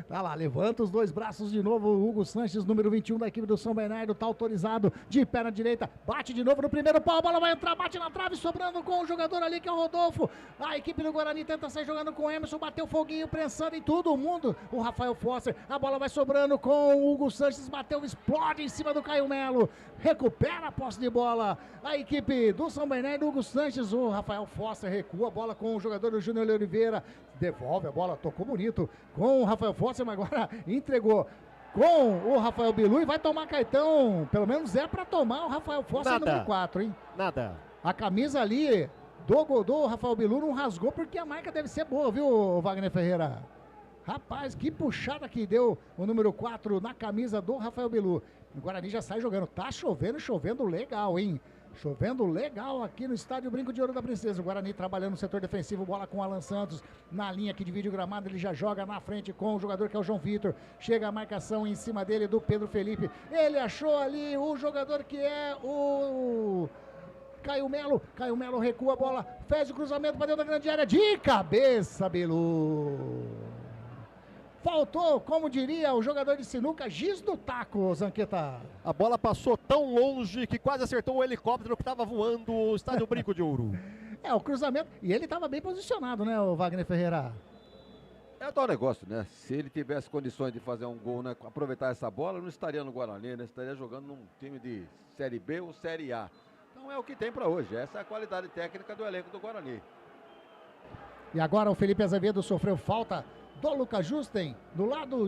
Tá lá, levanta os dois braços de novo, o Hugo Sanches, número 21 da equipe do São Bernardo, tá autorizado, de perna direita, bate de novo no primeiro pau, a bola vai entrar, bate na trave, sobrando com o jogador ali que é o Rodolfo. A equipe do Guarani tenta sair jogando com o Emerson, bateu o Foguinho, prensando em todo mundo. O Rafael Foster, a bola vai sobrando com o Hugo Sanches, bateu, explode em cima do Caio Melo. Recupera a posse de bola. A equipe do São Bernardo, Hugo Sanches, o Rafael Foster recua a bola com o jogador do Júnior Oliveira. Devolve a bola, tocou bonito com o Rafael Foster, mas agora entregou com o Rafael Bilu e vai tomar cartão. Pelo menos é para tomar o Rafael Foster número 4, hein? Nada. A camisa ali do Rafael Bilu não rasgou porque a marca deve ser boa, viu, Wagner Ferreira? Rapaz, que puxada que deu o número 4 na camisa do Rafael Bilu. O Guarani já sai jogando. Tá chovendo legal, hein? Chovendo legal aqui no estádio Brinco de Ouro da Princesa. O Guarani trabalhando no setor defensivo, bola com o Alan Santos na linha que divide o gramado. Ele já joga na frente com o jogador que é o João Vitor. Chega a marcação em cima dele do Pedro Felipe. Ele achou ali o jogador que é o Caio Melo. Caio Melo recua a bola, fez o cruzamento para dentro da grande área de cabeça, Bilu. Faltou, como diria o jogador de sinuca, giz do taco, Zanqueta. A bola passou tão longe que quase acertou o helicóptero que estava voando o estádio Brinco de Ouro. O cruzamento, e ele estava bem posicionado, né, o Wagner Ferreira? É tal negócio, né? Se ele tivesse condições de fazer um gol, né, aproveitar essa bola, não estaria no Guarani, né? Estaria jogando num time de Série B ou Série A. Então é o que tem para hoje, essa é a qualidade técnica do elenco do Guarani. E agora o Felipe Azevedo sofreu falta do Lucas Justen, do lado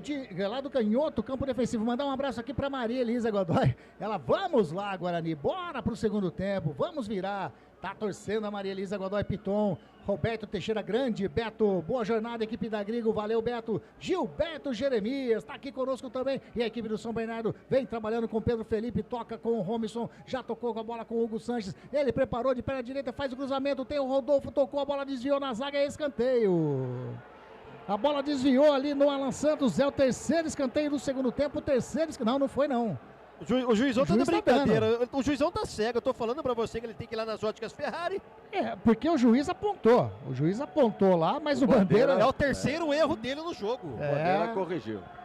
canhoto, campo defensivo. Mandar um abraço aqui para Maria Elisa Godoy. Ela, vamos lá, Guarani, bora pro segundo tempo, vamos virar. Tá torcendo a Maria Elisa Godoy Piton. Roberto Teixeira Grande, Beto, boa jornada, equipe da Grigo, valeu Beto. Gilberto Jeremias, tá aqui conosco também. E a equipe do São Bernardo vem trabalhando com Pedro Felipe, toca com o Romisson, já tocou com a bola com o Hugo Sanches. Ele preparou de perna direita, faz o cruzamento, tem o Rodolfo, tocou, a bola desviou na zaga, é escanteio. A bola desviou ali no Alan Santos, é o terceiro escanteio do segundo tempo, o terceiro escanteio, não foi não. O juizão tá de juiz brincadeira, o juizão tá cego, eu tô falando pra você que ele tem que ir lá nas óticas Ferrari. Porque o juiz apontou lá, mas o Bandeira... É o terceiro erro dele no jogo.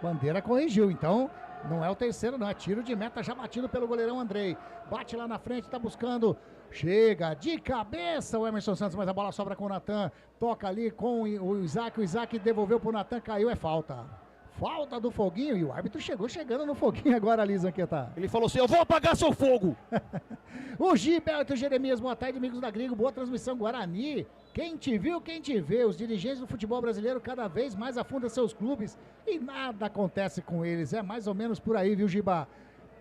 Bandeira corrigiu, então não é o terceiro não, é tiro de meta já batido pelo goleirão Andrei. Bate lá na frente, tá buscando, chega de cabeça o Emerson Santos, mas a bola sobra com o Natan, toca ali com o Isaac devolveu pro Natan, caiu, é falta. Falta do Foguinho, e o árbitro chegando no Foguinho agora ali, Zanqueta. Ele falou assim, eu vou apagar seu fogo. O Gilberto Jeremias, boa tarde, amigos da Grigo, boa transmissão, Guarani. Quem te viu, quem te vê, os dirigentes do futebol brasileiro cada vez mais afundam seus clubes e nada acontece com eles, é mais ou menos por aí, viu, Giba?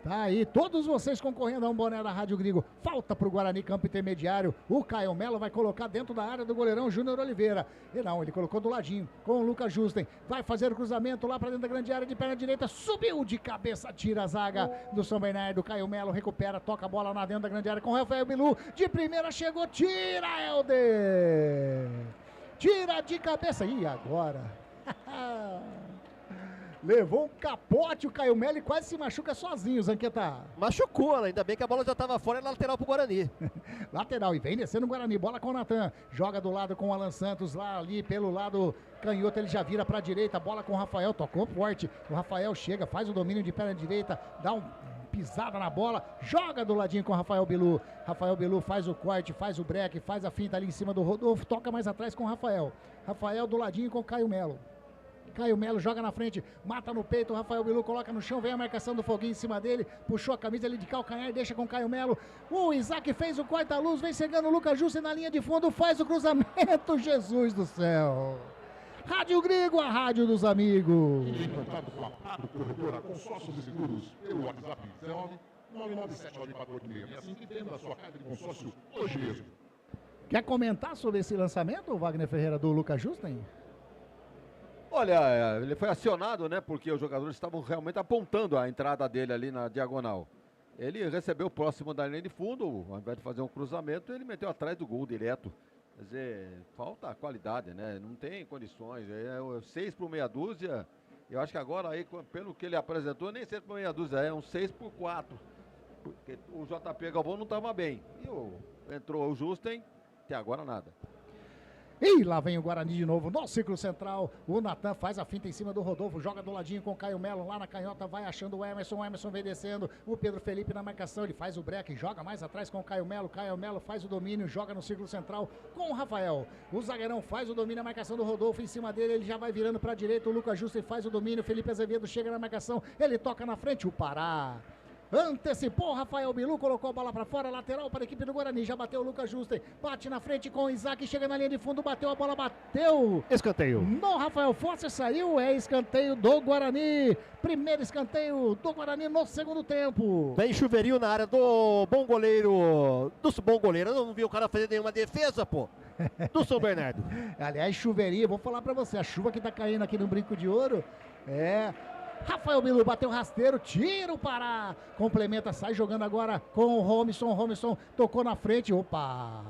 Tá aí, todos vocês concorrendo a um boné da Rádio Grigo. Falta pro Guarani, campo intermediário. O Caio Melo vai colocar dentro da área do goleirão Júnior Oliveira. E não, ele colocou do ladinho com o Lucas Justen. Vai fazer o cruzamento lá pra dentro da grande área de perna direita. Subiu de cabeça, tira a zaga do São Bernardo. Caio Melo recupera, toca a bola lá dentro da grande área com o Rafael Bilu. De primeira chegou, tira, Helder. Tira de cabeça. E agora? Levou um capote o Caio Melo e quase se machuca sozinho, Zanqueta. Machucou, ainda bem que a bola já estava fora, é lateral pro Guarani. Lateral, e vem descendo o Guarani, bola com o Natan. Joga do lado com o Alan Santos, lá ali pelo lado canhoto, ele já vira pra direita, bola com o Rafael, tocou forte. O Rafael chega, faz o domínio de perna direita, dá um pisada na bola, joga do ladinho com o Rafael Bilu. Rafael Bilu faz o corte, faz o break, faz a finta ali em cima do Rodolfo, toca mais atrás com o Rafael. Rafael do ladinho com o Caio Melo. Caio Melo joga na frente, mata no peito, o Rafael Bilu coloca no chão, vem a marcação do Foguinho em cima dele, puxou a camisa ali de calcanhar, deixa com o Caio Melo. O Isaac fez o corta-luz, vem chegando o Lucas Justen na linha de fundo, faz o cruzamento, Jesus do céu. Rádio Grigo, a rádio dos amigos. Encantado com a Pado Corretora, consórcios e seguros, pelo WhatsApp 997-948-665 e venda a sua carta de consórcio hoje mesmo. Quer comentar sobre esse lançamento, Wagner Ferreira, do Lucas Justen? Olha, ele foi acionado, né, porque os jogadores estavam realmente apontando a entrada dele ali na diagonal. Ele recebeu próximo da linha de fundo, ao invés de fazer um cruzamento, ele meteu atrás do gol direto. Quer dizer, falta qualidade, né, não tem condições, é 6 por meia dúzia, eu acho que agora aí, pelo que ele apresentou, nem 6 por meia dúzia, é um 6 por 4, porque o JP Galvão não estava bem, e entrou o Justen, até agora nada. E lá vem o Guarani de novo no círculo central. O Natan faz a finta em cima do Rodolfo, joga do ladinho com o Caio Melo lá na canhota, vai achando o Emerson vem descendo. O Pedro Felipe na marcação, ele faz o break, joga mais atrás com o Caio Melo faz o domínio, joga no círculo central com o Rafael. O zagueirão faz o domínio, a marcação do Rodolfo em cima dele, ele já vai virando para a direita. O Lucas Justen faz o domínio, Felipe Azevedo chega na marcação, ele toca na frente, o Pará antecipou, Rafael Bilu colocou a bola para fora, lateral para a equipe do Guarani, já bateu o Lucas Justen, bate na frente com o Isaac, chega na linha de fundo, bateu a bola, bateu. Escanteio. No Rafael Força, saiu, é escanteio do Guarani, primeiro escanteio do Guarani no segundo tempo. Vem chuveirinho na área do bom goleiro, eu não vi o cara fazer nenhuma defesa, pô, do São Bernardo. Aliás, chuveirinho, vou falar para você, a chuva que tá caindo aqui no Brinco de Ouro, Rafael Bilu bateu rasteiro, tira o Pará. Complementa, sai jogando agora com o Romisson. Romisson tocou na frente. Opa!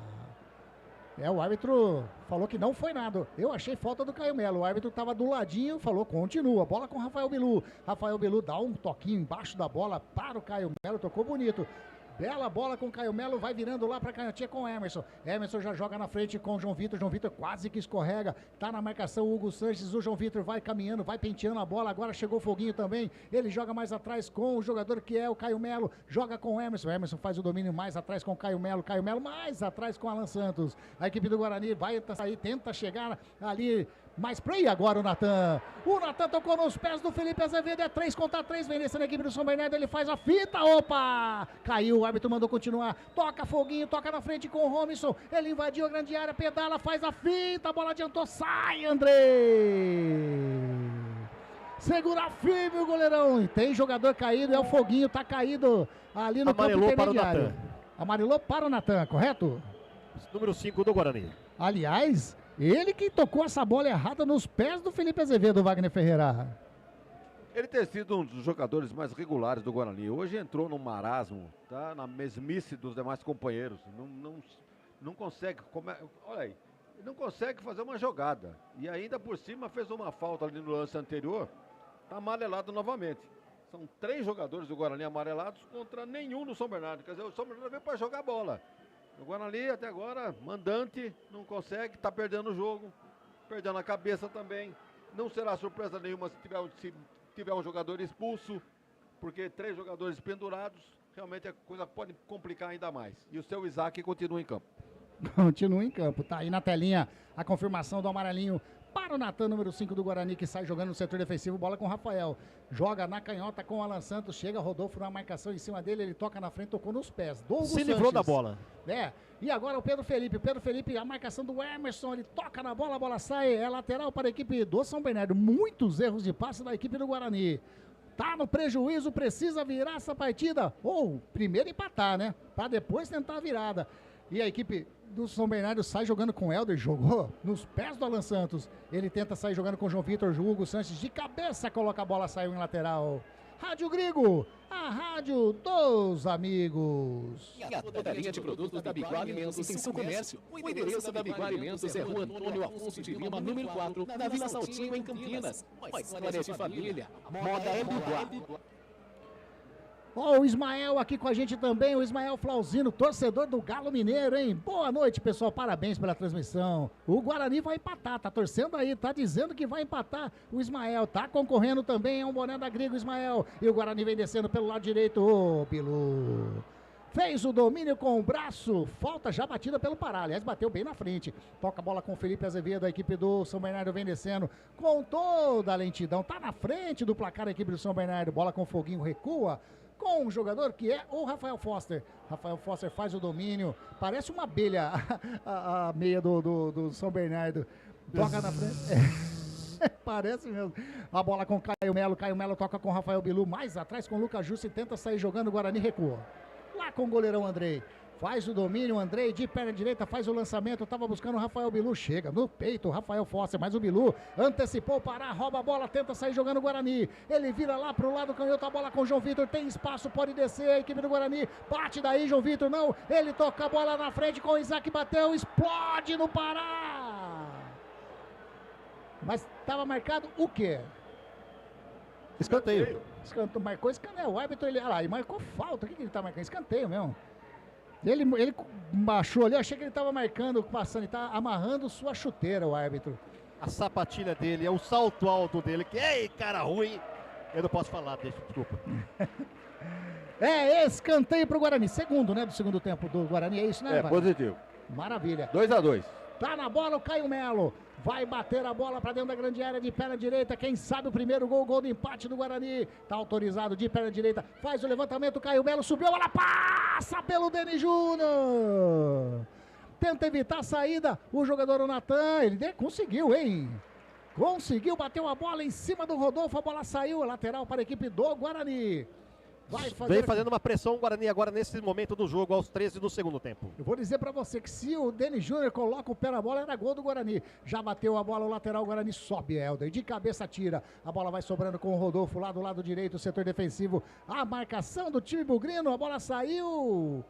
O árbitro falou que não foi nada. Eu achei falta do Caio Melo. O árbitro estava do ladinho, falou, continua. Bola com o Rafael Bilu. Rafael Bilu dá um toquinho embaixo da bola para o Caio Melo. Tocou bonito. Bela bola com o Caio Melo, vai virando lá para a canhotinha com o Emerson. Emerson já joga na frente com o João Vitor. João Vitor quase que escorrega. Tá na marcação o Hugo Sanches. O João Vitor vai caminhando, vai penteando a bola. Agora chegou o Foguinho também. Ele joga mais atrás com o jogador que é o Caio Melo. Joga com o Emerson. O Emerson faz o domínio mais atrás com o Caio Melo. Caio Melo mais atrás com o Alan Santos. A equipe do Guarani vai sair, tenta chegar ali. Mas pra aí agora o Natan. O Natan tocou nos pés do Felipe Azevedo. É 3 contra 3. Vem nessa na equipe do São Bernardo. Ele faz a fita. Opa! Caiu. O árbitro mandou continuar. Toca Foguinho. Toca na frente com o Romisson. Ele invadiu a grande área. Pedala. Faz a fita. A bola adiantou. Sai, Andrei. Segura firme o goleirão. E tem jogador caído. É o Foguinho. Tá caído ali no Amarelou campo para o intermediário. Natan. Amarelou para o Natan. Correto? Número 5 do Guarani. Aliás, ele que tocou essa bola errada nos pés do Felipe Azevedo, Wagner Ferreira. Ele tem sido um dos jogadores mais regulares do Guarani. Hoje entrou no marasmo, tá na mesmice dos demais companheiros. Não consegue, olha aí, não consegue fazer uma jogada. E ainda por cima fez uma falta ali no lance anterior, tá amarelado novamente. São 3 jogadores do Guarani amarelados contra nenhum do São Bernardo. Quer dizer, o São Bernardo veio para jogar bola. O Guarani até agora, mandante, não consegue, está perdendo o jogo, perdendo a cabeça também. Não será surpresa nenhuma se tiver um jogador expulso, porque 3 jogadores pendurados, realmente a coisa pode complicar ainda mais. E o seu Isaac continua em campo. Continua em campo, tá aí na telinha a confirmação do amarelinho para o Natan, número 5 do Guarani, que sai jogando no setor defensivo, bola com o Rafael. Joga na canhota com o Alan Santos, chega Rodolfo na marcação em cima dele, ele toca na frente, tocou nos pés. Se livrou da bola. E agora o Pedro Felipe. Pedro Felipe, a marcação do Emerson, ele toca na bola, a bola sai, é lateral para a equipe do São Bernardo. Muitos erros de passe da equipe do Guarani. Tá no prejuízo, precisa virar essa partida. Ou primeiro empatar, né? Para depois tentar a virada. E a equipe do São Bernardo sai jogando com o Helder, jogou nos pés do Alan Santos. Ele tenta sair jogando com o João Vitor. Hugo Sanches de cabeça coloca a bola, saiu em lateral. Rádio Grigo, a rádio dos amigos. E a toda a linha de produtos da Biguá Alimentos em seu comércio. O endereço da Biguá Alimentos é Rua Antônio Afonso de Lima, número 4, na Vila Saltinho, em Campinas. Uma história de família. Moda é Biguá. Ó, o Ismael aqui com a gente também, o Ismael Flauzino, torcedor do Galo Mineiro, hein? Boa noite, pessoal, parabéns pela transmissão. O Guarani vai empatar, tá torcendo aí, tá dizendo que vai empatar. O Ismael tá concorrendo também, é um boné da Grigo, Ismael. E o Guarani vem descendo pelo lado direito, ô, Bilu. Fez o domínio com o braço, falta já batida pelo Pará, aliás, bateu bem na frente. Toca a bola com o Felipe Azevedo, a equipe do São Bernardo vem descendo com toda a lentidão. Tá na frente do placar a equipe do São Bernardo, bola com o Foguinho, recua. Com um jogador que é o Rafael Foster. Rafael Foster faz o domínio. Parece uma abelha a meia do São Bernardo. Toca na frente. Parece mesmo. A bola com Caio Melo. Caio Melo toca com Rafael Bilu. Mais atrás com o Lucas Justo e tenta sair jogando. O Guarani recua. Lá com o goleirão Andrei. Faz o domínio, Andrei de perna direita, faz o lançamento, tava buscando o Rafael Bilu, chega no peito, o Rafael Foster, mas o Bilu antecipou, Pará, rouba a bola, tenta sair jogando o Guarani, ele vira lá pro lado canhoto, a bola com o João Vitor, tem espaço, pode descer a equipe do Guarani, bate daí, João Vitor, não, ele toca a bola na frente com o Isaac, bateu, explode no Pará, mas tava marcado o quê? Escanteio. Marcou escanteio, o árbitro, ele marcou falta, o que ele tá marcando? Escanteio mesmo. Ele baixou ali, eu achei que ele estava marcando, passando, ele tá amarrando sua chuteira, o árbitro. A sapatilha dele, é o salto alto dele, que é cara ruim. Eu não posso falar, desculpa. É escanteio pro Guarani, segundo, né, do segundo tempo do Guarani, é isso, né? É, positivo. Maravilha. 2-2. Tá na bola o Caio Melo. Vai bater a bola para dentro da grande área de perna direita. Quem sabe o primeiro gol, gol do empate do Guarani. Tá autorizado de perna direita. Faz o levantamento, Caio Melo subiu, ela passa pelo Denis Júnior. Tenta evitar a saída. O jogador Natan, ele conseguiu, hein? Conseguiu, bateu a bola em cima do Rodolfo. A bola saiu, lateral para a equipe do Guarani. Vem fazendo uma pressão o Guarani agora nesse momento do jogo, aos 13 do segundo tempo. Eu vou dizer pra você que se o Denis Júnior coloca o pé na bola, era gol do Guarani. Já bateu a bola, o lateral, o Guarani sobe, Helder. De cabeça tira. A bola vai sobrando com o Rodolfo lá do lado direito, setor defensivo. A marcação do time bugrino, a bola saiu.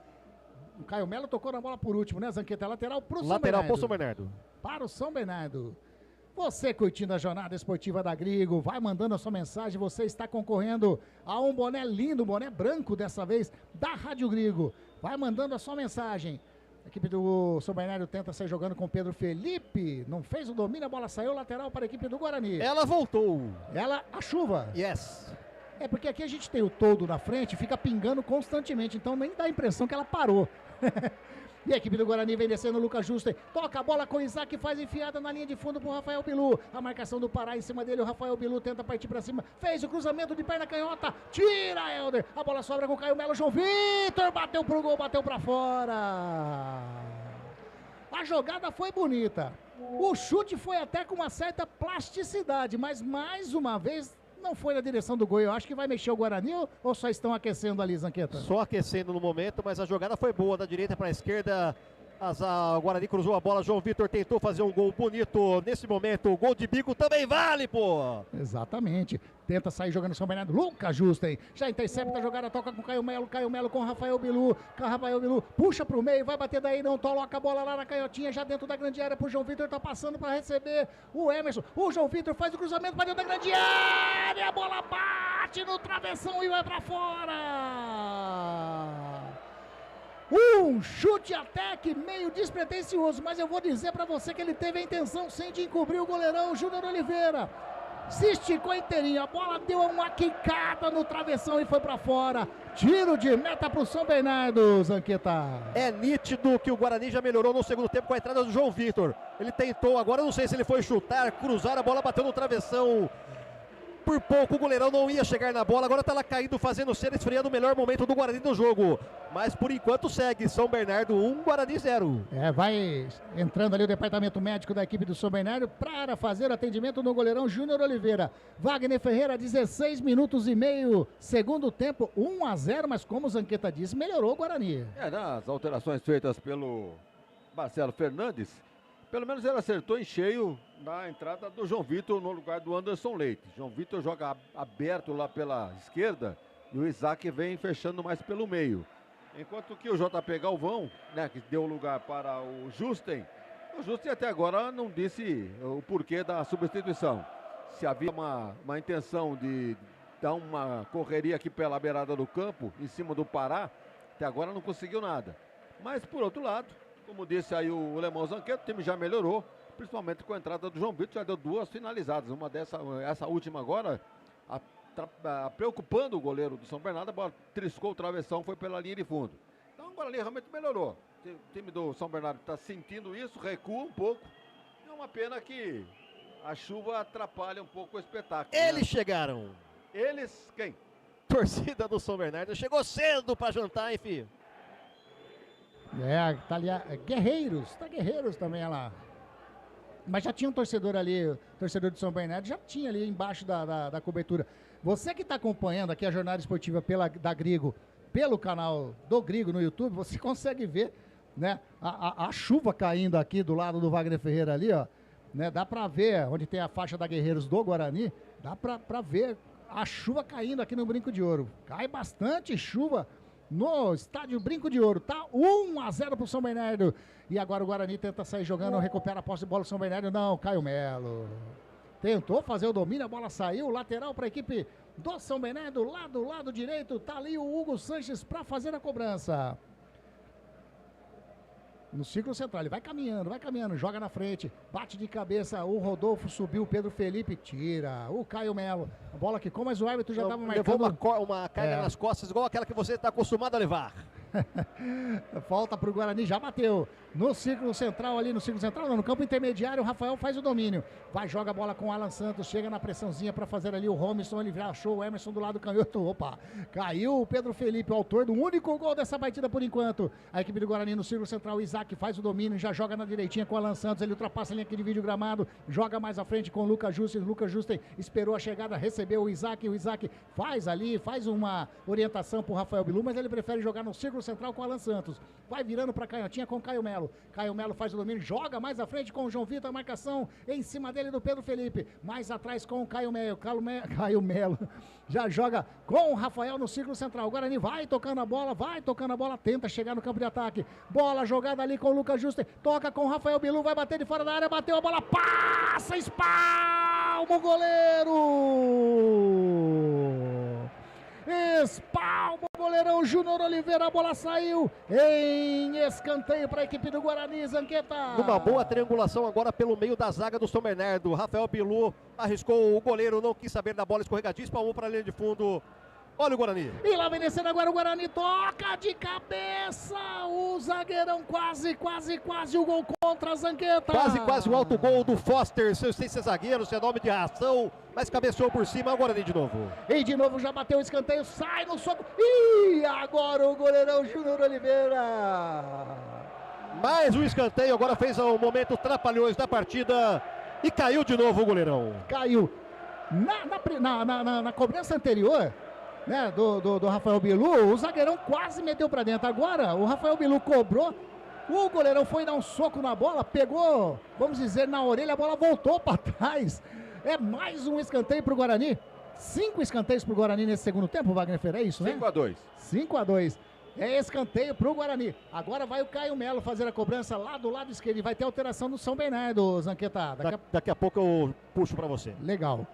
O Caio Melo tocou na bola por último, né, Zanqueta? Lateral pro São Bernardo. Lateral pro São Bernardo. Para o São Bernardo. Você curtindo a jornada esportiva da Grigo, vai mandando a sua mensagem, você está concorrendo a um boné lindo, um boné branco dessa vez, da Rádio Grigo. Vai mandando a sua mensagem. A equipe do São Bernardo tenta sair jogando com o Pedro Felipe, não fez o domínio, a bola saiu, lateral para a equipe do Guarani. Ela voltou. A chuva. Yes. É porque aqui a gente tem o toldo na frente, fica pingando constantemente, então nem dá a impressão que ela parou. E a equipe do Guarani vem descendo, o Lucas Justen toca a bola com o Isaac, faz enfiada na linha de fundo pro Rafael Bilu. A marcação do Pará em cima dele, o Rafael Bilu tenta partir pra cima, fez o cruzamento de perna canhota, tira Helder, a bola sobra com o Caio Melo, João Vitor bateu pro gol, bateu pra fora. A jogada foi bonita, o chute foi até com uma certa plasticidade, mas mais uma vez não foi na direção do gol. Eu acho que vai mexer o Guarani ou só estão aquecendo ali, Zanqueta? Só aquecendo no momento, mas a jogada foi boa, da direita para a esquerda. O Guarani cruzou a bola, João Vitor tentou fazer um gol bonito nesse momento. O gol de bico também vale, pô! Exatamente. Tenta sair jogando São Bernardo. Lucas Justen já intercepta a jogada, toca com Caio Melo com Rafael Bilu. Rafael Bilu puxa pro meio, vai bater daí, não coloca a bola lá na canhotinha, já dentro da grande área pro João Vitor, tá passando para receber o Emerson. O João Vitor faz o cruzamento para dentro da grande área, a bola bate no travessão e vai para fora. Um chute até que meio despretensioso, mas eu vou dizer pra você que ele teve a intenção sim de encobrir o goleirão Júnior Oliveira. Se esticou inteirinho, a bola deu uma quicada no travessão e foi pra fora. Tiro de meta pro São Bernardo, Zanqueta. É nítido que o Guarani já melhorou no segundo tempo com a entrada do João Vitor. Ele tentou, agora eu não sei se ele foi chutar, cruzar, a bola bateu no travessão. Por pouco o goleirão não ia chegar na bola, agora tá lá caindo, fazendo cena, esfriando o melhor momento do Guarani no jogo. Mas por enquanto segue, São Bernardo 1, Guarani 0. Vai entrando ali o departamento médico da equipe do São Bernardo para fazer atendimento no goleirão Júnior Oliveira. Wagner Ferreira, 16 minutos e meio, segundo tempo, 1-0, mas como o Zanqueta disse, melhorou o Guarani. Nas alterações feitas pelo Marcelo Fernandes, pelo menos ele acertou em cheio na entrada do João Vitor no lugar do Anderson Leite. João Vitor joga aberto lá pela esquerda e o Isaac vem fechando mais pelo meio. Enquanto que o JP Galvão, né, que deu lugar para o Justen até agora não disse o porquê da substituição. Se havia uma intenção de dar uma correria aqui pela beirada do campo, em cima do Pará, até agora não conseguiu nada. Mas por outro lado, como disse aí o Lemão Zanqueta, o time já melhorou, principalmente com a entrada do João Vitor, já deu 2 finalizadas. Essa última agora, preocupando o goleiro do São Bernardo, a bola triscou o travessão, foi pela linha de fundo. Então agora ali realmente melhorou. O time do São Bernardo está sentindo isso, recua um pouco. É uma pena que a chuva atrapalha um pouco o espetáculo. Eles chegaram. Eles quem? Torcida do São Bernardo chegou cedo para jantar, hein, filho? Tá ali Guerreiros também, olha lá. Mas já tinha um torcedor ali, o torcedor de São Bernardo, já tinha ali embaixo da cobertura. Você que está acompanhando aqui a jornada esportiva da Grigo, pelo canal do Grigo no YouTube, você consegue ver, né, a chuva caindo aqui do lado do Wagner Ferreira ali, ó. Né, dá para ver onde tem a faixa da Guerreiros do Guarani, dá para ver a chuva caindo aqui no Brinco de Ouro. Cai bastante chuva no estádio Brinco de Ouro, tá 1-0 pro São Bernardo. E agora o Guarani tenta sair jogando, recupera a posse de bola do São Bernardo, não, Caio Melo. Tentou fazer o domínio, a bola saiu, lateral para a equipe do São Bernardo, lá do lado direito, tá ali o Hugo Sanches para fazer a cobrança. No círculo central, ele vai caminhando, joga na frente, bate de cabeça, o Rodolfo subiu, o Pedro Felipe tira, o Caio Melo, a bola quicou, mas o árbitro já estava marcando. Levou uma carga nas costas, igual aquela que você está acostumado a levar. Falta pro Guarani, já bateu. no círculo central ali, no campo intermediário, o Rafael faz o domínio. Vai, joga a bola com o Alan Santos, chega na pressãozinha para fazer ali o Robinson, ele achou o Emerson do lado canhoto, opa, caiu o Pedro Felipe, o autor do único gol dessa partida por enquanto. A equipe do Guarani no círculo central, o Isaac faz o domínio, já joga na direitinha com o Alan Santos, ele ultrapassa a linha aqui de vídeo gramado, joga mais à frente com o Lucas Justen, esperou a chegada, recebeu o Isaac faz ali, faz uma orientação pro Rafael Bilu, mas ele prefere jogar no círculo central com o Alan Santos. Vai virando pra canhotinha com o Caio Melo. Caio Melo faz o domínio, joga mais à frente com o João Vitor, a marcação em cima dele do Pedro Felipe. Mais atrás com o Caio Melo. Já joga com o Rafael no círculo central. O Guarani vai tocando a bola, tenta chegar no campo de ataque. Bola jogada ali com o Lucas Justen, toca com o Rafael Bilu, vai bater de fora da área, bateu a bola, passa, espalma o goleiro! Espalma o goleirão Júnior Oliveira, a bola saiu em escanteio para a equipe do Guarani, Zanqueta. Numa boa triangulação agora pelo meio da zaga do São Bernardo. Rafael Bilu arriscou o goleiro, não quis saber da bola escorregadia, espalmou para a linha de fundo. Olha o Guarani. E lá vem descendo agora o Guarani, toca de cabeça. O zagueirão quase o gol contra a Zanqueta. Quase o alto gol do Foster, sem ser zagueiro, seu nome de ração, mas cabeceou por cima, o Guarani de novo. E de novo já bateu o escanteio, sai no soco. E agora o goleirão Júnior Oliveira. Mais um escanteio, agora fez o momento trapalhões da partida e caiu de novo o goleirão. Caiu. Na cobrança anterior, né, do Rafael Bilu, o zagueirão quase meteu pra dentro. Agora o Rafael Bilu cobrou, o goleirão foi dar um soco na bola, pegou, vamos dizer, na orelha, a bola voltou pra trás. É mais um escanteio pro Guarani. 5 escanteios pro Guarani nesse segundo tempo, Wagner Ferreira, é isso, né? 5-2. 5-2. É escanteio pro Guarani. Agora vai o Caio Melo fazer a cobrança lá do lado esquerdo. E vai ter alteração no São Bernardo, Zanqueta. Daqui a pouco eu puxo pra você. Legal.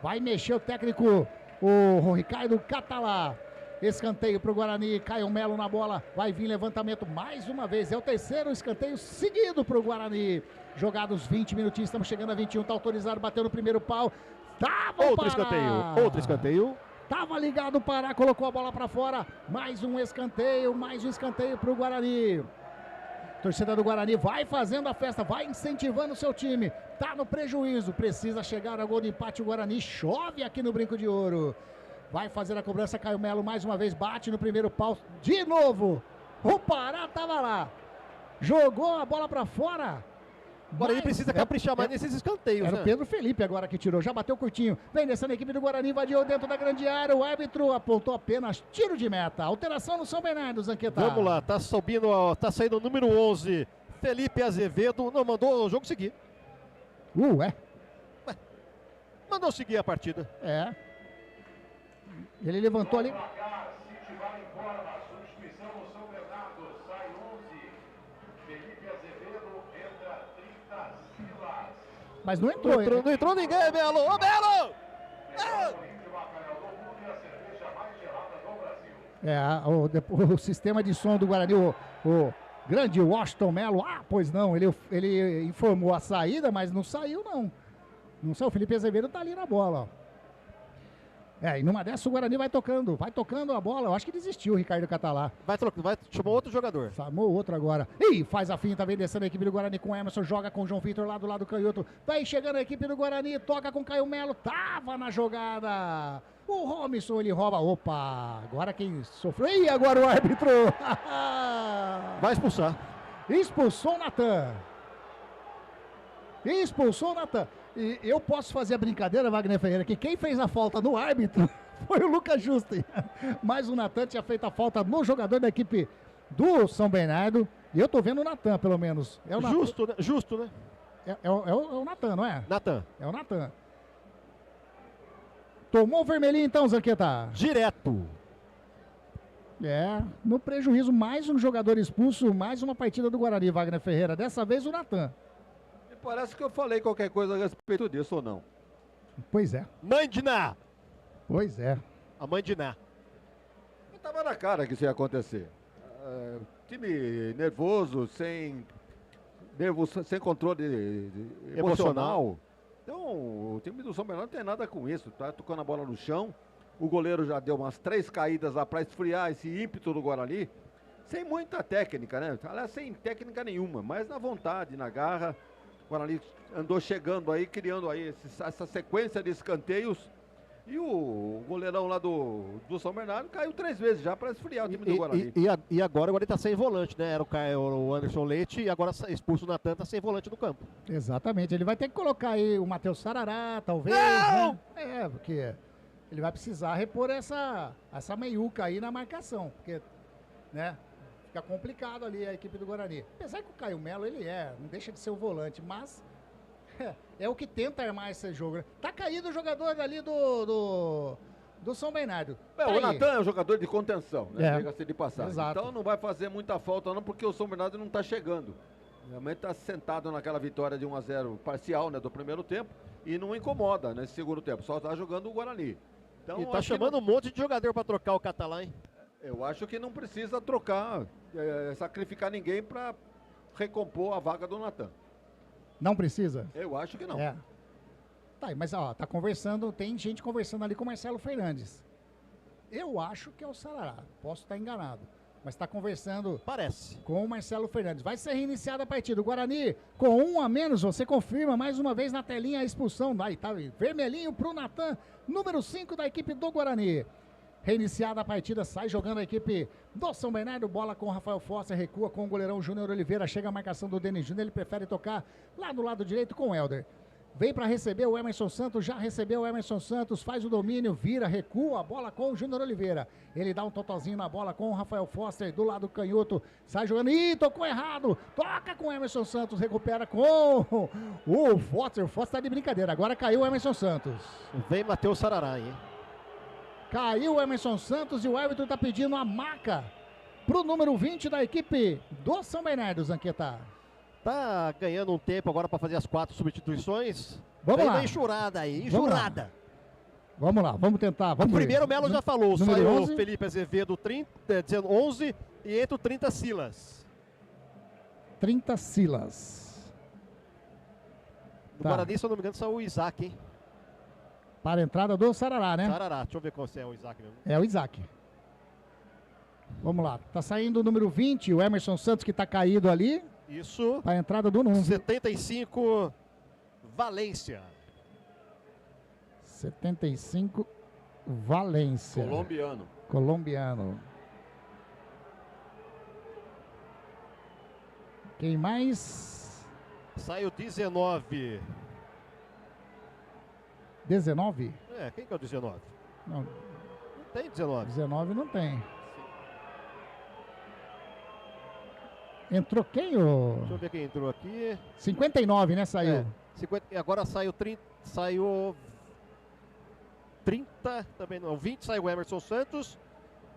Vai mexer o técnico, o Ricardo Catalá. Escanteio pro Guarani, Caio Melo na bola, vai vir levantamento mais uma vez, é o terceiro escanteio seguido pro Guarani. Jogados 20 minutinhos, estamos chegando a 21, tá autorizado, bateu no primeiro pau. Outro escanteio. Tava ligado o Pará, colocou a bola pra fora, mais um escanteio pro Guarani. Torcida do Guarani vai fazendo a festa, vai incentivando o seu time, tá no prejuízo, precisa chegar ao gol de empate o Guarani, chove aqui no Brinco de Ouro. Vai fazer a cobrança, Caio Melo mais uma vez, bate no primeiro pau, de novo, o Pará tava lá, jogou a bola pra fora. Agora ele precisa caprichar mais nesses escanteios, Era né? o Pedro Felipe agora que tirou, já bateu curtinho, vem descendo a equipe do Guarani, invadiu dentro da grande área, o árbitro apontou apenas tiro de meta, alteração no São Bernardo, Zanqueta. Vamos lá, tá saindo o número 11, Felipe Azevedo, não, mandou o jogo seguir. Mandou seguir a partida. Ele levantou ali. Mas não entrou. Não entrou ninguém, Melo. Ô, Melo! O sistema de som do Guarani, o grande Washington Melo. Pois não, ele informou a saída, mas não saiu, não. Não saiu, o Felipe Azevedo tá ali na bola, ó. E numa dessa o Guarani vai tocando a bola. Eu acho que desistiu o Ricardo Catalá. Chamou outro jogador. Chamou outro agora. E faz a finta, vem descendo a equipe do Guarani com o Emerson, joga com o João Vitor lá do lado canhoto. Vai chegando a equipe do Guarani, toca com o Caio Melo, tava na jogada. O Robinson, ele rouba. Opa, agora quem sofreu. E agora o árbitro. Vai expulsar. Expulsou o Natan. E eu posso fazer a brincadeira, Wagner Ferreira, que quem fez a falta no árbitro foi o Lucas Justen. Mas o Natan tinha feito a falta no jogador da equipe do São Bernardo. E eu tô vendo o Natan, pelo menos. É o Justo, né? É o Natan, não é? Natan. É o Natan. Tomou o vermelhinho então, Zanqueta? Direto. No prejuízo, mais um jogador expulso, mais uma partida do Guarani, Wagner Ferreira. Dessa vez o Natan. Parece que eu falei qualquer coisa a respeito disso ou não. Pois é. Mãe de Ná. Pois é. A mãe de Ná. Tava na cara que isso ia acontecer. Time nervoso, sem controle emocional. Então, o time do São Bernardo não tem nada com isso. Tá tocando a bola no chão. O goleiro já deu umas 3 caídas lá para esfriar esse ímpeto do Guarani. sem muita técnica, né? Aliás, sem técnica nenhuma, mas na vontade, na garra. O Guarani andou chegando aí, criando aí essa sequência de escanteios. E o goleirão lá do São Bernardo caiu 3 vezes já para esfriar o time do Guarani. E agora o Guarani tá sem volante, né? Era o Anderson Leite e agora expulso o Natan, tá sem volante no campo. Exatamente. Ele vai ter que colocar aí o Matheus Sarará, talvez. Não! Né? Porque ele vai precisar repor essa meiuca aí na marcação. Porque, né? Fica complicado ali a equipe do Guarani. Apesar que o Caio Melo, ele não deixa de ser o volante, mas é o que tenta armar esse jogo. Né? Tá caído o jogador ali do São Bernardo. Tá o Natan é um jogador de contenção, né? Diga-se de passagem. Exato. Então não vai fazer muita falta não, porque o São Bernardo não tá chegando. Realmente tá sentado naquela vitória de 1-0 parcial, né, do primeiro tempo, e não incomoda nesse segundo tempo, só tá jogando o Guarani. Então, e tá chamando um monte de jogador para trocar o Catalã, hein? Eu acho que não precisa trocar, sacrificar ninguém para recompor a vaga do Natan. Não precisa? Eu acho que não. Tá, mas ó, tá conversando, tem gente conversando ali com o Marcelo Fernandes. Eu acho que é o Sarará, posso estar enganado. Mas tá conversando com o Marcelo Fernandes. Vai ser reiniciada a partida. O Guarani, com 1 a menos, você confirma mais uma vez na telinha a expulsão. Aí tá vermelhinho pro Natan, número 5 da equipe do Guarani. Reiniciada a partida, sai jogando a equipe do São Bernardo, bola com o Rafael Fossa, recua com o goleirão Júnior Oliveira, chega a marcação do Denis Júnior, ele prefere tocar lá do lado direito com o Helder. Vem para receber o Emerson Santos, já recebeu o Emerson Santos, faz o domínio, vira, recua, a bola com o Júnior Oliveira. Ele dá um totozinho na bola com o Rafael Foster, do lado canhoto, sai jogando, tocou errado, toca com o Emerson Santos, recupera com o Foster tá de brincadeira, agora caiu o Emerson Santos. Vem Matheus Sarará, hein? Caiu o Emerson Santos e o árbitro tá pedindo a maca pro número 20 da equipe do São Bernardo, Zanqueta. Tá ganhando um tempo agora para fazer as 4 substituições. Vamos lá. Enxurrada aí, enxurrada. Vamos lá, vamos tentar. O primeiro Melo já falou, número saiu 11. o Felipe Azevedo 11 e entra o 30 Silas. 30 Silas. No Guarani, se eu não me engano, saiu o Isaac, hein? Para a entrada do Sarará, né? Sarará, deixa eu ver qual é o Isaac mesmo. É o Isaac. Vamos lá, tá saindo o número 20, o Emerson Santos que tá caído ali. Isso. Para a entrada do número 75, Valência. 75, Valência. Colombiano. Quem mais? Sai o 19. 19? Quem que é o 19? Não tem 19. 19 não tem. Entrou quem? Deixa eu ver quem entrou aqui. 59, né? Saiu. 50, agora saiu 30. Saiu 30, também não. 20 saiu o Emerson Santos.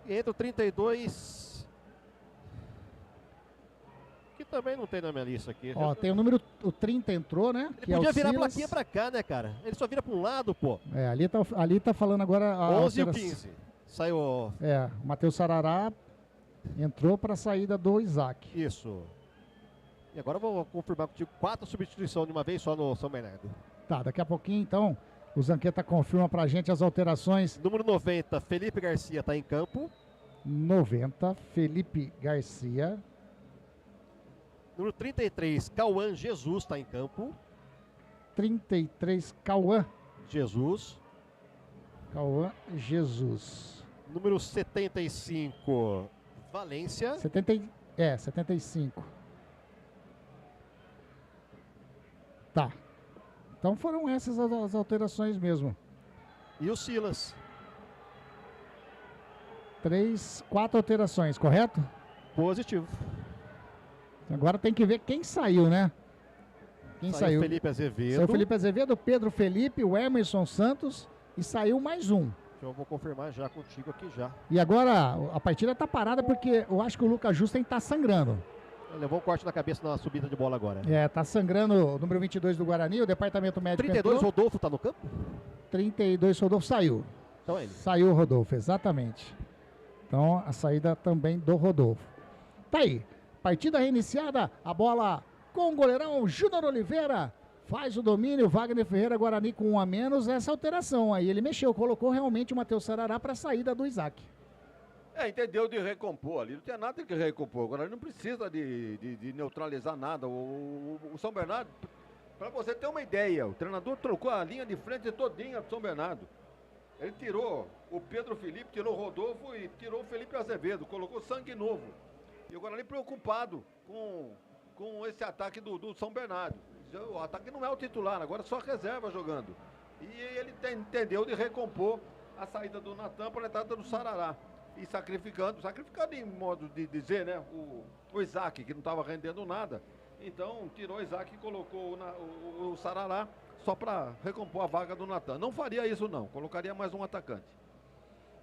E entra o 32. Que também não tem na minha lista aqui. Ó, tem o número. O 30 entrou, né? Ele podia virar a plaquinha pra cá, né, cara? Ele só vira pra um lado, pô. Ali tá falando agora. 11 e o 15. Saiu. O Matheus Sarará entrou pra saída do Isaac. Isso. E agora eu vou confirmar contigo 4 substituições de uma vez só no São Bernardo. Tá, daqui a pouquinho então o Zanqueta confirma pra gente as alterações. Número 90, Felipe Garcia tá em campo. 90, Felipe Garcia. Número 33, Cauã Jesus está em campo. 33, Cauã Jesus. Cauã Jesus. Número 75, Valência. 75. Tá. Então foram essas as alterações mesmo. E o Silas. 4 alterações, correto? Positivo. Agora tem que ver quem saiu, né? Quem saiu? Felipe Azevedo. Saiu Felipe Azevedo, Pedro Felipe, o Emerson Santos e saiu mais um. Eu vou confirmar já contigo aqui já. E agora a partida tá parada porque eu acho que o Lucas Justen tá sangrando. Ele levou um corte na cabeça na subida de bola agora. Tá sangrando o número 22 do Guarani, o departamento médico 32, entrou. Rodolfo tá no campo? 32, Rodolfo saiu. Então é ele. Saiu o Rodolfo, exatamente. Então a saída também do Rodolfo. Tá aí. Partida reiniciada, a bola com o goleirão Júnior Oliveira, faz o domínio, Wagner Ferreira, Guarani com 1 a menos, essa alteração aí, ele mexeu, colocou realmente o Matheus Sarará para a saída do Isaac. Entendeu de recompor ali, não tinha nada que recompor. Agora ele não precisa de neutralizar nada. O São Bernardo, para você ter uma ideia, o treinador trocou a linha de frente todinha pro São Bernardo. Ele tirou o Pedro Felipe, tirou o Rodolfo e tirou o Felipe Azevedo, colocou sangue novo. E o Guarani preocupado com esse ataque do São Bernardo. O ataque não é o titular, agora só reserva jogando. E ele entendeu de recompor a saída do Natan para a entrada do Sarará. E sacrificando em modo de dizer, né? O Isaac, que não estava rendendo nada. Então tirou o Isaac e colocou o Sarará só para recompor a vaga do Natan. Não faria isso não, colocaria mais um atacante.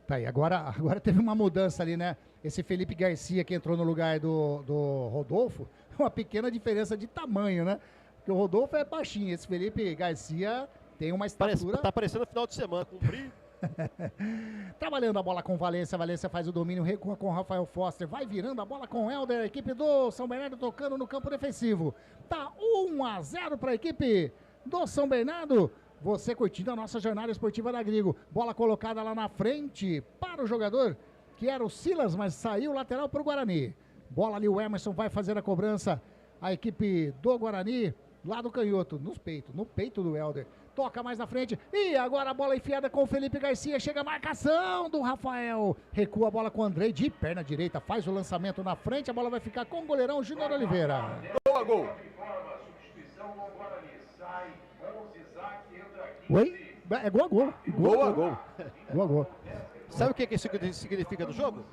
Tá aí, agora teve uma mudança ali, né? Esse Felipe Garcia que entrou no lugar do Rodolfo, uma pequena diferença de tamanho, né? Porque o Rodolfo é baixinho, esse Felipe Garcia tem uma estatura... Tá parecendo final de semana, cumprir. Trabalhando a bola com Valência faz o domínio, recua com Rafael Foster, vai virando a bola com o Helder, a equipe do São Bernardo tocando no campo defensivo. Tá 1-0 para a equipe do São Bernardo. Você curtindo a nossa jornada esportiva da Grigo. Bola colocada lá na frente para o jogador que era o Silas, mas saiu lateral para o Guarani. Bola ali, o Emerson vai fazer a cobrança. A equipe do Guarani, lá do canhoto, no peito do Helder. Toca mais na frente, e agora a bola enfiada com o Felipe Garcia, chega a marcação do Rafael, recua a bola com o Andrei, de perna direita, faz o lançamento na frente, a bola vai ficar com o goleirão Júnior Oliveira. Gol! Oi? É gol a gol. Gol a gol. Gol a gol. Sabe o que isso significa do jogo?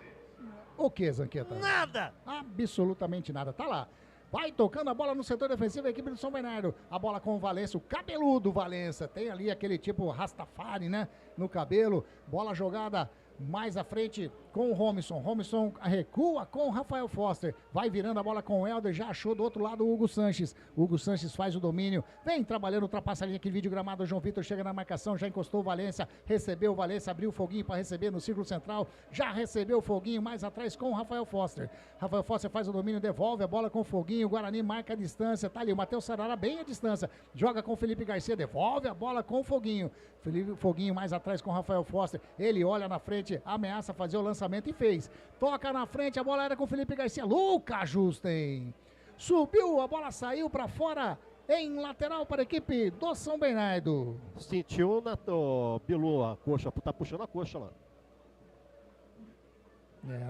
O que, Zanqueta? Nada! Absolutamente nada, tá lá. Vai tocando a bola no setor defensivo a equipe do São Bernardo. A bola com o Valença, o cabeludo Valença. Tem ali aquele tipo Rastafari, né? No cabelo. Bola jogada mais à frente com o Robinson. Robinson recua com o Rafael Foster. Vai virando a bola com o Helder. Já achou do outro lado o Hugo Sanches. Hugo Sanches faz o domínio. Vem trabalhando, ultrapassa ali aquele vídeo gramado. O João Vitor chega na marcação. Já encostou o Valência. Recebeu o Valência. Abriu o foguinho para receber no círculo central. Já recebeu o foguinho mais atrás com o Rafael Foster. Rafael Foster faz o domínio. Devolve a bola com o foguinho. O Guarani marca a distância. Tá ali o Matheus Sarará bem à distância. Joga com o Felipe Garcia. Devolve a bola com o foguinho. Felipe Foguinho mais atrás com o Rafael Foster. Ele olha na frente. Ameaça fazer o lançamento e fez. Toca na frente, a bola era com o Felipe Garcia. Lucas Justen. Subiu, a bola saiu para fora em lateral para a equipe do São Bernardo. Sentiu o Bilu, a coxa, tá puxando a coxa lá.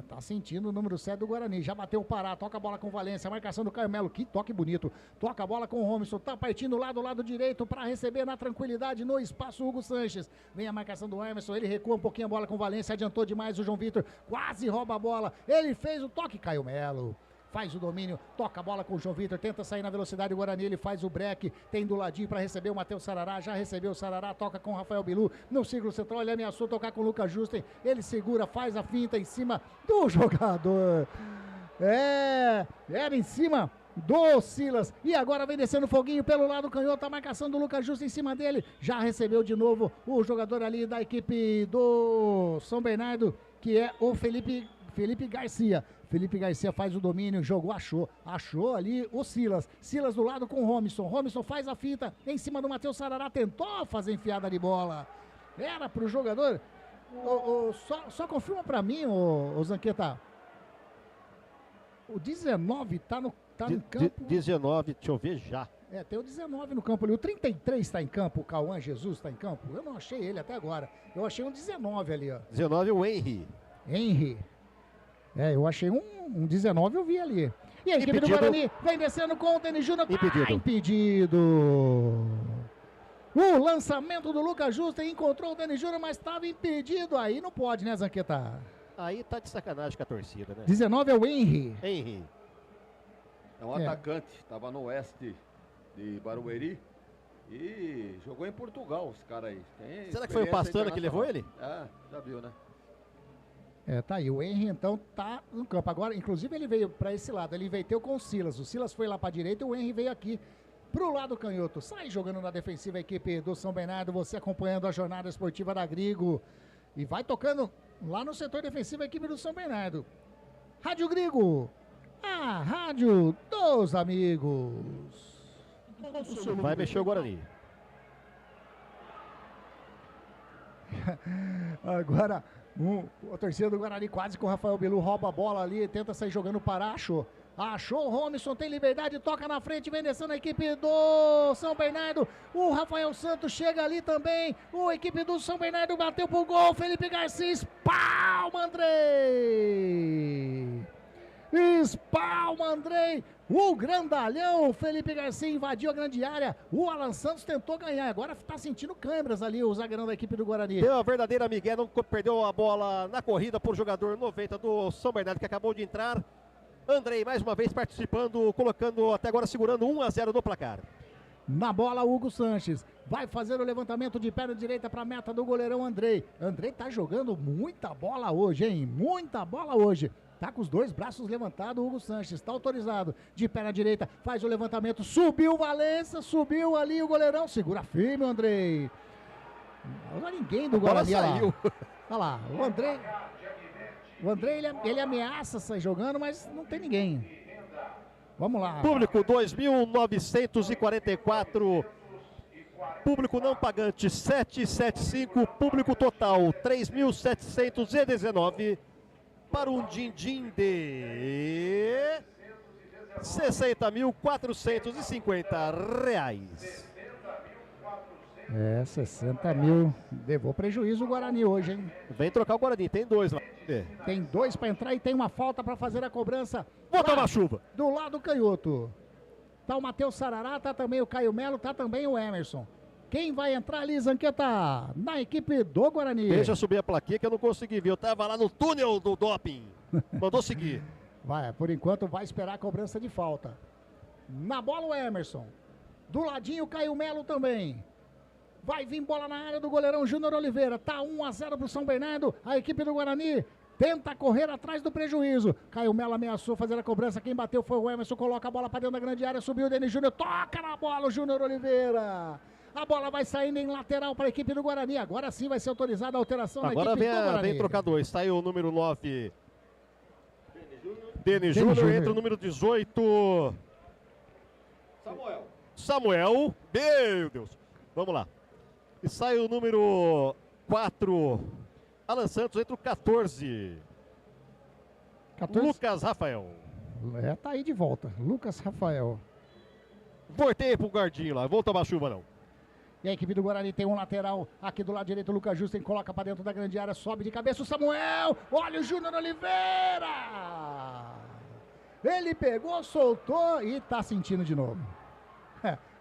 Tá sentindo o número 7 do Guarani. Já bateu o Pará, toca a bola com o Valência. A marcação do Caio Melo, que toque bonito. Toca a bola com o Robinson, tá partindo lá do lado direito para receber na tranquilidade no espaço Hugo Sanches. Vem a marcação do Emerson, ele recua um pouquinho a bola com o Valência, adiantou demais o João Vitor, quase rouba a bola. Ele fez o toque, Caio Melo. Faz o domínio, toca a bola com o João Vitor, tenta sair na velocidade, o Guarani, ele faz o break, tem do ladinho para receber o Matheus Sarará, já recebeu o Sarará, toca com o Rafael Bilu, no círculo central, ele ameaçou tocar com o Lucas Justen, ele segura, faz a finta em cima do jogador, era em cima do Silas, e agora vem descendo foguinho pelo lado canhoto, a marcação do Lucas Justen em cima dele, já recebeu de novo o jogador ali da equipe do São Bernardo, que é o Felipe Garcia. Felipe Garcia faz o domínio, jogou, achou ali o Silas. Silas do lado com o Robinson. Robinson faz a finta em cima do Matheus Sarará, tentou fazer enfiada de bola. Era pro jogador. Só confirma pra mim, o Zanqueta. O 19 tá no campo. 19, deixa eu ver já. Tem o 19 no campo ali. O 33 está em campo, o Cauã Jesus está em campo. Eu não achei ele até agora. Eu achei um 19 ali, ó. 19 o Henry. Eu achei um 19, eu vi ali. E a equipe do Guarani vem descendo com o Denis Júnior. Impedido. O lançamento do Lucas Justen encontrou o Denis Júnior, mas estava impedido. Aí não pode, né, Zanqueta? Aí tá de sacanagem com a torcida, né? 19 é o Henry. É um atacante, estava no oeste de Barueri e jogou em Portugal, os caras aí. Será que foi o Pastana que levou ele? Já viu, né? Tá aí, o Henry então tá no campo. Agora, inclusive ele veio para esse lado, ele inverteu com o Silas. O Silas foi lá para a direita e o Henry veio aqui pro lado canhoto. Sai jogando na defensiva a equipe do São Bernardo, você acompanhando a jornada esportiva da Grigo. E vai tocando lá no setor defensivo a equipe do São Bernardo. Rádio Grigo, a rádio dos amigos. Vai mexer o Guarani. Agora, a torcida do Guarani quase com o Rafael Bilu rouba a bola ali, tenta sair jogando para achou. Achou o Romisson, tem liberdade, toca na frente, vem descendo a equipe do São Bernardo. O Rafael Santos chega ali também. A equipe do São Bernardo bateu pro gol. Felipe Garcia, espalma Andrei. Espalma Andrei. O grandalhão Felipe Garcia invadiu a grande área. O Alan Santos tentou ganhar. Agora tá sentindo câimbras ali o zagueirão da equipe do Guarani. Deu a verdadeira migué, não perdeu a bola na corrida por jogador 90 do São Bernardo que acabou de entrar. Andrei mais uma vez participando, colocando até agora segurando 1-0 no placar. Na bola, Hugo Sanches vai fazer o levantamento de perna direita para a meta do goleirão Andrei. Andrei tá jogando muita bola hoje, hein? Muita bola hoje. Tá com os dois braços levantados, Hugo Sanches, tá autorizado. De perna direita, faz o levantamento, subiu o Valença, subiu ali o goleirão. Segura firme, Andrei. Não há ninguém do Guarani. Olha lá, o Andrei... O Andrei, ele ameaça sair jogando, mas não tem ninguém. Vamos lá. Público 2.944. Público não pagante 775. Público total 3.719. Para um din-din de R$60.450. 60 mil. Levou prejuízo o Guarani hoje, hein? Vem trocar o Guarani, tem dois lá. Tem dois para entrar e tem uma falta para fazer a cobrança. Vou tomar chuva. Do lado canhoto. Tá o Matheus Sarará, tá também o Caio Melo, tá também o Emerson. Quem vai entrar ali, Zanqueta? Na equipe do Guarani. Deixa eu subir a plaquinha que eu não consegui ver. Eu tava lá no túnel do doping. Mandou seguir. Vai, por enquanto vai esperar a cobrança de falta. Na bola o Emerson. Do ladinho o Caio Melo também. Vai vir bola na área do goleirão Júnior Oliveira. Tá 1-0 pro São Bernardo. A equipe do Guarani tenta correr atrás do prejuízo. Caio Melo ameaçou fazer a cobrança. Quem bateu foi o Emerson. Coloca a bola para dentro da grande área. Subiu o Denis Júnior. Toca na bola o Júnior Oliveira. A bola vai saindo em lateral para a equipe do Guarani. Agora sim vai ser autorizada a alteração na equipe do Guarani. Agora vem trocar dois. Saiu o número 9. Denis Júnior. Entra o número 18. Samuel. Meu Deus. Vamos lá. E sai o número 4, Alan Santos, entra o 14. Lucas Rafael. Tá aí de volta, Lucas Rafael. Voltei pro guardinho lá, vou tomar chuva não. E a equipe do Guarani tem um lateral aqui do lado direito, o Lucas Justen coloca para dentro da grande área, sobe de cabeça o Samuel. Olha o Júnior Oliveira. Ele pegou, soltou e tá sentindo de novo.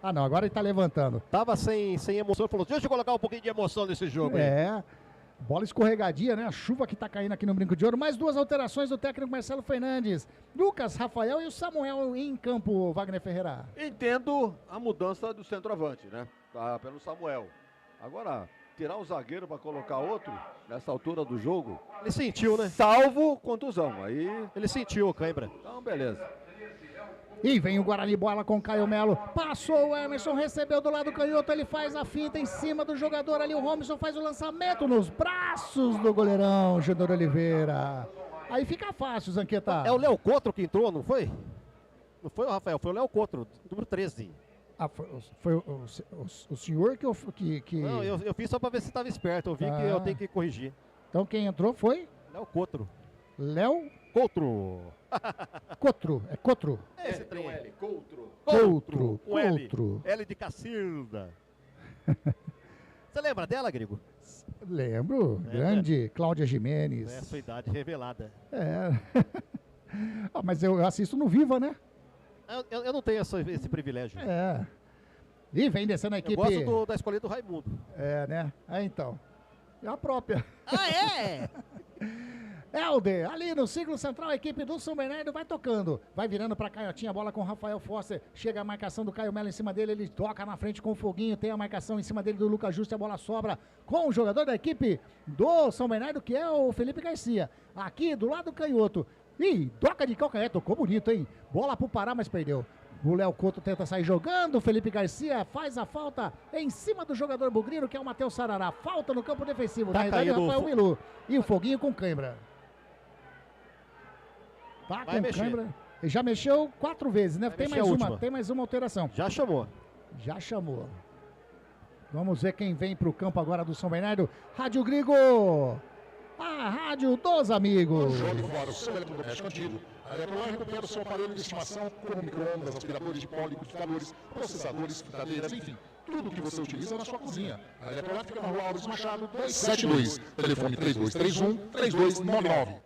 Ah não, agora ele tá levantando. Tava sem emoção, falou, deixa eu colocar um pouquinho de emoção nesse jogo aí. Bola escorregadia, né? A chuva que tá caindo aqui no Brinco de Ouro. Mais duas alterações do técnico Marcelo Fernandes. Lucas Rafael e o Samuel em campo, Wagner Ferreira. Entendo a mudança do centroavante, né? Tá pelo Samuel. Agora, tirar um zagueiro para colocar outro, nessa altura do jogo... Ele sentiu, né? Salvo contusão, aí... Ele sentiu, cãibra. Então, beleza. E vem o Guarani, bola com o Caio Melo. Passou o Emerson, recebeu do lado canhoto. Ele faz a finta em cima do jogador ali. O Romisson faz o lançamento nos braços do goleirão Júnior Oliveira. Aí fica fácil, Zanqueta. É o Léo Cotro que entrou, não foi? Não foi o Rafael, foi o Léo Cotro, número 13. Ah, foi o senhor que... Não, eu fiz só para ver se estava esperto. Eu vi que eu tenho que corrigir. Então quem entrou foi? Léo Cotro. Léo? Cotro. Cotro, é Cotro. É esse trem. L, Coutro. Coutro. Um L. L de Cacilda. Você lembra dela, Grigo? Lembro. Grande Cláudia Jimenez. É a sua idade revelada. Mas eu assisto no Viva, né? Eu não tenho esse privilégio. E vem descendo a equipe. Eu gosto da escolha do Raimundo. Né? Então. É a própria. É? Helder, ali no círculo central, a equipe do São Bernardo vai tocando. Vai virando para Caiotinha, bola com o Rafael Foster. Chega a marcação do Caio Melo em cima dele, ele toca na frente com o Foguinho. Tem a marcação em cima dele do Lucas Justo, a bola sobra com o jogador da equipe do São Bernardo, que é o Felipe Garcia. Aqui do lado canhoto. Ih, toca de calcanhar, tocou bonito, hein? Bola pro Pará, mas perdeu. O Léo Couto tenta sair jogando, o Felipe Garcia faz a falta em cima do jogador bugrino, que é o Matheus Sarará. Falta no campo defensivo, tá da Rafael Milu. E o Foguinho com cãibra. Tá com cãibra. Ele já mexeu 4 vezes, né? Tem mais uma alteração. Já chamou. Vamos ver quem vem para o campo agora do São Bernardo. Rádio Grigo, a rádio dos amigos. Jogue fora o seu eletrodoméstico antigo. A Eletrolar recupera o seu aparelho de estimação, como micro-ondas, aspiradores de pó, liquidificadores, processadores, fritadeiras, enfim, tudo o que você utiliza na sua cozinha. A Eletrolar fica na rua Alves Machado, 272, telefone 3231-3299.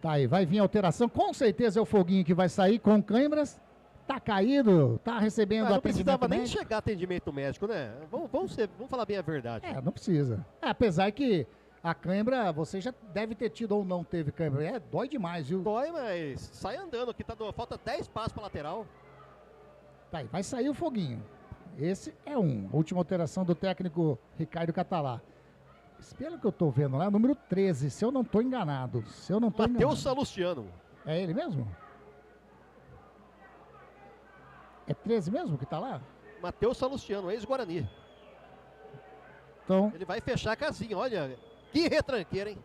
Tá aí, vai vir alteração, com certeza é o Foguinho que vai sair com câimbras. Tá caído, tá recebendo não atendimento precisava nem médico. chegar atendimento médico, né? Vamos falar bem a verdade. Não precisa. Apesar que a cãibra, você já deve ter tido ou não teve cãibra. Dói demais, viu? Dói, mas sai andando aqui, falta 10 passos pra lateral. Tá aí, vai sair o Foguinho. Esse é a última alteração do técnico Ricardo Catalá. Pelo que eu tô vendo lá, número 13, se eu não tô enganado. Matheus Salustiano. É ele mesmo? É 13 mesmo que tá lá? Matheus Salustiano, ex-Guarani. Então, ele vai fechar a casinha, olha. Que retranqueira, hein?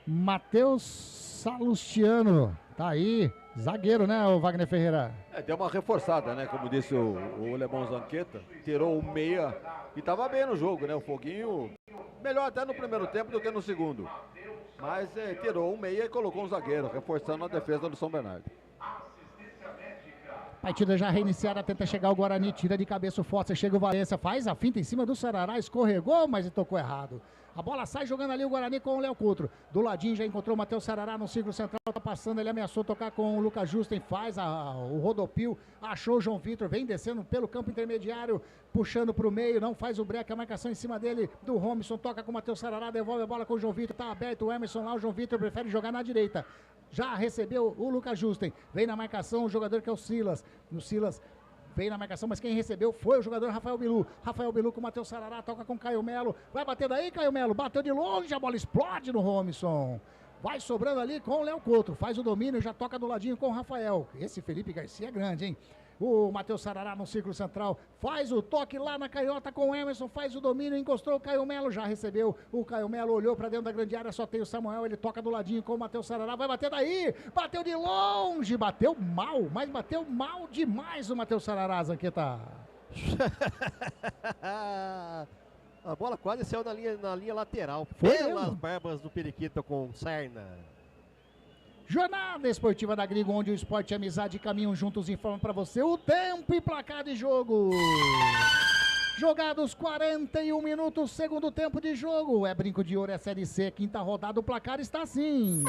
Matheus Salustiano. Tá aí. Zagueiro, né, o Wagner Ferreira? Deu uma reforçada, né? Como disse o Lebão Zanqueta. Tirou o meia e tava bem no jogo, né? O Foguinho, melhor até no primeiro tempo do que no segundo. Mas tirou o meia e colocou um zagueiro, reforçando a defesa do São Bernardo. Partida já reiniciada, tenta chegar o Guarani, tira de cabeça o Foster, chega o Valência, faz a finta em cima do Sarará, escorregou, mas tocou errado. A bola sai jogando ali o Guarani com o Léo Coutro. Do ladinho já encontrou o Matheus Sarará no círculo central, tá passando, ele ameaçou tocar com o Lucas Justen, faz o rodopio, achou o João Vitor, vem descendo pelo campo intermediário, puxando pro meio, não faz o break, a marcação em cima dele do Robson, toca com o Matheus Sarará, devolve a bola com o João Vitor, tá aberto o Emerson lá, o João Vitor prefere jogar na direita. Já recebeu o Lucas Justen, vem na marcação o jogador que é o Silas. O Silas vem na marcação, mas quem recebeu foi o jogador Rafael Bilu. Rafael Bilu com o Matheus Sarará, toca com o Caio Melo. Vai bater daí, Caio Melo, bateu de longe, a bola explode no Robson. Vai sobrando ali com o Léo Couto, faz o domínio, já toca do ladinho com o Rafael. Esse Felipe Garcia é grande, hein? O Matheus Sarará no círculo central, faz o toque lá na canhota com o Emerson, faz o domínio, encostou o Caio Melo, já recebeu, o Caio Melo olhou pra dentro da grande área, só tem o Samuel, ele toca do ladinho com o Matheus Sarará, vai bater daí, bateu de longe, bateu mal, mas bateu mal demais o Matheus Sarará, Zanqueta. A bola quase saiu na linha lateral, Foi pelas mesmo? barbas do Periquito com Sarna. Jornada Esportiva da Grigo, onde o esporte e a amizade caminham juntos, informa pra você o tempo e placar de jogo. Jogados 41 minutos, segundo tempo de jogo. É Brinco de Ouro, é Série C, quinta rodada, o placar está assim.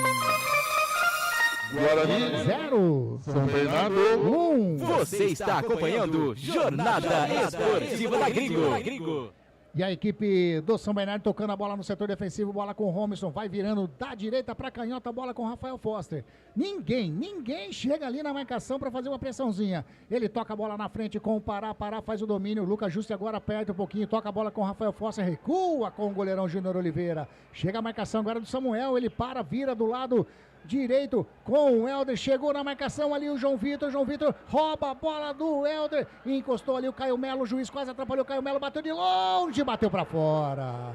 Guarani 0. São Bernardo 1. Você está acompanhando Jornada Esportiva da Gringo. E a equipe do São Bernardo tocando a bola no setor defensivo, bola com o Robson, vai virando da direita para canhota, bola com o Rafael Foster. Ninguém chega ali na marcação para fazer uma pressãozinha. Ele toca a bola na frente com o Pará faz o domínio, o Lucas Juste agora aperta um pouquinho, toca a bola com o Rafael Foster, recua com o goleirão Júnior Oliveira. Chega a marcação agora do Samuel, ele vira do lado direito com o Helder, chegou na marcação ali o João Vitor rouba a bola do Helder, encostou ali o Caio Melo, o juiz quase atrapalhou o Caio Melo, bateu de longe, bateu pra fora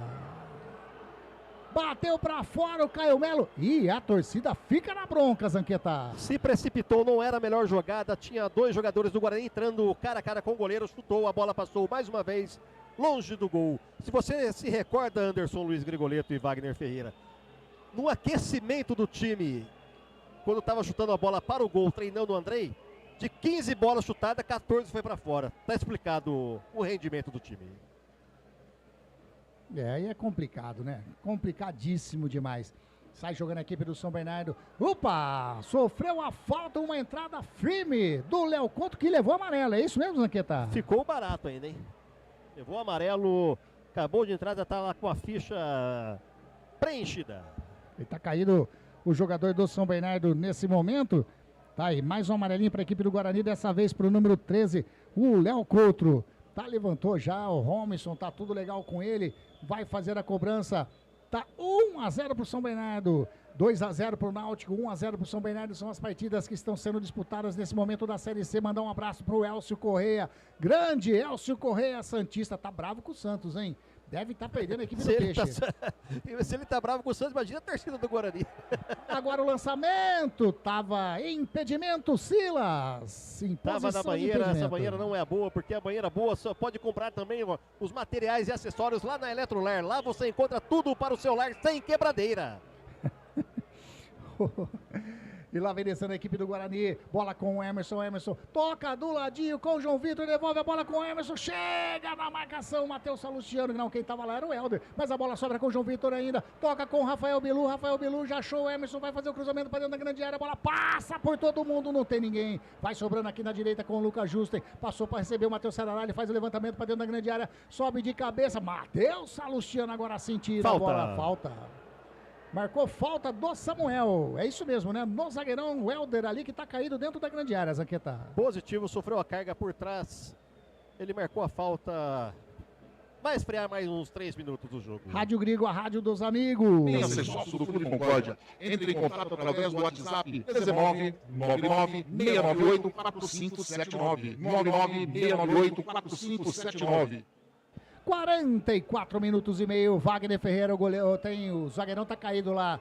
o Caio Melo e a torcida fica na bronca, Zanqueta. Se precipitou, não era a melhor jogada, tinha dois jogadores do Guarani entrando cara a cara com o goleiro, chutou, a bola passou mais uma vez longe do gol. Se você se recorda, Anderson Luiz Grigoleto e Wagner Ferreira, no aquecimento do time, quando estava chutando a bola para o gol, treinando o Andrei, de 15 bolas chutadas, 14 foi para fora. Tá explicado o rendimento do time. Aí é complicado, né? Complicadíssimo demais. Sai jogando a equipe do São Bernardo. Opa! Sofreu a falta, uma entrada firme do Léo Couto, que levou amarelo. É isso mesmo, Zanqueta? Ficou barato ainda, hein? Levou amarelo, acabou de entrar, já tá lá com a ficha preenchida. Ele tá caído o jogador do São Bernardo nesse momento. Tá aí, mais um amarelinho para a equipe do Guarani, dessa vez para o número 13, o Léo Couto. Tá, levantou já o Robson, tá tudo legal com ele. Vai fazer a cobrança. Tá 1-0 pro São Bernardo. 2-0 pro Náutico, 1-0 pro São Bernardo. São as partidas que estão sendo disputadas nesse momento da Série C. Mandar um abraço pro Elcio Correia. Grande Elcio Correia, santista. Tá bravo com o Santos, hein? Deve estar perdendo a equipe do Se ele, Peixe. se ele tá bravo com o Santos, imagina a torcida do Guarani. Agora o lançamento, tava impedimento, Silas. Em Tava na posição de banheira, essa impedimento. banheira não é boa, porque a banheira boa só pode comprar também ó, os materiais e acessórios lá na Eletrolar. Lá você encontra tudo para o seu lar sem quebradeira. E lá vem descendo a equipe do Guarani. Bola com o Emerson. Emerson toca do ladinho com o João Vitor. Devolve a bola com o Emerson. Chega na marcação. Matheus Salustiano. Não, quem tava lá era o Helder. Mas a bola sobra com o João Vitor ainda. Toca com o Rafael Bilu. Rafael Bilu já achou o Emerson. Vai fazer o cruzamento para dentro da grande área. A bola passa por todo mundo. Não tem ninguém. Vai sobrando aqui na direita com o Lucas Justen. Passou para receber o Matheus Sarará. Ele faz o levantamento para dentro da grande área. Sobe de cabeça. Matheus Salustiano agora sim tira a bola. Falta. Marcou falta do Samuel. É isso mesmo, né? No zagueirão, o Helder ali que tá caído dentro da grande área, Zanqueta. Positivo, sofreu a carga por trás. Ele marcou a falta. Vai esfriar mais uns 3 minutos do jogo. Rádio Grigo, a rádio dos amigos. Venha ser sócio do Clube Concórdia. Entre em contato através do WhatsApp 19 99 698 4579. 99 698 4579. 44 minutos e meio, Wagner Ferreira, o goleiro, o zagueirão tá caído lá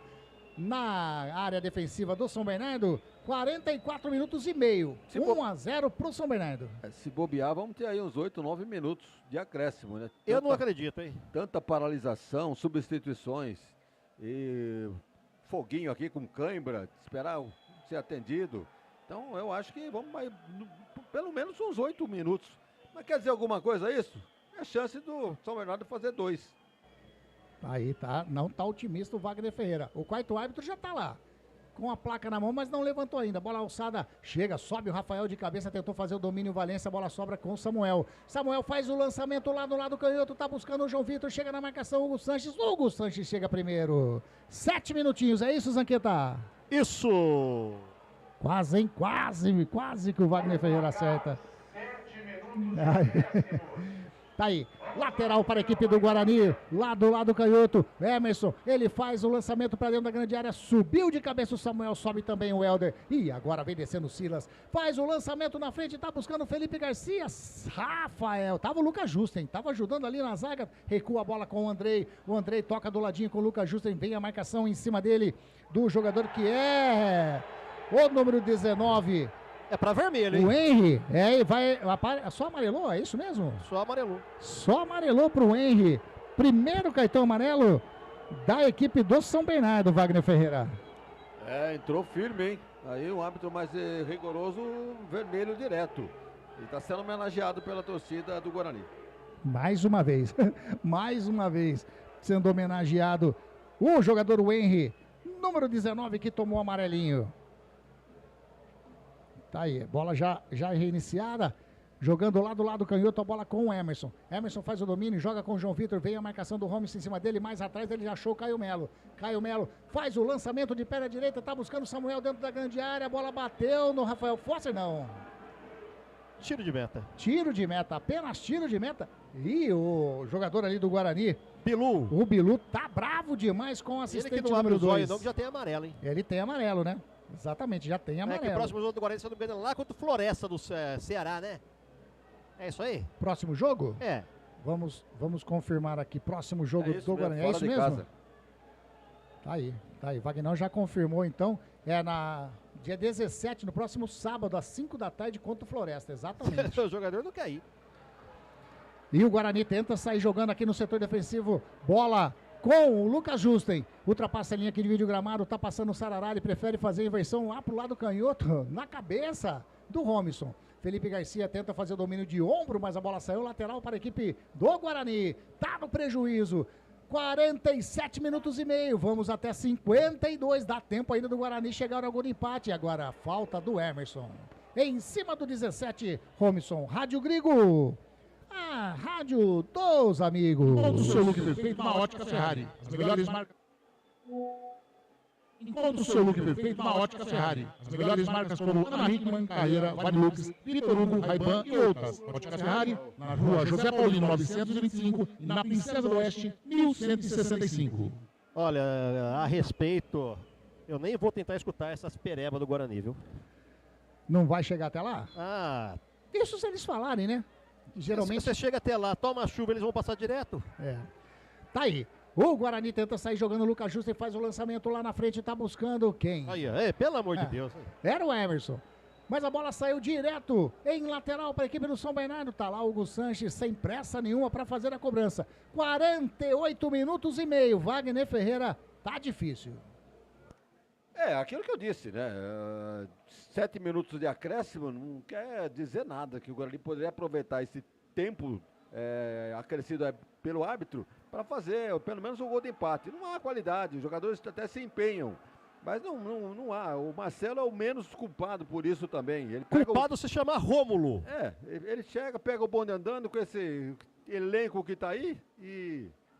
na área defensiva do São Bernardo. 44 minutos e meio, 1-0 pro São Bernardo. Se bobear, vamos ter aí uns 8, 9 minutos de acréscimo, né? Eu não acredito, hein? Tanta paralisação, substituições e foguinho aqui com cãibra, esperar ser atendido. Então eu acho que vamos mais, pelo menos uns 8 minutos. Mas quer dizer alguma coisa isso? É chance do São Bernardo fazer 2. Aí tá, não tá otimista o Wagner Ferreira. O quarto árbitro já tá lá, com a placa na mão, mas não levantou ainda. Bola alçada, chega, sobe o Rafael de cabeça, tentou fazer o domínio Valência, a bola sobra com o Samuel. Samuel faz o lançamento lá do lado canhoto, tá buscando o João Vitor, chega na marcação, Hugo Sanches chega primeiro. 7 minutinhos, é isso, Zanqueta? Isso! Quase, hein? Quase que o Wagner Ferreira acerta. 7 minutos. Tá aí, lateral para a equipe do Guarani, lá do lado canhoto, Emerson, ele faz o lançamento para dentro da grande área, subiu de cabeça o Samuel, sobe também o Helder, e agora vem descendo o Silas, faz o lançamento na frente, tá buscando o Felipe Garcia, Rafael, tava o Lucas Justen, tava ajudando ali na zaga, recua a bola com o Andrei toca do ladinho com o Lucas Justen, vem a marcação em cima dele, do jogador que é o número 19, é pra vermelho, hein? O Henry, só amarelou, é isso mesmo? Só amarelou pro Henry. Primeiro cartão amarelo da equipe do São Bernardo, Wagner Ferreira. Entrou firme, hein? Aí o árbitro mais rigoroso, vermelho direto. Ele tá sendo homenageado pela torcida do Guarani. Mais uma vez, sendo homenageado o jogador Henry, número 19, que tomou o amarelinho. Tá aí, bola já reiniciada, jogando lá do lado canhoto, a bola com o Emerson. Emerson faz o domínio, joga com o João Vitor, vem a marcação do Holmes em cima dele, mais atrás ele já achou o Caio Melo. Caio Melo faz o lançamento de pé na direita, tá buscando o Samuel dentro da grande área, a bola bateu no Rafael Fosser, não. Tiro de meta. Tiro de meta, apenas tiro de meta. E o jogador ali do Guarani, Bilu. O Bilu tá bravo demais com o assistente ele que não abre número os olhos 2. não, já tem amarelo, hein? Ele tem amarelo, né? Exatamente, já tem amarelo. É que o próximo jogo do Guarani, se eu não me engano, lá contra o Floresta do Ceará, né? É isso aí? Próximo jogo? É. Vamos confirmar aqui. Próximo jogo do Guarani. É isso mesmo? Casa. Tá aí. Vagnão já confirmou, então. É na dia 17, no próximo sábado, às 5 da tarde, contra o Floresta. Exatamente. O jogador não quer ir. E o Guarani tenta sair jogando aqui no setor defensivo. Bola com o Lucas Justen. Ultrapassa a linha que divide o gramado. Tá passando o Sarará. Ele prefere fazer a inversão lá pro lado canhoto. Na cabeça do Romisson. Felipe Garcia tenta fazer o domínio de ombro, mas a bola saiu lateral para a equipe do Guarani. Tá no prejuízo. 47 minutos e meio. Vamos até 52. Dá tempo ainda do Guarani chegar ao gol de empate. Agora a falta do Emerson. Em cima do 17, Romisson. Rádio Grigo. A rádio dos amigos. Todo o seu look perfeito na Ótica Ferrari. As melhores marcas. Encontre o seu look perfeito na Ótica Ferrari. As melhores marcas como Ana Hickman, Carreira, Varilux, Vitor Hugo, Ray-Ban e outras. Ótica Ferrari, na rua José Paulino 925 e na Princesa do Oeste 1165. Olha, a respeito, eu nem vou tentar escutar essas perebas do Guarani, viu? Não vai chegar até lá? Ah. Isso se eles falarem, né? Geralmente. Se você chega até lá, toma chuva, eles vão passar direto? É. Tá aí. O Guarani tenta sair jogando, o Lucas Justo e faz o lançamento lá na frente, tá buscando quem? Aí, pelo amor de Deus. Era o Emerson. Mas a bola saiu direto em lateral para a equipe do São Bernardo. Tá lá o Hugo Sanches sem pressa nenhuma para fazer a cobrança. 48 minutos e meio. Wagner Ferreira, tá difícil. Aquilo que eu disse, né? 7 minutos de acréscimo não quer dizer nada, que o Guarani poderia aproveitar esse tempo acrescido pelo árbitro para fazer pelo menos um gol de empate. Não há qualidade, os jogadores até se empenham, mas não há. O Marcelo é o menos culpado por isso também. Ele culpado se chama Rômulo. Ele chega, pega o bonde andando com esse elenco que tá aí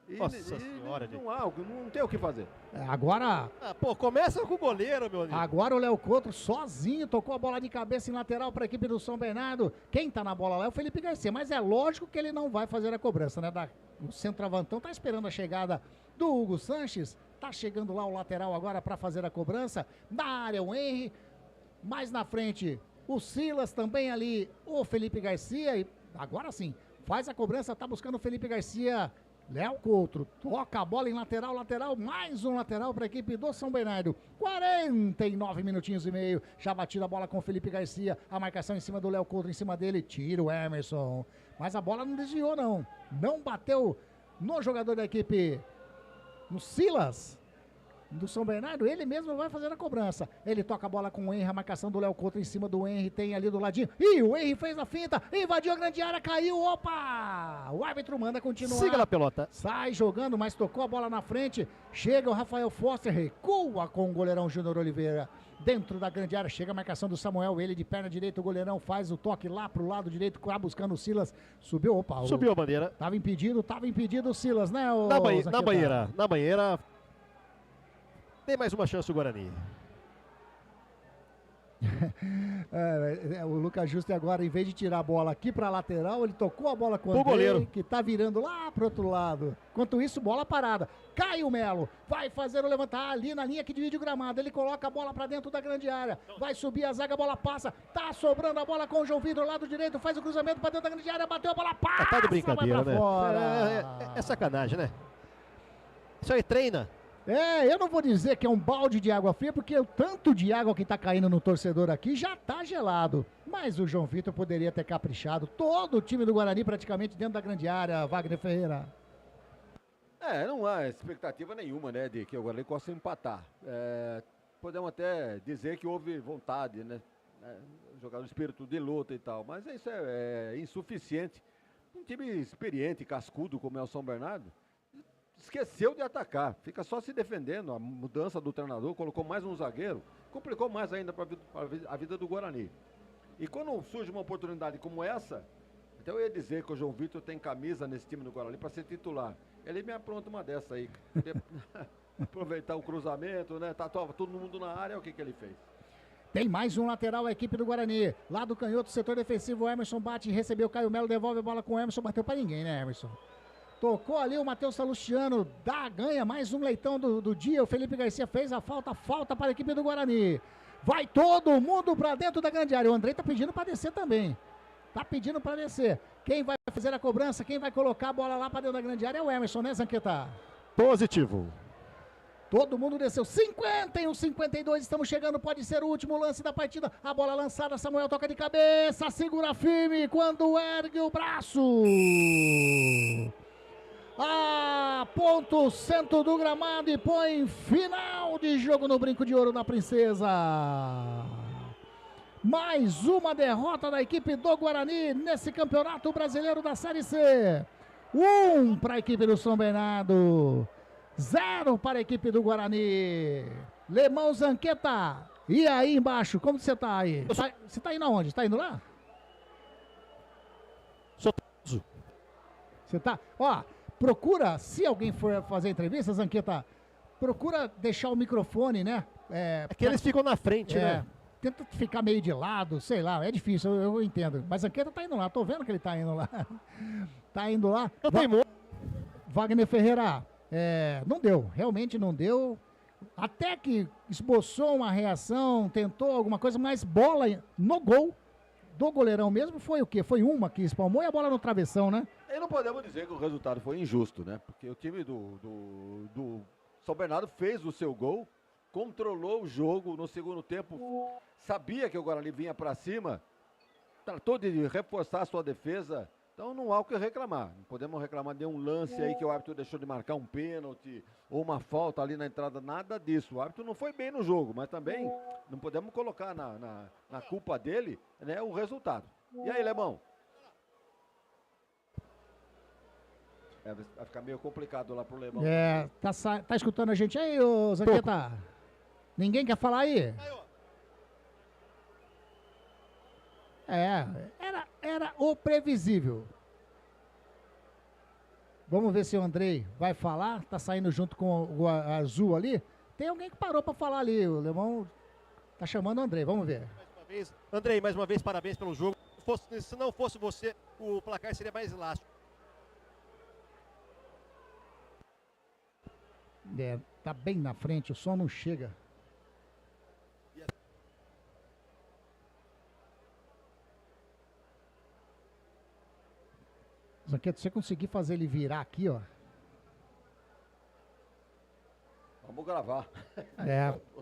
Nossa senhora, não tem o que fazer. Agora... começa com o goleiro, meu amigo. Agora o Léo Couto sozinho tocou a bola de cabeça em lateral para a equipe do São Bernardo. Quem tá na bola lá é o Felipe Garcia, mas é lógico que ele não vai fazer a cobrança, né? O centroavantão tá esperando a chegada do Hugo Sanches. Tá chegando lá o lateral agora para fazer a cobrança. Na área o Henry, mais na frente o Silas, também ali o Felipe Garcia. E agora sim, faz a cobrança, tá buscando o Felipe Garcia. Léo Couto toca a bola em lateral, mais um lateral para a equipe do São Bernardo. 49 minutinhos e meio, já batida a bola com o Felipe Garcia, a marcação em cima do Léo Couto, em cima dele, tira o Emerson. Mas a bola não desviou não bateu no jogador da equipe, no Silas do São Bernardo, ele mesmo vai fazer a cobrança. Ele toca a bola com o Henry, a marcação do Léo Couto em cima do Henry, tem ali do ladinho. E o Henry fez a finta, invadiu a grande área, caiu, opa! O árbitro manda continuar. Siga na pelota. Sai jogando, mas tocou a bola na frente. Chega o Rafael Foster, recua com o goleirão Júnior Oliveira. Dentro da grande área, chega a marcação do Samuel, ele de perna direita, o goleirão faz o toque lá pro lado direito, buscando o Silas. Subiu, opa. Subiu a bandeira. Tava impedido o Silas, né? Na banheira. Tem mais uma chance o Guarani. O Lucas Justo agora, em vez de tirar a bola aqui para lateral, ele tocou a bola com o Andrei, goleiro, que tá virando lá pro outro lado. Enquanto isso, bola parada. Caio Melo vai fazer o levantar ali na linha que divide o gramado. Ele coloca a bola para dentro da grande área. Vai subir a zaga, a bola passa. Tá sobrando a bola com o João Vitor, lado direito, faz o cruzamento para dentro da grande área, bateu a bola, passa. Tá de brincadeira, né? Fora. É sacanagem, né? Isso aí treina. Eu não vou dizer que é um balde de água fria, porque o tanto de água que tá caindo no torcedor aqui já tá gelado. Mas o João Vitor poderia ter caprichado. Todo o time do Guarani praticamente dentro da grande área, Wagner Ferreira. Não há expectativa nenhuma, né, de que o Guarani possa empatar. Podemos até dizer que houve vontade, né? Jogar no espírito de luta e tal, mas isso é insuficiente. Um time experiente, cascudo, como é o São Bernardo, esqueceu de atacar, fica só se defendendo. A mudança do treinador colocou mais um zagueiro, complicou mais ainda para a vida do Guarani. E quando surge uma oportunidade como essa, então eu ia dizer que o João Vitor tem camisa nesse time do Guarani para ser titular. Ele me apronta uma dessa aí. Aproveitar o cruzamento, né? Tá todo mundo na área, o que ele fez? Tem mais um lateral, a equipe do Guarani. Lá do canhoto, setor defensivo, o Emerson bate, recebeu, Caio Melo, devolve a bola com o Emerson, bateu para ninguém, né, Emerson? Tocou ali o Matheus Salustiano, ganha mais um leitão do dia. O Felipe Garcia fez a falta para a equipe do Guarani. Vai todo mundo para dentro da grande área. O Andrei tá pedindo para descer também. Tá pedindo para descer. Quem vai fazer a cobrança, quem vai colocar a bola lá para dentro da grande área é o Emerson, né, Zanqueta? Positivo. Todo mundo desceu. 51, 52, estamos chegando, pode ser o último lance da partida. A bola lançada, Samuel toca de cabeça, segura firme quando ergue o braço. Ponto centro do gramado e põe final de jogo no Brinco de Ouro da Princesa. Mais uma derrota da equipe do Guarani nesse Campeonato Brasileiro da Série C. 1 para a equipe do São Bernardo, 0 para a equipe do Guarani. Lemão Zanqueta, e aí embaixo, como você tá aí? Você tá indo aonde? Tá indo lá? Você tá... Procura, se alguém for fazer entrevista, Zanqueta, procura deixar o microfone, né? É que eles ficam na frente, né? Tenta ficar meio de lado, sei lá, é difícil, eu entendo. Mas Zanqueta tá indo lá, tô vendo que ele tá indo lá. Tá indo lá. Wagner Ferreira, não deu, realmente não deu. Até que esboçou uma reação, tentou alguma coisa, mas bola no gol do goleirão mesmo foi o quê? Foi uma que espalmou e a bola no travessão, né? E não podemos dizer que o resultado foi injusto, né? Porque o time do São Bernardo fez o seu gol, controlou o jogo no segundo tempo, sabia que o Guarani vinha para cima, tratou de reforçar a sua defesa. Então não há o que reclamar. Não podemos reclamar de um lance aí que o árbitro deixou de marcar um pênalti ou uma falta ali na entrada, nada disso. O árbitro não foi bem no jogo, mas também não podemos colocar na culpa dele, né, o resultado. E aí, Lebão? Vai ficar meio complicado lá pro Lebão. Tá escutando a gente aí, ô Zanqueta? Ninguém quer falar aí? Era o previsível. Vamos ver se o Andrei vai falar. Tá saindo junto com o azul ali. Tem alguém que parou pra falar ali. O Lemão tá chamando o Andrei. Vamos ver. Andrei, mais uma vez, parabéns pelo jogo. Se não fosse você, o placar seria mais elástico. Tá bem na frente, o som não chega. Zanqueta, se você conseguir fazer ele virar aqui, ó. Vamos gravar.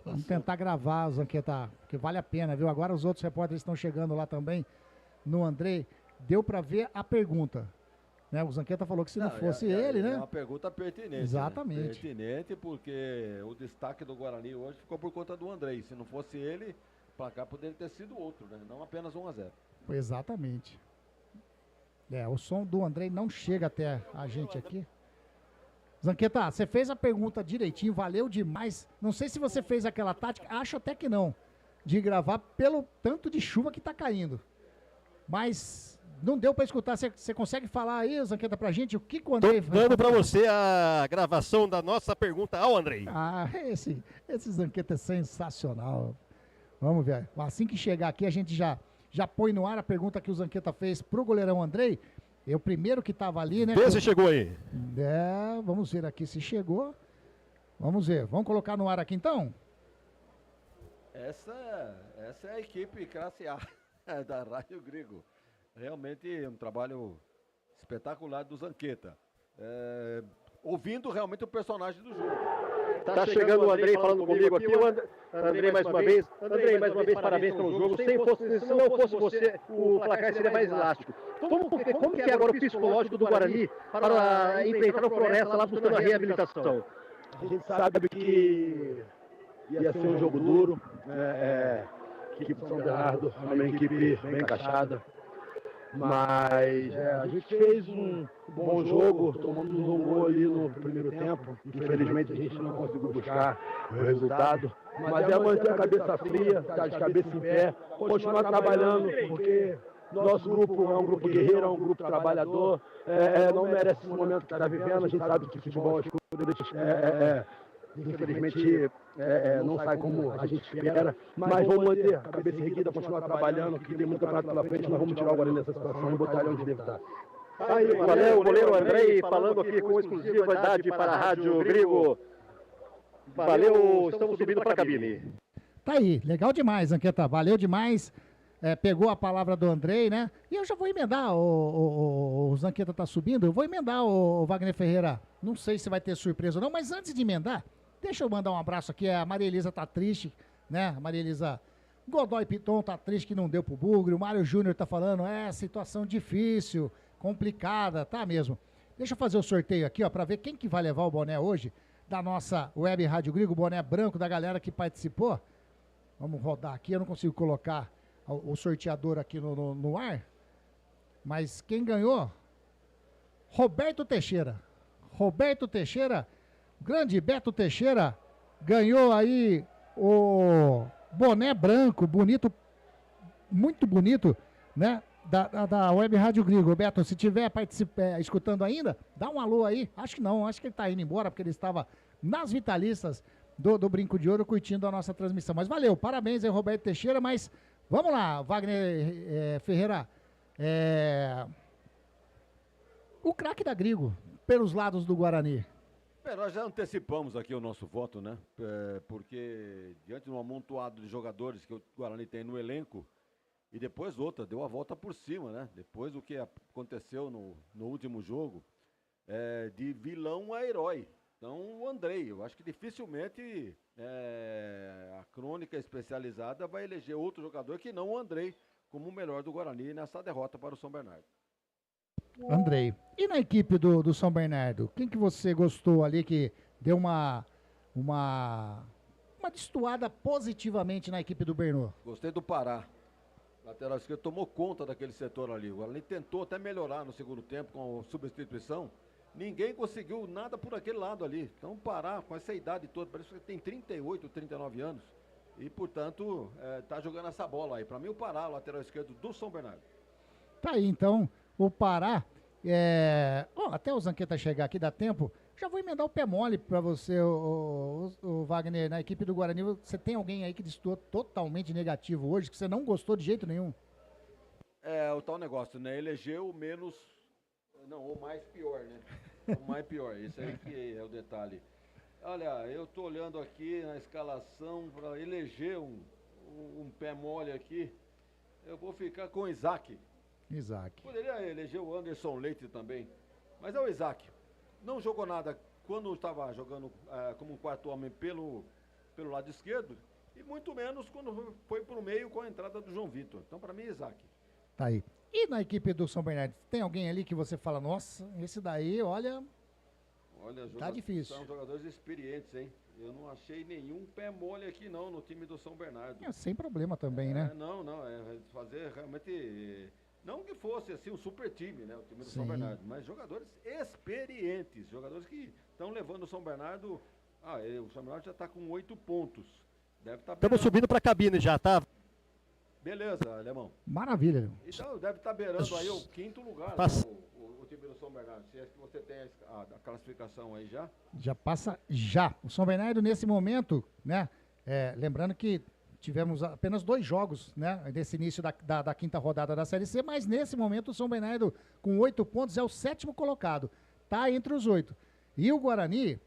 Vamos tentar gravar, Zanqueta, porque vale a pena, viu? Agora os outros repórteres estão chegando lá também, no Andrei. Deu pra ver a pergunta. Né? O Zanqueta falou que se não fosse ele, né? É uma pergunta pertinente. Exatamente. Né? Pertinente porque o destaque do Guarani hoje ficou por conta do Andrei. Se não fosse ele, o placar poderia ter sido outro, né? Não apenas 1-0. Exatamente. O som do Andrei não chega até a gente aqui. Zanqueta, você fez a pergunta direitinho, valeu demais. Não sei se você fez aquela tática, acho até que não, de gravar pelo tanto de chuva que tá caindo. Mas não deu pra escutar. Você consegue falar aí, Zanqueta, pra gente o que o Andrei... Tô dando pra você a gravação da nossa pergunta ao Andrei. Esse Zanqueta é sensacional. Vamos ver. Assim que chegar aqui, a gente já põe no ar a pergunta que o Zanqueta fez pro goleirão Andrei. Eu primeiro que tava ali, né? Vê se chegou aí. Vamos ver aqui se chegou. Vamos ver. Vamos colocar no ar aqui então? Essa é a equipe classe A da Rádio Grego. Realmente um trabalho espetacular do Zanqueta. Ouvindo realmente o personagem do jogo. Tá chegando o Andrei falando comigo aqui. Andrei, mais uma vez. Andrei, mais uma vez, parabéns pelo jogo. Se não fosse você, o placar seria mais elástico. Como que é agora o psicológico do Guarani para enfrentar o Floresta lá buscando a reabilitação? A gente sabe que ia ser um jogo duro. A equipe do São Bernardo é uma equipe bem encaixada. Mas a gente fez um bom jogo, tomamos um gol ali no primeiro tempo. Infelizmente a gente não conseguiu buscar o resultado. Mas é manter a cabeça fria, estar de cabeça em pé, continuar trabalhando, porque nosso grupo é um grupo guerreiro, é um grupo trabalhador, não merece esse momento que está vivendo. A gente sabe que futebol infelizmente não sai como a gente espera, mas vamos manter a cabeça erguida, continuar trabalhando, porque tem muito campeonato pela frente, nós vamos tirar o Guarani dessa situação e botar ele onde deve estar. Valeu, o goleiro Andrei falando aqui com exclusividade para a Rádio Grego. Valeu, estamos subindo para a cabine. Tá aí, legal demais, Zanqueta, valeu demais. Pegou a palavra do Andrei, né? E eu já vou emendar, o Zanqueta tá subindo, eu vou emendar o Wagner Ferreira. Não sei se vai ter surpresa ou não, mas antes de emendar, deixa eu mandar um abraço aqui. A Maria Elisa tá triste, né? A Maria Elisa Godoy Piton tá triste que não deu pro Bugre. O Mário Júnior tá falando, situação difícil, complicada, tá mesmo. Deixa eu fazer o sorteio aqui, ó, pra ver quem que vai levar o boné hoje da nossa Web Rádio Grego, o boné branco da galera que participou. Vamos rodar aqui, eu não consigo colocar o sorteador aqui no ar. Mas quem ganhou? Roberto Teixeira. Roberto Teixeira, grande Beto Teixeira, ganhou aí o boné branco, bonito, muito bonito, né? Da Web Rádio Grego. Beto, se tiver escutando ainda, dá um alô aí. Acho que não, acho que ele tá indo embora, porque ele estava nas vitalistas do Brinco de Ouro, curtindo a nossa transmissão. Mas valeu, parabéns aí, Roberto Teixeira, mas vamos lá, Wagner Ferreira. O craque da Grego, pelos lados do Guarani. Nós já antecipamos aqui o nosso voto, né? Porque diante de um amontoado de jogadores que o Guarani tem no elenco, E depois outra, deu a volta por cima, né? Depois do que aconteceu no último jogo, de vilão a herói. Então, o Andrei, eu acho que dificilmente a crônica especializada vai eleger outro jogador que não o Andrei como o melhor do Guarani nessa derrota para o São Bernardo. Andrei. E na equipe do São Bernardo, quem que você gostou ali que deu uma destoada positivamente na equipe do Bernô? Gostei do Pará. Lateral esquerdo tomou conta daquele setor ali. O Guarani tentou até melhorar no segundo tempo com a substituição. Ninguém conseguiu nada por aquele lado ali. Então Pará, com essa idade toda, parece que tem 38, 39 anos. E, portanto, tá jogando essa bola aí. Para mim, o Pará, lateral esquerdo do São Bernardo. Tá aí, então, o Pará. Até o Zanqueta chegar aqui, dá tempo. Já vou emendar o pé mole para você, o Wagner, na equipe do Guarani. Você tem alguém aí que destoou totalmente negativo hoje, que você não gostou de jeito nenhum? O tal negócio, né? Elegeu o menos... Não, o mais pior, né? O mais pior, esse aí que é o detalhe. Olha, eu tô olhando aqui na escalação para eleger um pé mole aqui. Eu vou ficar com o Isaac. Isaac. Poderia eleger o Anderson Leite também, mas é o Isaac. Não jogou nada quando estava jogando como um quarto homem pelo lado esquerdo e muito menos quando foi para o meio com a entrada do João Vitor. Então, para mim, Isaac. Tá aí. E na equipe do São Bernardo, tem alguém ali que você fala, nossa, esse daí, olha tá difícil. São jogadores experientes, hein? Eu não achei nenhum pé mole aqui não no time do São Bernardo. Sem problema também, né? Não, fazer realmente... Não que fosse assim um super time, né? O time do São Bernardo, mas jogadores experientes, jogadores que estão levando o São Bernardo. O São Bernardo já está com 8 pontos. Deve estar. Estamos subindo para a cabine já, tá? Beleza, Alemão. Maravilha, Alemão. Então deve estar beirando aí o 5º lugar, né, o time do São Bernardo. Se é que você tem a classificação aí já. Já passa já. O São Bernardo nesse momento, né? Lembrando que tivemos apenas 2 jogos, né, nesse início da 5ª rodada da Série C, mas nesse momento o São Bernardo, com 8 pontos, é o 7º colocado. Tá entre os 8. E o Guarani,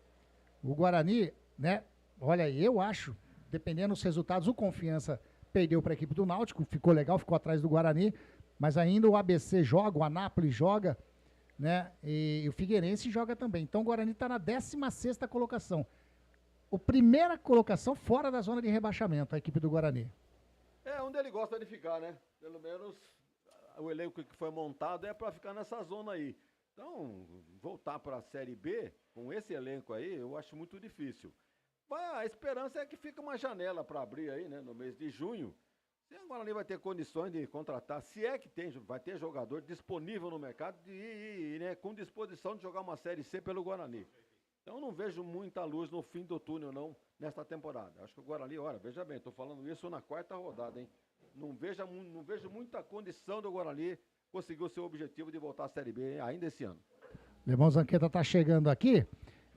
né, olha, eu acho, dependendo dos resultados, o Confiança perdeu para a equipe do Náutico, ficou legal, ficou atrás do Guarani, mas ainda o ABC joga, o Anápolis joga, né, e o Figueirense joga também. Então o Guarani está na 16ª colocação. A primeira colocação fora da zona de rebaixamento, a equipe do Guarani. Onde ele gosta de ficar, né? Pelo menos o elenco que foi montado é para ficar nessa zona aí. Então, voltar para a Série B com esse elenco aí, eu acho muito difícil. A esperança é que fica uma janela para abrir aí, né? No mês de junho. Se o Guarani vai ter condições de contratar, se é que vai ter jogador disponível no mercado e né, com disposição de jogar uma Série C pelo Guarani. Então, eu não vejo muita luz no fim do túnel, não, nesta temporada. Acho que o Guarani, veja bem, estou falando isso na 4ª rodada, hein? Não vejo muita condição do Guarani conseguir o seu objetivo de voltar à Série B ainda esse ano. Lemão Zanqueta está chegando aqui.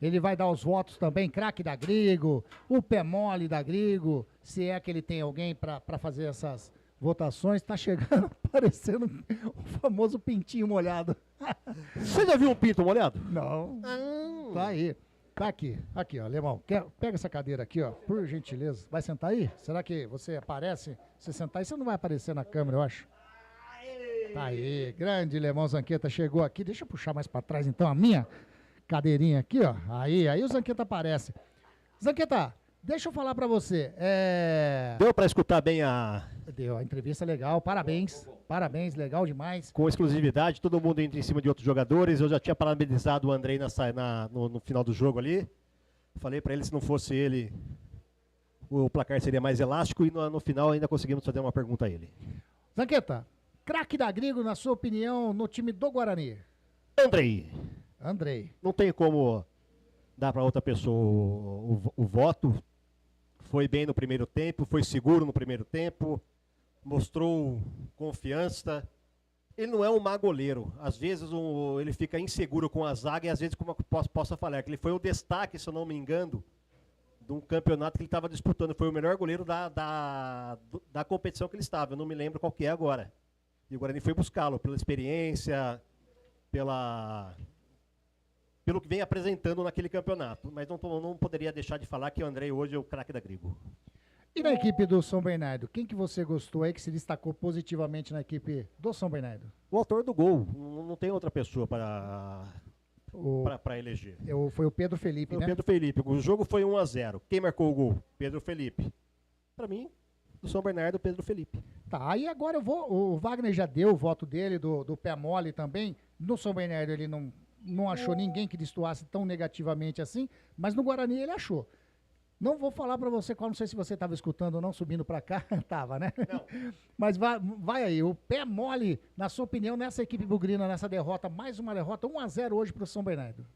Ele vai dar os votos também, craque da Grigo, o pé mole da Grigo, se é que ele tem alguém para fazer essas votações. Está chegando, parecendo o famoso pintinho molhado. Você já viu um pinto molhado? Não. Tá aí. Tá aqui. Aqui, ó, Alemão. Pega essa cadeira aqui, ó, por gentileza. Vai sentar aí? Será que você aparece? Se sentar aí, você não vai aparecer na câmera, eu acho. Tá aí. Grande Alemão Zanqueta chegou aqui. Deixa eu puxar mais pra trás, então, a minha cadeirinha aqui, ó. Aí o Zanqueta aparece. Zanqueta, deixa eu falar pra você. Deu pra escutar bem Deu, a entrevista legal, parabéns, legal demais. Com exclusividade, todo mundo entra em cima de outros jogadores, eu já tinha parabenizado o Andrei no final do jogo ali, falei pra ele se não fosse ele, o placar seria mais elástico e no final ainda conseguimos fazer uma pergunta a ele. Zanqueta, craque da Grigo, na sua opinião, no time do Guarani? Andrei. Não tem como dar pra outra pessoa o voto, foi bem no primeiro tempo, foi seguro no primeiro tempo, mostrou confiança. Ele não é um má goleiro. Às vezes ele fica inseguro com a zaga e às vezes, como eu posso falar, que ele foi o destaque, se eu não me engano, de um campeonato que ele estava disputando. Foi o melhor goleiro da competição que ele estava. Eu não me lembro qual que é agora. E o Guarani foi buscá-lo pela experiência, pelo que vem apresentando naquele campeonato. Mas não poderia deixar de falar que o Andrei hoje é o craque da Grigo. E na equipe do São Bernardo, quem que você gostou aí que se destacou positivamente na equipe do São Bernardo? O autor do gol, não tem outra pessoa para eleger. Foi o Pedro Felipe, foi né? O Pedro Felipe. O jogo foi 1-0. Quem marcou o gol? Pedro Felipe. Para mim, do São Bernardo, Pedro Felipe. Tá, aí agora o Wagner já deu o voto dele, do pé mole também. No São Bernardo ele não achou ninguém que destoasse tão negativamente assim, mas no Guarani ele achou. Não vou falar pra você qual, não sei se você estava escutando ou não, subindo pra cá, tava, né? Não. Mas vai aí, o pé mole, na sua opinião, nessa equipe bugrina, nessa derrota, mais uma derrota, 1-0 hoje pro São Bernardo.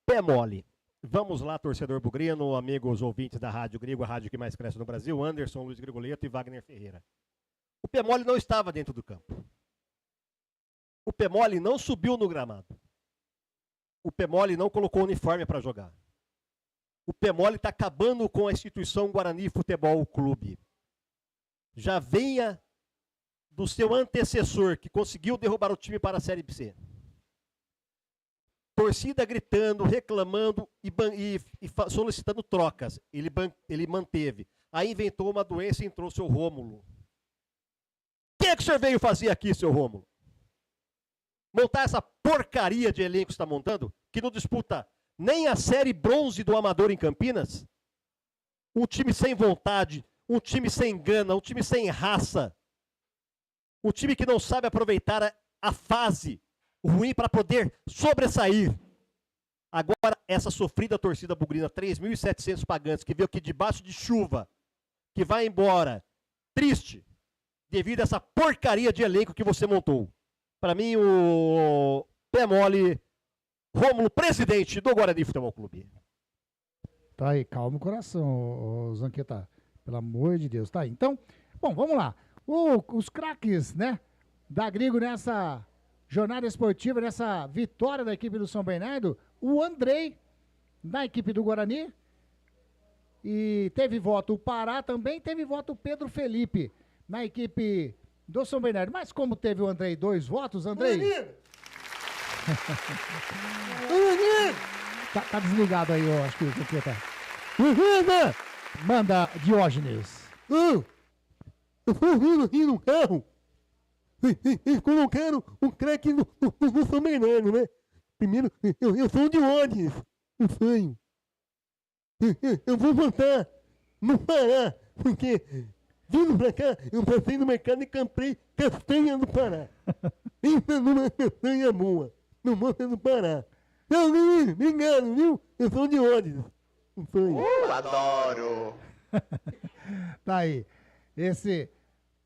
Pé mole. Vamos lá, torcedor bugrino, amigos ouvintes da Rádio Grigo, a rádio que mais cresce no Brasil, Anderson, Luiz Grigoleto e Wagner Ferreira. O pé mole não estava dentro do campo. O pé mole não subiu no gramado. O pé mole não colocou uniforme para jogar. O pé mole está acabando com a instituição Guarani Futebol Clube. Já venha do seu antecessor, que conseguiu derrubar o time para a Série C. Torcida gritando, reclamando e solicitando trocas. Ele manteve. Aí inventou uma doença e entrou seu Rômulo. O que é que o senhor veio fazer aqui, seu Rômulo? Montar essa porcaria de elenco que está montando, que não disputa nem a série bronze do Amador em Campinas? Um time sem vontade, um time sem gana, um time sem raça. Um time que não sabe aproveitar a fase ruim para poder sobressair. Agora, essa sofrida torcida bugrina, 3.700 pagantes, que veio aqui debaixo de chuva, que vai embora, triste, devido a essa porcaria de elenco que você montou. Para mim, o pé mole, Rômulo, presidente do Guarani Futebol Clube. Tá aí, calma o coração, ô Zanqueta. Pelo amor de Deus. Tá aí. Então, bom, vamos lá. Os craques, né, da Grigo nessa jornada esportiva, nessa vitória da equipe do São Bernardo, o Andrei, da equipe do Guarani, e teve voto o Pará também, teve voto o Pedro Felipe, na equipe do São Bernardo. Mas como teve o Andrei 2 votos, Andrei... Tá desligado aí, eu acho que o tá. Manda, Diógenes. Eu tô vindo aqui no carro. Eles colocaram um craque no São Bernardo, né? Primeiro, eu sou de Diógenes, um sonho. Eu vou votar no Pará, porque vindo pra cá, eu passei no mercado e comprei castanha do Pará. Isso é uma castanha boa. Não mostra do Pará. Não, obrigado, viu? Eu sou de Diógenes. Um sonho. Adoro! Tá aí. Esse,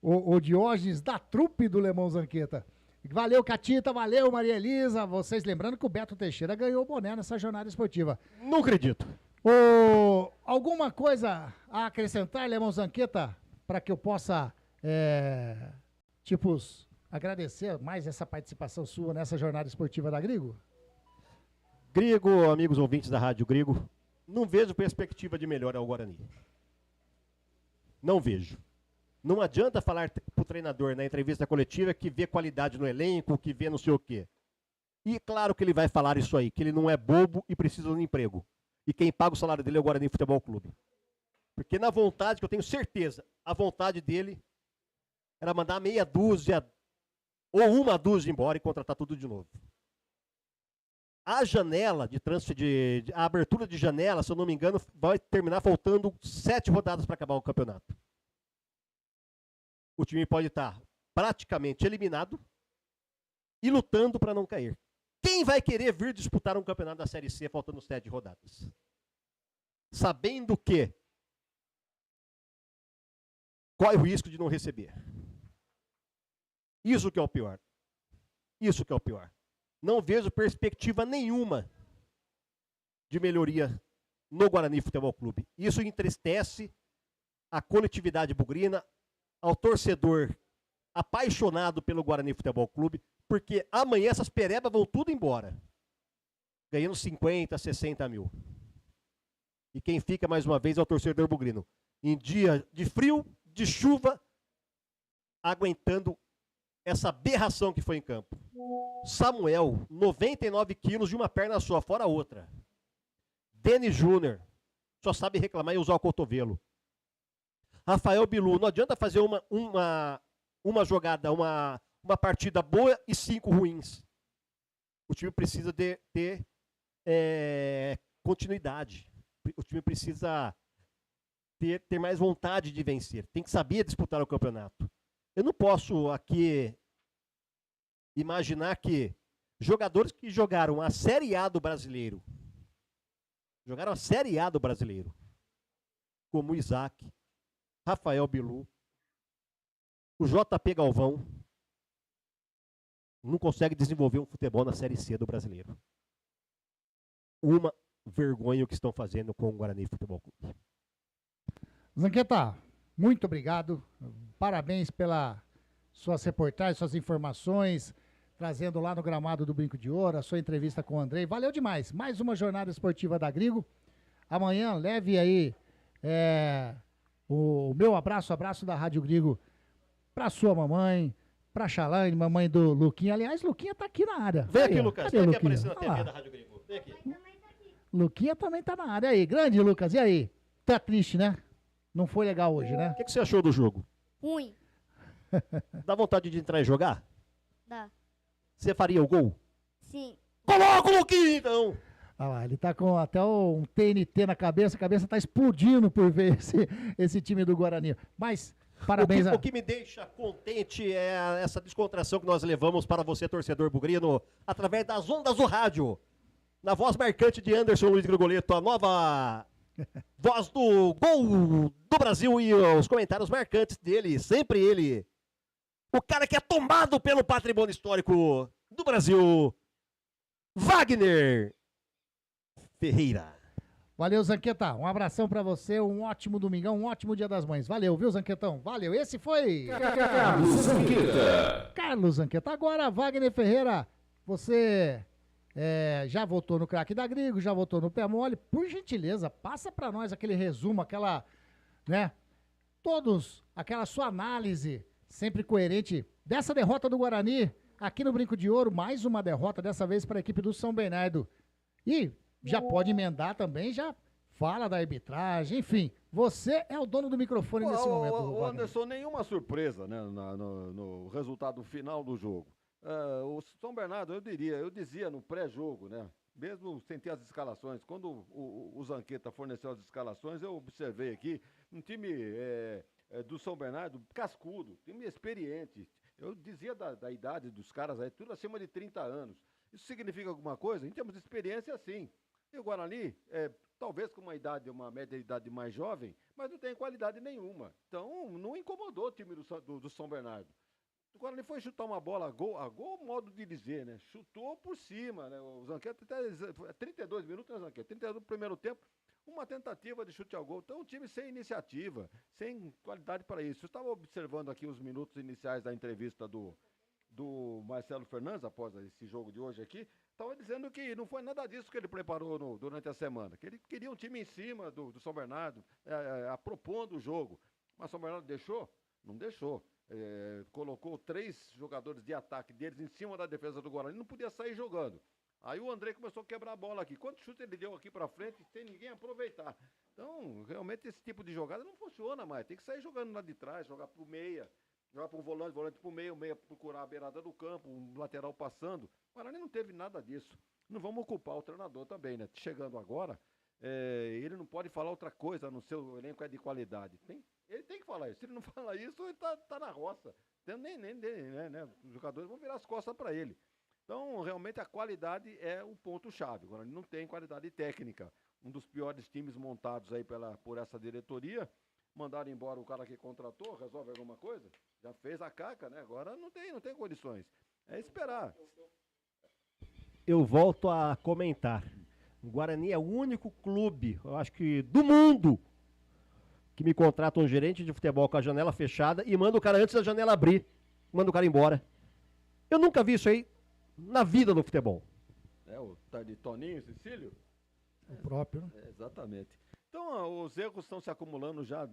o Diógenes da trupe do Lemão Zanqueta. Valeu, Catita, valeu, Maria Elisa. Vocês lembrando que o Beto Teixeira ganhou o boné nessa jornada esportiva. Não acredito. Alguma coisa a acrescentar, Lemão Zanqueta, para que eu possa, agradecer mais essa participação sua nessa jornada esportiva da Grigo? Grigo, amigos ouvintes da Rádio Grigo, não vejo perspectiva de melhora ao Guarani. Não vejo. Não adianta falar pro treinador na entrevista coletiva que vê qualidade no elenco, que vê não sei o quê. E claro que ele vai falar isso aí, que ele não é bobo e precisa de um emprego. E quem paga o salário dele é o Guarani Futebol Clube. Porque na vontade, que eu tenho certeza, a vontade dele era mandar meia dúzia ou uma dúzia embora e contratar tudo de novo. A janela de transfer, a abertura de janela, se eu não me engano, vai terminar faltando 7 rodadas para acabar o campeonato. O time pode estar praticamente eliminado e lutando para não cair. Quem vai querer vir disputar um campeonato da Série C faltando 7 rodadas? Sabendo que corre o risco de não receber. Isso que é o pior. Isso que é o pior. Não vejo perspectiva nenhuma de melhoria no Guarani Futebol Clube. Isso entristece a coletividade bugrina, ao torcedor apaixonado pelo Guarani Futebol Clube, porque amanhã essas perebas vão tudo embora, ganhando 50, 60 mil. E quem fica mais uma vez é o torcedor bugrino. Em dia de frio, de chuva, aguentando essa aberração que foi em campo. Samuel, 99 quilos de uma perna só, fora a outra. Denis Júnior, só sabe reclamar e usar o cotovelo. Rafael Bilu, não adianta fazer uma jogada, uma partida boa e 5 ruins. O time precisa ter continuidade. O time precisa ter mais vontade de vencer. Tem que saber disputar o campeonato. Eu não posso aqui imaginar que jogadores que jogaram a Série A do Brasileiro, como o Isaac, Rafael Bilu, o JP Galvão, não consegue desenvolver um futebol na Série C do Brasileiro. Uma vergonha o que estão fazendo com o Guarani Futebol Clube. Zanqueta, muito obrigado. Parabéns pela suas reportagens, suas informações, trazendo lá no gramado do Brinco de Ouro, a sua entrevista com o Andrei. Valeu demais. Mais uma jornada esportiva da Grigo. Amanhã leve aí o meu abraço da Rádio Grigo para sua mamãe, para Xalane, mamãe do Luquinha. Aliás, Luquinha tá aqui na área. Vem aqui, Lucas. Vem aqui aparecendo na TV da Rádio Grigo. Vem aqui. Luquinha também tá na área aí. Grande, Lucas. E aí? Tá triste, né? Não foi legal hoje, né? O que você achou do jogo? Ruim. Dá vontade de entrar e jogar? Dá. Você faria o gol? Sim. Coloca o Luquinha, então! Olha lá, ele tá com até um TNT na cabeça, a cabeça tá explodindo por ver esse time do Guarani. Mas, parabéns. O que me deixa contente é essa descontração que nós levamos para você, torcedor bugrino, através das ondas do rádio. Na voz marcante de Anderson Luiz Grigoleto, a nova voz do gol do Brasil e os comentários marcantes dele, sempre ele. O cara que é tombado pelo patrimônio histórico do Brasil, Wagner Ferreira. Valeu, Zanqueta. Um abração pra você, um ótimo domingão, um ótimo Dia das Mães. Valeu, viu, Zanquetão? Valeu. Esse foi Carlos Zanqueta. Carlos Zanqueta. Agora, Wagner Ferreira, você já votou no craque da Grigo, já votou no pé mole. Por gentileza, passa pra nós aquele resumo, aquela, né, aquela sua análise sempre coerente dessa derrota do Guarani aqui no Brinco de Ouro. Mais uma derrota, dessa vez para a equipe do São Bernardo. E já pode emendar também, já fala da arbitragem, enfim. Você é o dono do microfone nesse momento. O Anderson, nenhuma surpresa, né, no resultado final do jogo. O São Bernardo, eu dizia no pré-jogo, né, mesmo sem ter as escalações, quando o Zanqueta forneceu as escalações, eu observei aqui um time do São Bernardo cascudo, time experiente. Eu dizia da idade dos caras aí, tudo acima de 30 anos. Isso significa alguma coisa? Em termos de experiência, sim. E o Guarani, talvez com uma média de idade mais jovem, mas não tem qualidade nenhuma. Então, não incomodou o time do São Bernardo. O Guarani foi chutar uma bola a gol, modo de dizer, né? Chutou por cima, né? O Zanqueta até 32 minutos, né, Zanqueta? 32 do primeiro tempo, uma tentativa de chute ao gol. Então, um time sem iniciativa, sem qualidade para isso. Eu estava observando aqui os minutos iniciais da entrevista do Marcelo Fernandes, após esse jogo de hoje aqui, estava dizendo que não foi nada disso que ele preparou durante a semana, que ele queria um time em cima do São Bernardo, propondo o jogo. Mas o São Bernardo deixou? Não deixou. Colocou 3 jogadores de ataque deles em cima da defesa do Guarani, não podia sair jogando. Aí o André começou a quebrar a bola aqui. Quantos chutes ele deu aqui pra frente sem ninguém aproveitar? Então, realmente esse tipo de jogada não funciona mais. Tem que sair jogando lá de trás, jogar pro meia, jogar pro volante pro meio, o meia procurar a beirada do campo, um lateral passando. O Guarani não teve nada disso. Não vamos culpar o treinador também, né? Chegando agora, ele não pode falar outra coisa no seu elenco é de qualidade. Ele tem que falar isso. Se ele não falar isso, ele tá na roça. Né? Os jogadores vão virar as costas para ele. Então, realmente, a qualidade é o ponto-chave. Agora, não tem qualidade técnica. Um dos piores times montados aí por essa diretoria. Mandaram embora o cara que contratou, resolve alguma coisa? Já fez a caca, né? Agora não tem condições. É esperar. Eu volto a comentar. O Guarani é o único clube, eu acho que do mundo, que me contrata um gerente de futebol com a janela fechada e manda o cara antes da janela abrir. Manda o cara embora. Eu nunca vi isso aí na vida no futebol. O tá de Toninho, Cecílio? O próprio, né? Exatamente. Então, os erros estão se acumulando já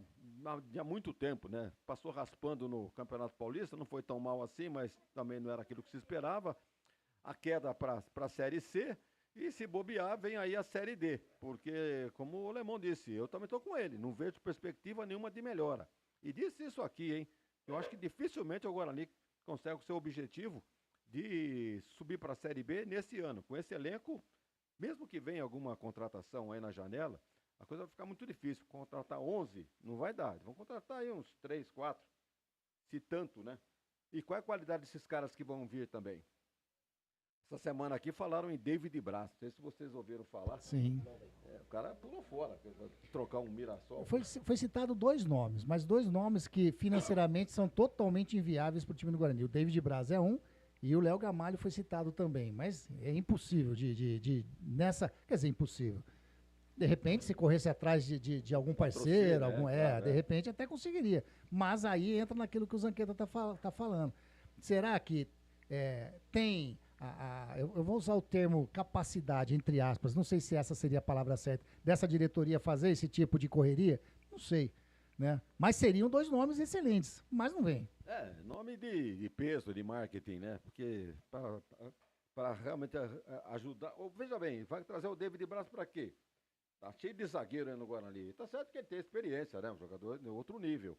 há muito tempo, né? Passou raspando no Campeonato Paulista, não foi tão mal assim, mas também não era aquilo que se esperava. A queda para a Série C e, se bobear, vem aí a Série D. Porque, como o Lemão disse, eu também estou com ele, não vejo perspectiva nenhuma de melhora. E disse isso aqui, hein? Eu acho que dificilmente o Guarani consegue o seu objetivo de subir para a Série B nesse ano. Com esse elenco, mesmo que venha alguma contratação aí na janela, a coisa vai ficar muito difícil. Contratar 11 não vai dar. Vão contratar aí uns 3, 4, se tanto, né? E qual é a qualidade desses caras que vão vir também? Essa semana aqui falaram em David Braz. Não sei se vocês ouviram falar. Sim. O cara pulou fora, trocar um Mirassol. Foi citado 2 nomes, mas 2 nomes que financeiramente são totalmente inviáveis para o time do Guarani. O David Braz é um e o Léo Gamalho foi citado também, mas é impossível nessa, quer dizer, impossível. De repente, se corresse atrás de algum parceiro, de repente até conseguiria. Mas aí entra naquilo que o Zanqueta tá falando. Será que tem eu vou usar o termo capacidade, entre aspas, não sei se essa seria a palavra certa, dessa diretoria fazer esse tipo de correria? Não sei, né? Mas seriam 2 nomes excelentes, mas não vem. Nome de peso, de marketing, né? Porque para realmente ajudar... Veja bem, vai trazer o David Braz para quê? Tá cheio de zagueiro aí no Guarani. Tá certo que ele tem experiência, né? Um jogador de outro nível.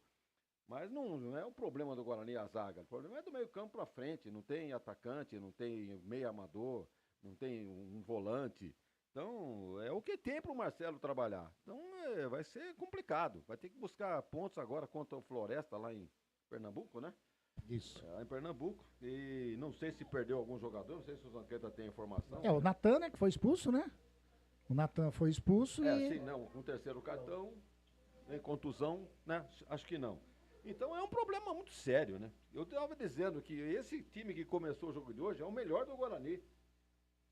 Mas não é o problema do Guarani a zaga. O problema é do meio campo para frente. Não tem atacante, não tem meio amador, não tem um volante. Então, é o que tem para o Marcelo trabalhar. Então, vai ser complicado. Vai ter que buscar pontos agora contra o Floresta lá em Pernambuco, né? Isso. Lá em Pernambuco. E não sei se perdeu algum jogador, não sei se o Zanqueta tem informação. O Natan, né, que foi expulso, né? O Natan foi expulso Sim, não. Com o 3º cartão, né, contusão, né? Acho que não. Então é um problema muito sério, né? Eu estava dizendo que esse time que começou o jogo de hoje é o melhor do Guarani.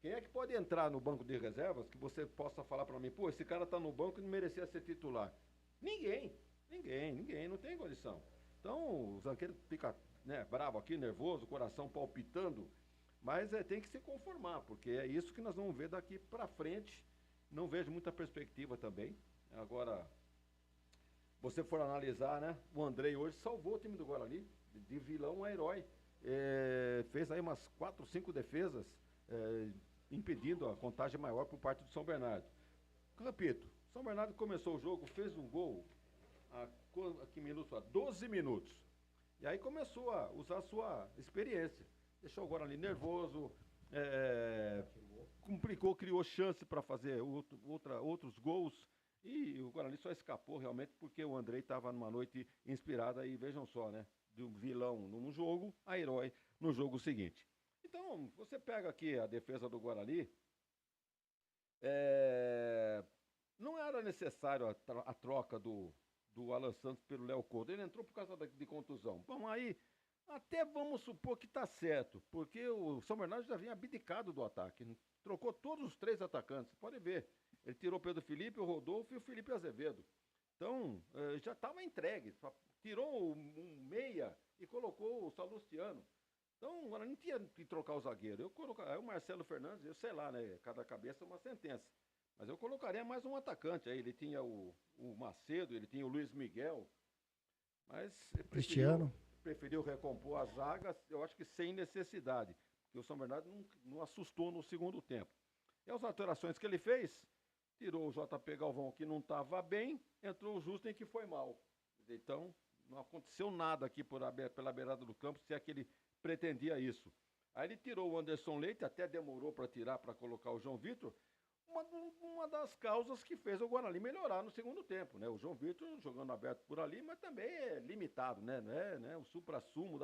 Quem é que pode entrar no banco de reservas que você possa falar para mim, pô, esse cara tá no banco e não merecia ser titular? Ninguém, não tem condição. Então o Zanqueiro fica, né, bravo aqui, nervoso, coração palpitando, mas tem que se conformar, porque é isso que nós vamos ver daqui para frente. Não vejo muita perspectiva também. Agora, você for analisar, né? O Andrei hoje salvou o time do Guarani, de vilão a herói. Fez aí umas 4, 5 defesas, impedindo a contagem maior por parte do São Bernardo. Repito, São Bernardo começou o jogo, fez um gol a 12 minutos. E aí começou a usar a sua experiência. Deixou o Guarani nervoso, complicou, criou chance para fazer outros gols. E o Guarani só escapou realmente porque o Andrei estava numa noite inspirada. E vejam só, né? De um vilão num jogo, a herói no jogo seguinte. Então, você pega aqui a defesa do Guarani. Não era necessário a troca do Alan Santos pelo Léo Couto. Ele entrou por causa de contusão. Bom, aí até vamos supor que está certo, porque o São Bernardo já vinha abdicado do ataque. Trocou todos os 3 atacantes, pode ver. Ele tirou o Pedro Felipe, o Rodolfo e o Felipe Azevedo. Então, já estava entregue. Tirou um meia e colocou o Salustiano. Então, agora não tinha que trocar o zagueiro. Eu colocaria o Marcelo Fernandes, eu sei lá, né? Cada cabeça é uma sentença. Mas eu colocaria mais um atacante aí. Ele tinha o Macedo, ele tinha o Luiz Miguel. Mas preferiu recompor a zaga, eu acho que sem necessidade. Porque o São Bernardo não assustou no segundo tempo. E as alterações que ele fez, tirou o JP Galvão, que não estava bem, entrou o Justen, que foi mal. Então, não aconteceu nada aqui pela beirada do campo, se é que ele pretendia isso. Aí ele tirou o Anderson Leite, até demorou para tirar, para colocar o João Vitor, uma das causas que fez o Guarani melhorar no segundo tempo, né? O João Vitor jogando aberto por ali, mas também é limitado, né? Não é, né, o supra-sumo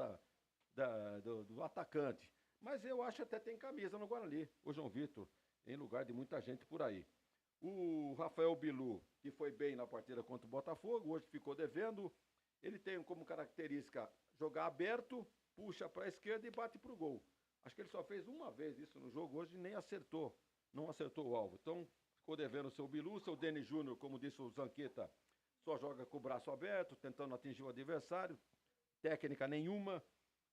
do atacante. Mas eu acho que até tem camisa no Guarani, o João Vitor, em lugar de muita gente por aí. O Rafael Bilu, que foi bem na partida contra o Botafogo, hoje ficou devendo. Ele tem como característica jogar aberto, puxa para a esquerda e bate para o gol. Acho que ele só fez uma vez isso no jogo hoje e nem acertou. Não acertou o alvo. Então, ficou devendo o seu Bilu. O seu Denis Júnior, como disse o Zanqueta, só joga com o braço aberto, tentando atingir o adversário. Técnica nenhuma.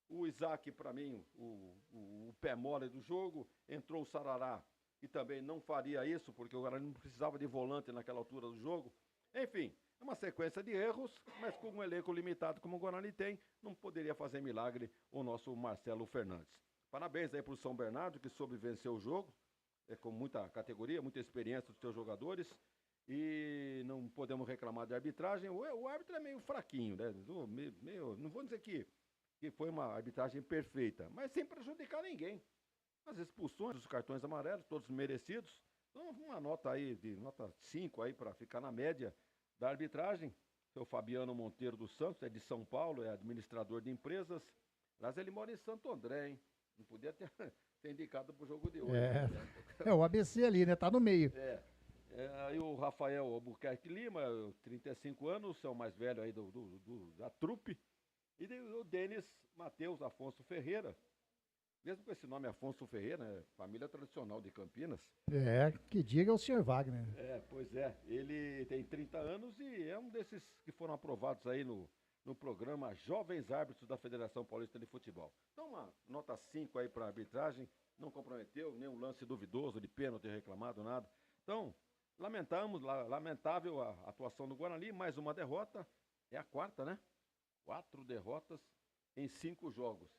O Isaac, para mim, o pé mole do jogo. Entrou o Sarará, que também não faria isso, porque o Guarani não precisava de volante naquela altura do jogo. Enfim, é uma sequência de erros, mas com um elenco limitado como o Guarani tem, não poderia fazer milagre o nosso Marcelo Fernandes. Parabéns aí para o São Bernardo, que soube vencer o jogo, com muita categoria, muita experiência dos seus jogadores. e não podemos reclamar de arbitragem. O árbitro é meio fraquinho, né? Não vou dizer que foi uma arbitragem perfeita, mas sem prejudicar ninguém. As expulsões, os cartões amarelos, todos merecidos. Então, uma nota aí, de nota 5 aí, para ficar na média da arbitragem. Seu Fabiano Monteiro dos Santos, é de São Paulo, é administrador de empresas. Mas ele mora em Santo André, hein? Não podia ter indicado pro jogo de hoje. É o ABC ali, né? Tá no meio. Aí o Rafael Albuquerque Lima, 35 anos, é o mais velho aí da trupe. E o Denis Matheus Afonso Ferreira. Mesmo com esse nome Afonso Ferreira, né? Família tradicional de Campinas. Que diga o senhor Wagner. Pois é. Ele tem 30 anos e é um desses que foram aprovados aí no programa Jovens Árbitros da Federação Paulista de Futebol. Então, uma nota 5 aí para arbitragem, não comprometeu, nenhum lance duvidoso de pênalti reclamado, nada. Então, lamentável a atuação do Guarani, mais uma derrota, é a quarta, né? 4 derrotas em 5 jogos.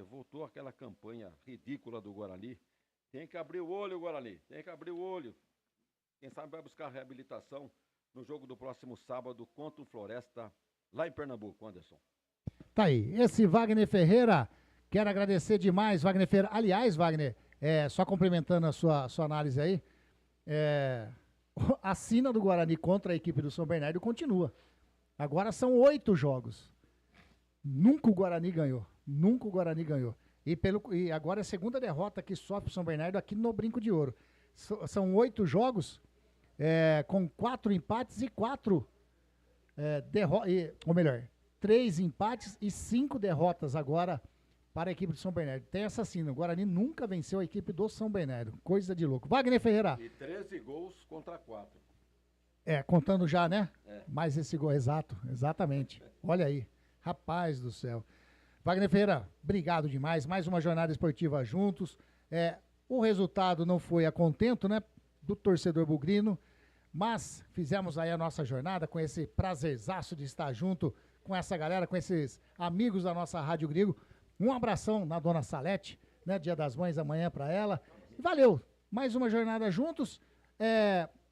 Voltou aquela campanha ridícula do Guarani. Tem que abrir o olho, Guarani, tem que abrir o olho. Quem sabe vai buscar reabilitação no jogo do próximo sábado contra o Floresta, lá em Pernambuco, Anderson. Tá aí, esse Wagner Ferreira, quero agradecer demais, Wagner Ferreira. Aliás, Wagner, só complementando a sua análise aí, a sina do Guarani contra a equipe do São Bernardo continua. Agora são 8 jogos. Nunca o Guarani ganhou. E agora é a segunda derrota que sofre o São Bernardo aqui no Brinco de Ouro. São 8 jogos, com 4 empates e 4 3 empates e 5 derrotas agora para a equipe do São Bernardo. Tem essa sina, o Guarani nunca venceu a equipe do São Bernardo. Coisa de louco. Wagner Ferreira. E 13 gols contra 4. Contando já, né? Mais esse gol, exatamente. Olha aí, rapaz do céu. Wagner Ferreira, obrigado demais. Mais uma jornada esportiva juntos. O resultado não foi a contento, né? Do torcedor bugrino, mas fizemos aí a nossa jornada com esse prazerzaço de estar junto com essa galera, com esses amigos da nossa Rádio Grego. Um abração na dona Salete, né? Dia das Mães amanhã para ela. E valeu, mais uma jornada juntos.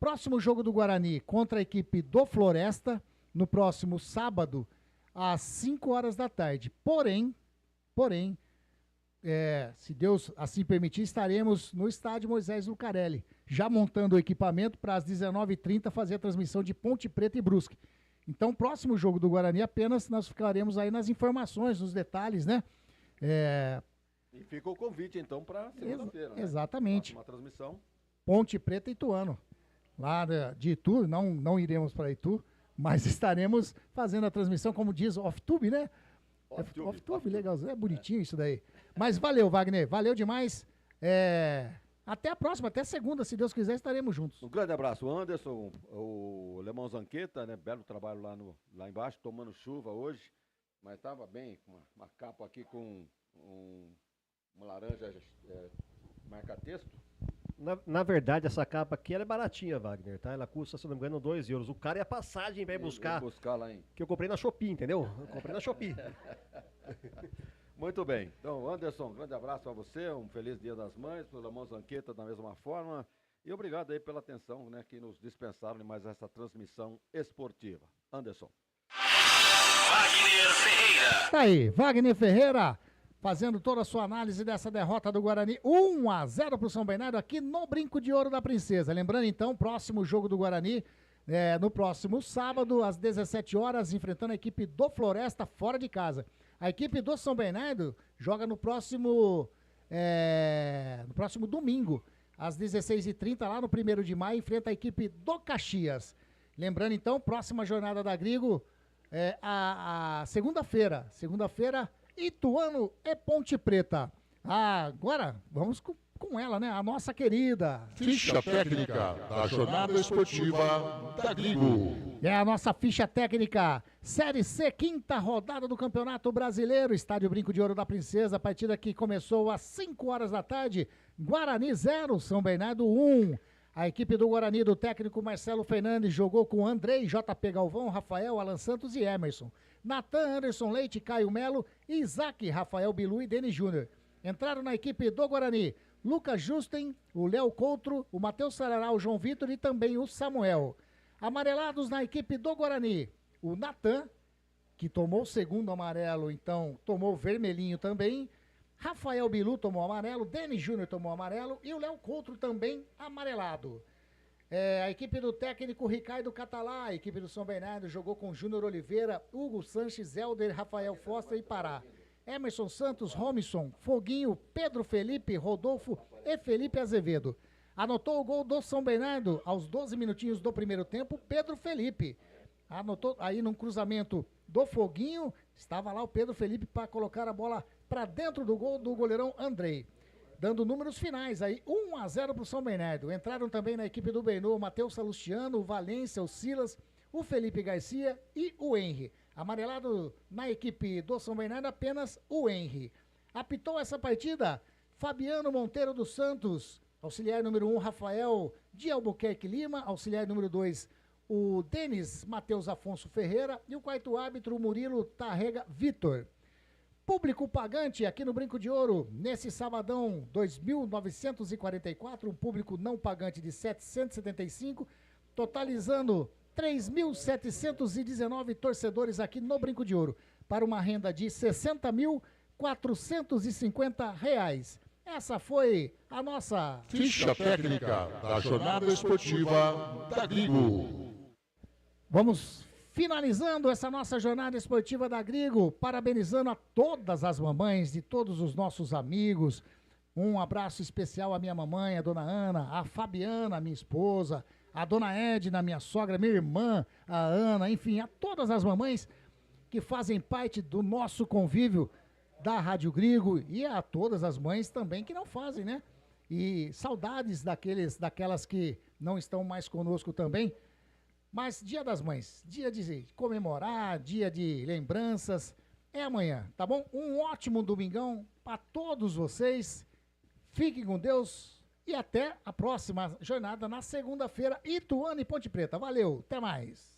Próximo jogo do Guarani contra a equipe do Floresta, no próximo sábado, às 5 horas da tarde. Porém, se Deus assim permitir, estaremos no estádio Moisés Lucarelli, já montando o equipamento para às 19h30 fazer a transmissão de Ponte Preta e Brusque. Então, próximo jogo do Guarani apenas nós ficaremos aí nas informações, nos detalhes, né? E fica o convite, então, para segunda-feira, né? Exatamente. Uma transmissão. Ponte Preta e Ituano. Lá de Itu, não iremos para Itu, mas estaremos fazendo a transmissão, como diz, off-tube, né? Off-tube, legal, é bonitinho isso daí. Mas valeu, Wagner, valeu demais. Até a próxima, até segunda, se Deus quiser, estaremos juntos. Um grande abraço, Anderson, o Lemão Zanqueta, né? Belo trabalho lá embaixo, tomando chuva hoje, mas estava bem, com uma capa aqui com uma laranja marca-texto. Na verdade, essa capa aqui ela é baratinha, Wagner, tá? Ela custa, se não me engano, 2 euros. O cara é a passagem pra ir buscar. Lá em... Que eu comprei na Shopee, entendeu? Eu comprei na Shopee. Muito bem. Então, Anderson, um grande abraço pra você. Um feliz Dia das Mães. Pro Lemão Zanqueta, da mesma forma. E obrigado aí pela atenção, né? Que nos dispensaram de mais essa transmissão esportiva. Anderson. Wagner Ferreira. Tá aí, Wagner Ferreira, fazendo toda a sua análise dessa derrota do Guarani, 1-0 para o São Bernardo aqui no Brinco de Ouro da Princesa. Lembrando então, próximo jogo do Guarani, no próximo sábado, às 17 horas, enfrentando a equipe do Floresta fora de casa. A equipe do São Bernardo joga no próximo domingo, às 16h30, lá no 1º de maio, enfrenta a equipe do Caxias. Lembrando então, próxima jornada da Grigo, a segunda-feira, Ituano e Ponte Preta. Agora, vamos com ela, né? A nossa querida... Ficha técnica da jornada esportiva da Grigo. É a nossa ficha técnica. Série C, 5ª rodada do Campeonato Brasileiro. Estádio Brinco de Ouro da Princesa. A partida que começou às 5 horas da tarde. Guarani 0, São Bernardo 1. A equipe do Guarani, do técnico Marcelo Fernandes, jogou com Andrei, JP Galvão, Rafael, Alan Santos e Emerson. Natan, Anderson Leite, Caio Melo, Isaac, Rafael Bilu e Denis Júnior. Entraram na equipe do Guarani Lucas Justen, o Léo Coutro, o Matheus Sarará, o João Vitor e também o Samuel. Amarelados na equipe do Guarani, o Natan, que tomou o segundo amarelo, então tomou vermelhinho também. Rafael Bilu tomou amarelo, Denis Júnior tomou amarelo e o Léo Coutro também amarelado. A equipe do técnico Ricardo Catalá, a equipe do São Bernardo jogou com Júnior Oliveira, Hugo Sanches, Helder, Rafael Foster e Pará. Emerson Santos, Robinson, Foguinho, Pedro Felipe, Rodolfo e Felipe Azevedo. Anotou o gol do São Bernardo aos 12 minutinhos do primeiro tempo, Pedro Felipe. Anotou aí num cruzamento do Foguinho, estava lá o Pedro Felipe para colocar a bola para dentro do gol do goleirão Andrei. Dando números finais aí, 1-0 para o São Bernardo. Entraram também na equipe do Benô o Matheus Salustiano, o Valência, o Silas, o Felipe Garcia e o Henry. Amarelado na equipe do São Bernardo apenas o Henry. Apitou essa partida Fabiano Monteiro dos Santos, auxiliar número 1 Rafael de Albuquerque Lima, auxiliar número 2 o Denis Matheus Afonso Ferreira e o quarto árbitro o Murilo Tarrega Vitor. Público pagante aqui no Brinco de Ouro, nesse sabadão 2.944, um público não pagante de 775, totalizando 3.719 torcedores aqui no Brinco de Ouro, para uma renda de R$ 60.450. Essa foi a nossa ficha técnica da jornada esportiva da Grigo. Vamos finalizando essa nossa jornada esportiva da Grigo, parabenizando a todas as mamães de todos os nossos amigos. Um abraço especial à minha mamãe, a dona Ana, a Fabiana, minha esposa, a dona Edna, minha sogra, minha irmã, a Ana, enfim, a todas as mamães que fazem parte do nosso convívio da Rádio Grigo e a todas as mães também que não fazem, né? E saudades daquelas que não estão mais conosco também. Mas Dia das Mães, dia de comemorar, dia de lembranças, é amanhã, tá bom? Um ótimo domingão para todos vocês. Fiquem com Deus e até a próxima jornada na segunda-feira, Ituano e Ponte Preta. Valeu, até mais.